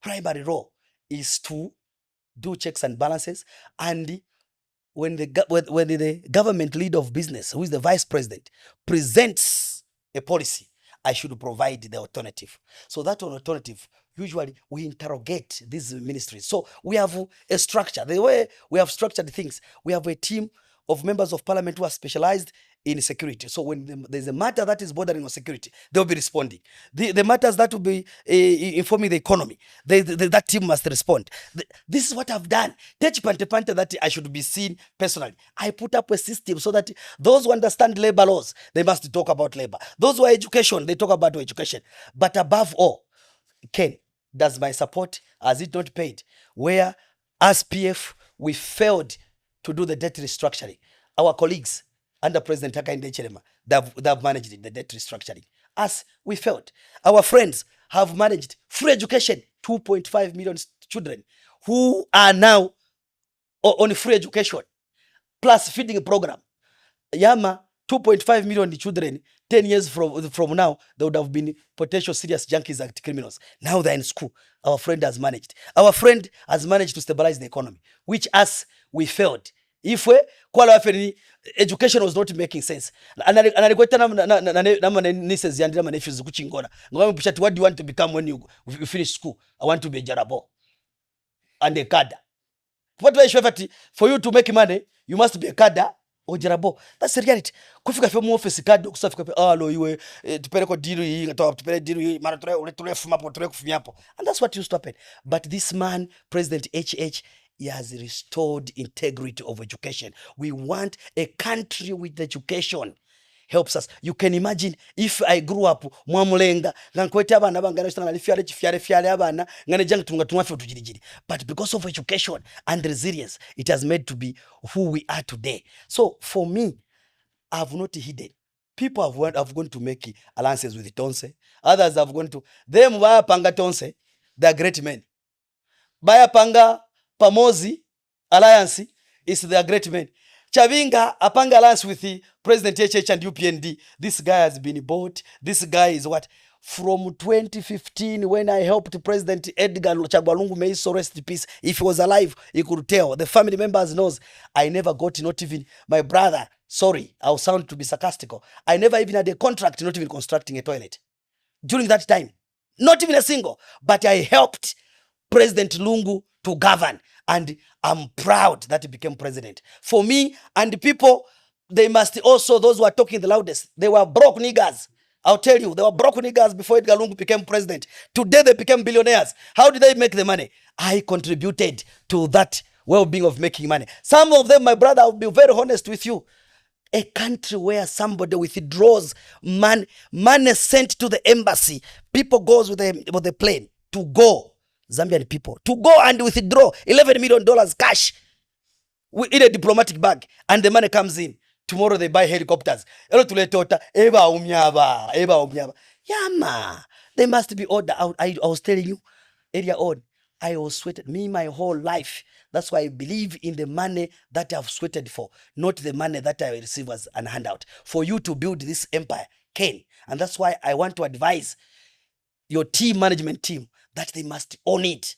primary role is to do checks and balances and when the government leader of business, who is the vice president, presents a policy, I should provide the alternative. So that alternative, usually we interrogate these ministries. So we have a structure. The way we have structured things, we have a team of members of parliament who are specialized in security. So when there's a matter that is bordering on security, they'll be responding. The matters that will be informing the economy, that team must respond. This is what I've done. That I should be seen personally. I put up a system so that those who understand labor laws, they must talk about labor. Those who are education, they talk about education. But above all, Ken, does my support, has it not paid? Where as PF, we failed to do the debt restructuring. Our colleagues under President Hakainde Hichilema, they've managed the debt restructuring. Us, we failed. Our friends have managed free education, 2.5 million children who are now on free education, plus feeding program. Yama, 2.5 million children, 10 years from now, they would have been potential serious junkies and criminals. Now they're in school. Our friend has managed. Our friend has managed to stabilize the economy, which us, we failed. If we education was not making sense. And I nieces and my nephews kuchingona. What do you want to become when you finish school? I want to be a jarabo and a kada. For you to make money, you must be a kada or jarabo. That's the reality. Kufika from office kada kusafika alo iwe tupeleko diru hii ngatoa tupele diru hii mara tule fumapo tule kufumiapo. And that's what used to happen. But this man, President HH, he has restored integrity of education. We want a country with education. Helps us. You can imagine if I grew up mwamulenga ngankwete abana bangana stana lifyale chifyale abana ngane jang tunga tumafyo tujijiri. But because of education and resilience, it has made to be who we are today. So for me, I have not hidden. People have gone to make alliances with Tonse. Others have gone to them via panga Tonse. They are great men. Baya panga Pamozi alliance is their great men. Chabinga apanga alliance with the President HH and UPND. This guy has been bought. This guy is what? From 2015, when I helped President Edgar Chagwalungu, may so rest in peace. If he was alive, he could tell. The family members knows. I never got, not even my brother. Sorry, I'll sound to be sarcastical. I never even had a contract, not even constructing a toilet. During that time, not even a single. But I helped President Lungu to govern, and I'm proud that he became president. For me and the people, they must also, those who are talking the loudest, they were broke niggers. I'll tell you, they were broke niggers before Edgar Lungu became president. Today they became billionaires. How did they make the money? I contributed to that well-being of making money. Some of them, my brother, I'll be very honest with you. A country where somebody withdraws money sent to the embassy, people goes with the plane to go. Zambian people to go and withdraw $11 million cash in a diplomatic bag, and the money comes in. Tomorrow they buy helicopters. Yama, they must be ordered. I was telling you earlier on, I was sweated me my whole life. That's why I believe in the money that I've sweated for, not the money that I receive as an handout. For you to build this empire, Ken, and that's why I want to advise your team, management team, that they must own it,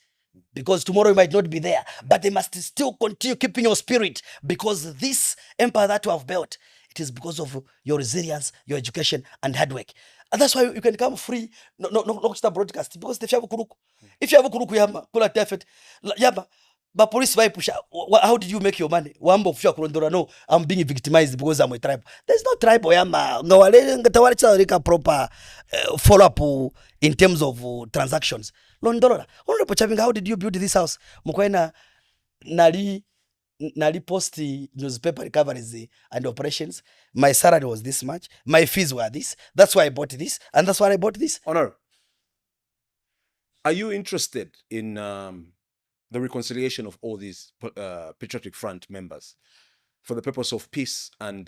because tomorrow you might not be there, but they must still continue keeping your spirit, because this empire that you have built, it is because of your resilience, your education, and hard work. And that's why you can come free, no start broadcast, because if you have a kuruku yama, kula tefet, yama, but police by push. How did you make your money? Wambo fya kurondora, no, I'm being victimized because I'm a tribe. There's no tribe yama. Ngawale proper follow up in terms of transactions. Londora. Honorable Chabinga, how did you build this house? Mukwaina nali post newspaper recoveries and operations. My salary was this much. My fees were this. That's why I bought this, and that's why I bought this. Honor, are you interested in the reconciliation of all these Patriotic Front members for the purpose of peace and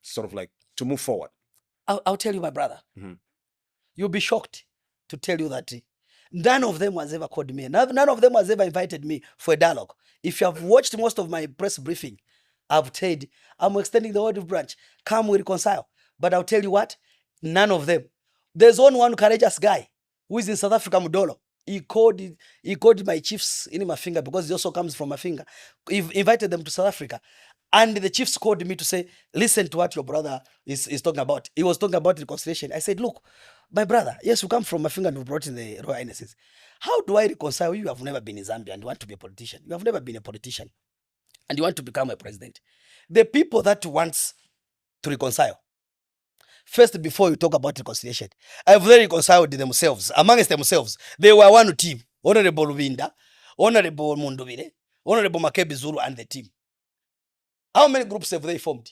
sort of like to move forward? I'll tell you, my brother. Mm-hmm. You'll be shocked to tell you that none of them has ever called me. None of them has ever invited me for a dialogue. If you have watched most of my press briefing, I've said, I'm extending the olive branch. Come, we reconcile. But I'll tell you what, none of them. There's only one courageous guy who is in South Africa, Mudolo. He called my chiefs in Mafinga, because he also comes from Mafinga. He invited them to South Africa. And the chiefs called me to say, listen to what your brother is talking about. He was talking about reconciliation. I said, look, my brother, yes, you come from Mafinga and you brought in the Royal Highnesses. How do I reconcile you? You have never been in Zambia and you want to be a politician. You have never been a politician and you want to become a president. The people that wants to reconcile, first, before you talk about reconciliation, have they reconciled themselves, amongst themselves? They were one team. Honorable Winda, Honorable Mundubile, Honorable Makebi Zulu, and the team. How many groups have they formed?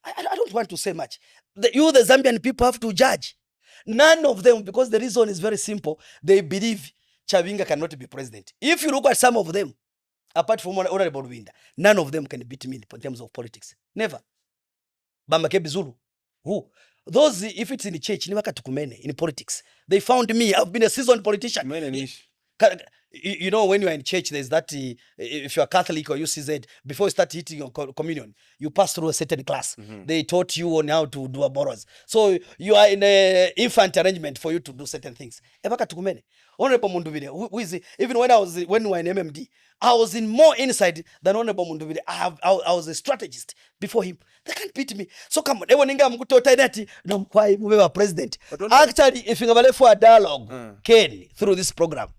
I don't want to say much. The Zambian people have to judge. None of them, because the reason is very simple. They believe Chabinga cannot be president. If you look at some of them, apart from Honorable Winda, none of them can beat me in terms of politics. Never. Bamakebi Zulu. Who? Those, if it's in the church, in politics. They found me. I've been a seasoned politician. You know, when you're in church, there's that, if you're Catholic or UCZ, before you start eating your communion, you pass through a certain class. They taught you on how to do aborers. So you are in an infant arrangement for you to do certain things. Honorable Mundubile, who is it? Even when we were in MMD, I was in more inside than Honorable Mundubile. I was a strategist before him. They can't beat me. So come on, president. Actually, if you have for a dialogue, Ken, through this program,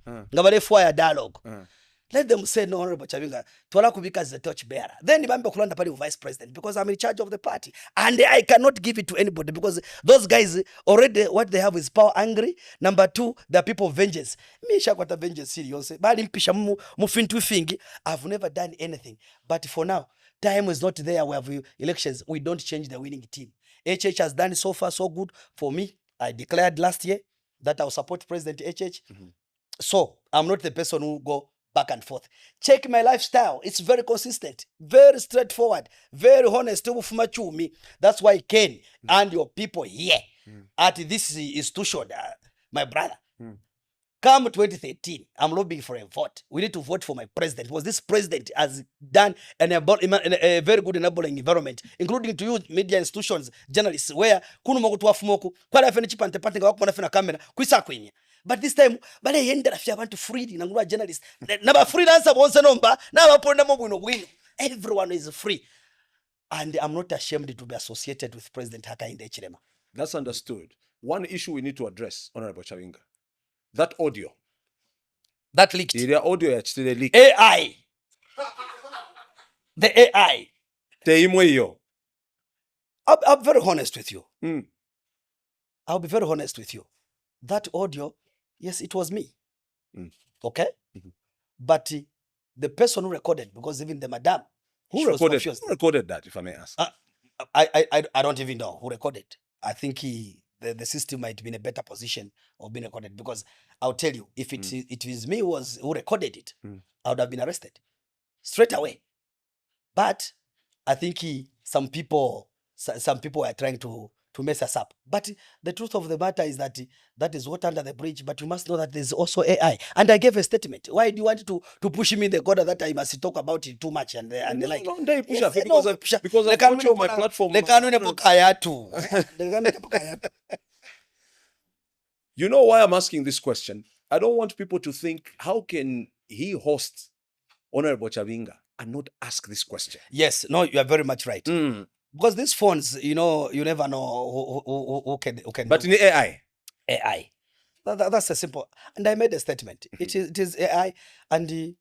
for a dialogue, let them say, no, Honorable Chabinga, Twala Kubika is the torch bearer. Then Ibambe Kulanda Party vice president, because I'm in charge of the party. And I cannot give it to anybody, because those guys already, what they have is power angry. Number two, they're people of vengeance. Me shakwata vengeance serious. I've never done anything. But for now, time is not there. We have elections. We don't change the winning team. HH has done so far so good for me. I declared last year that I'll support President HH. So I'm not the person who go back and forth. Check my lifestyle. It's very consistent, very straightforward, very honest. That's why Ken and your people here at this institution, my brother, come 2013, I'm lobbying for a vote. We need to vote for my president, because this president has done a very good enabling environment, including to use media institutions, journalists, where but this time, I want to free the Ngangula journalists. Everyone is free. And I'm not ashamed to be associated with President Hakainde Hichilema. That's understood. One issue we need to address, Honorable Chabinga. That audio. That leaked. The audio actually leaked. AI. The AI. I'm very honest with you. I'll be very honest with you. That audio, yes, it was me. Okay? But the person who recorded, because even the madam, who recorded that, if I may ask? I don't even know who recorded. I think the system might be in a better position of being recorded, because I'll tell you, if it is me who recorded it, I would have been arrested straight away. But I think some people are trying to mess us up. But the truth of the matter is that is what under the bridge. But you must know that there's also AI. And I gave a statement. Why do you want to push me in the corner that I must talk about it too much and like? No, because I got you on my platform. You know why I'm asking this question? I don't want people to think, how can he host Honorable Chabinga and not ask this question? Yes, no, you are very much right. Because these phones, you never know who can. But in the AI. That's a simple. And I made a statement. It is AI, and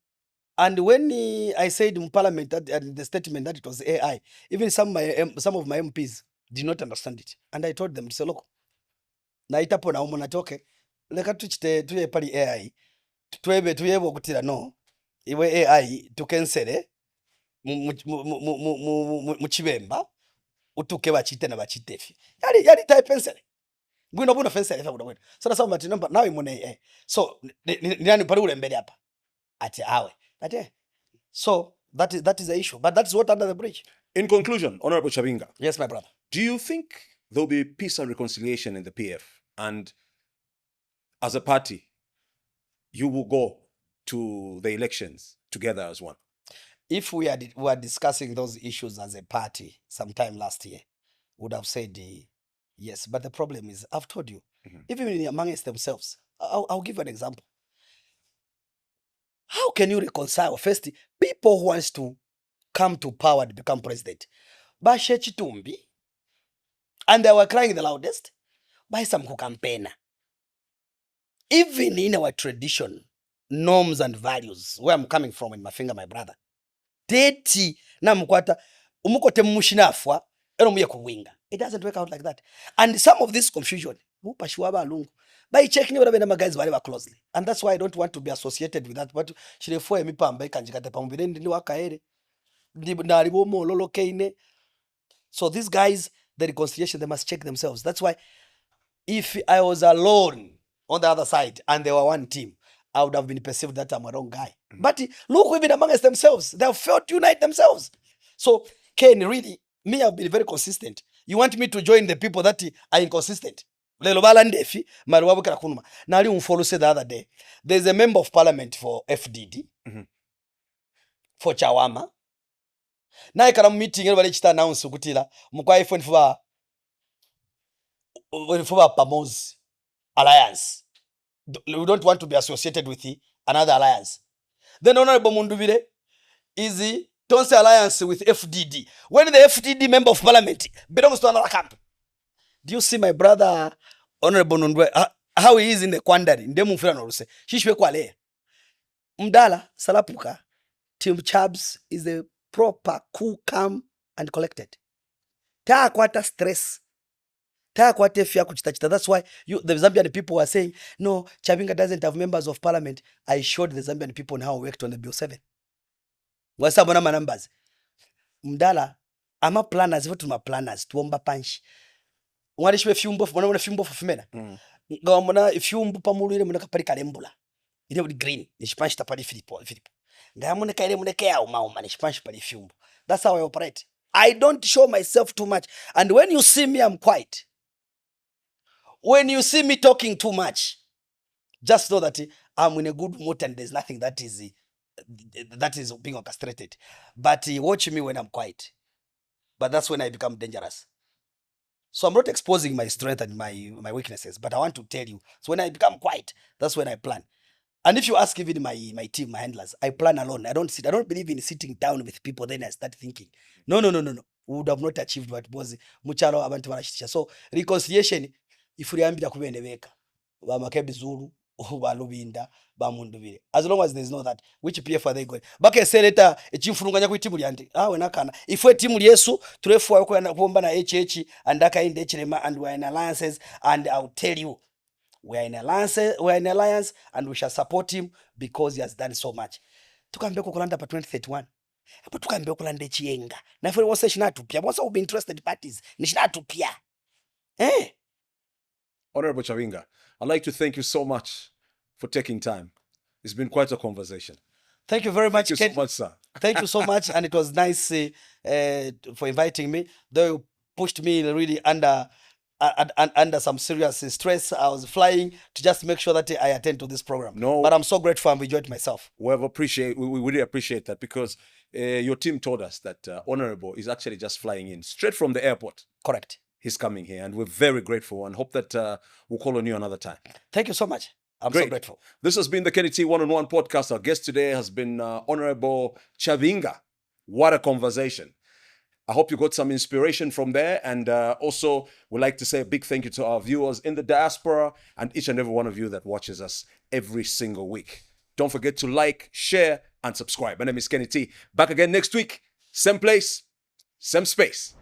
when I said in Parliament that the statement that it was AI, even some of my MPs did not understand it, and I told them to say, look, naitapo na umonatoke leka tuye pali AI tuyebe okutira no iwe AI tukensere mu Chibemba utuke bachite na bachitefi yali type pensele ngwino buno pensele fa buno so that's about number now imone so nani pali ule mbele hapa ati awe ati so that is the issue, but that's what under the bridge. In conclusion, Honorable Chabinga, yes my brother, do you think there'll be peace and reconciliation in the PF, and as a party you will go to the elections together as one? If we were discussing those issues as a party sometime last year, would have said yes. But the problem is, I've told you, even amongst themselves, I'll give an example. How can you reconcile first people who wants to come to power to become president? Bashe Chitumbi, and they were crying the loudest. By some who campaign. Even in our tradition, norms and values, where I'm coming from in Mafinga, my brother, deti na mkwata umukote mmushinafwa ero muye kuwinga. It doesn't work out like that. And some of this confusion, by checking what the guys very closely. And that's why I don't want to be associated with that. But shirefo emi pamba ikanjikata pambire ndi wakaere. Na ribomo lolo keine. So these guys, the reconciliation, they must check themselves. That's why if I was alone on the other side and they were one team, I would have been perceived that I'm a wrong guy. But look, even amongst themselves, they have failed to unite themselves. So, Ken, really, me, I've been very consistent. You want me to join the people that are inconsistent? Now, you follow say the other day, there's a member of parliament for FDD, for Chawama. Now, I can meeting everybody to announce Sukutila, Mukwa iPhone for Pamo's alliance. We don't want to be associated with another alliance. Then Honorable Mundubire is the Tonse alliance with FDD. When the FDD member of parliament belongs to another camp. Do you see my brother Honorable Nundwe how he is in the quandary? Ndemu mfirano ruse. Shishwe kwa le. Mdala Salapuka Team Chabs is a proper, cool, calm and collected. Ta kwata stress. That's why the Zambian people were saying, no, Chabinga doesn't have members of parliament. I showed the Zambian people on how I worked on the Bill 7. What's up on my numbers? Mdala, I'm a planners, what my planners, tuomba punch. Wanishwe fiumbo for femena. Gamona, if you pamuli, Munaka Paricalembula. It would green, the Spanish tapadi Filippo. Gamona Karemunekea, Mauma, Spanish Parifumbo. That's how I operate. I don't show myself too much. And when you see me, I'm quiet. When you see me talking too much, just know that I'm in a good mood and there's nothing that is being orchestrated. But watch me when I'm quiet. But that's when I become dangerous. So I'm not exposing my strength and my weaknesses, but I want to tell you. So when I become quiet, that's when I plan. And if you ask even my team, my handlers, I plan alone. I don't believe in sitting down with people, then I start thinking. No. We would have not achieved what was muchalo abantu barashitisha. So reconciliation, if we ambira kubendebeka, ba makebizuru, ba lubinda, ba mundubire. As long as there's no that, which PF are they going? Bake senator, echimfulunganya ku timu lyandi. We nakana. If we timu lyesu, turefu kuomba na HH and daka inde HLM and we're in alliances, and I'll tell you, we're in alliance and we shall support him because he has done so much. Tukambe kukulanda pa 2031. Hapo tukambe kukulanda chienga. Na for wose shinatupia. Wose will be interested parties. Ni shinatupia. Honorable Chabinga, I'd like to thank you so much for taking time. It's been quite a conversation. Thank you very much. Thank you so much, sir. Thank you so much, and it was nice for inviting me. Though you pushed me really under some serious stress. I was flying to just make sure that I attend to this program. No, but I'm so grateful and enjoyed myself. We really appreciate that because your team told us that Honorable is actually just flying in straight from the airport. Correct. He's coming here, and we're very grateful and hope that we'll call on you another time. Thank you so much. I'm Great. so grateful. This has been the Kenny T One-on-One podcast. Our guest today has been Honorable Chabinga. What a conversation. I hope you got some inspiration from there. And also, we'd like to say a big thank you to our viewers in the diaspora and each and every one of you that watches us every single week. Don't forget to like, share, and subscribe. My name is Kenny T. Back again next week. Same place, same space.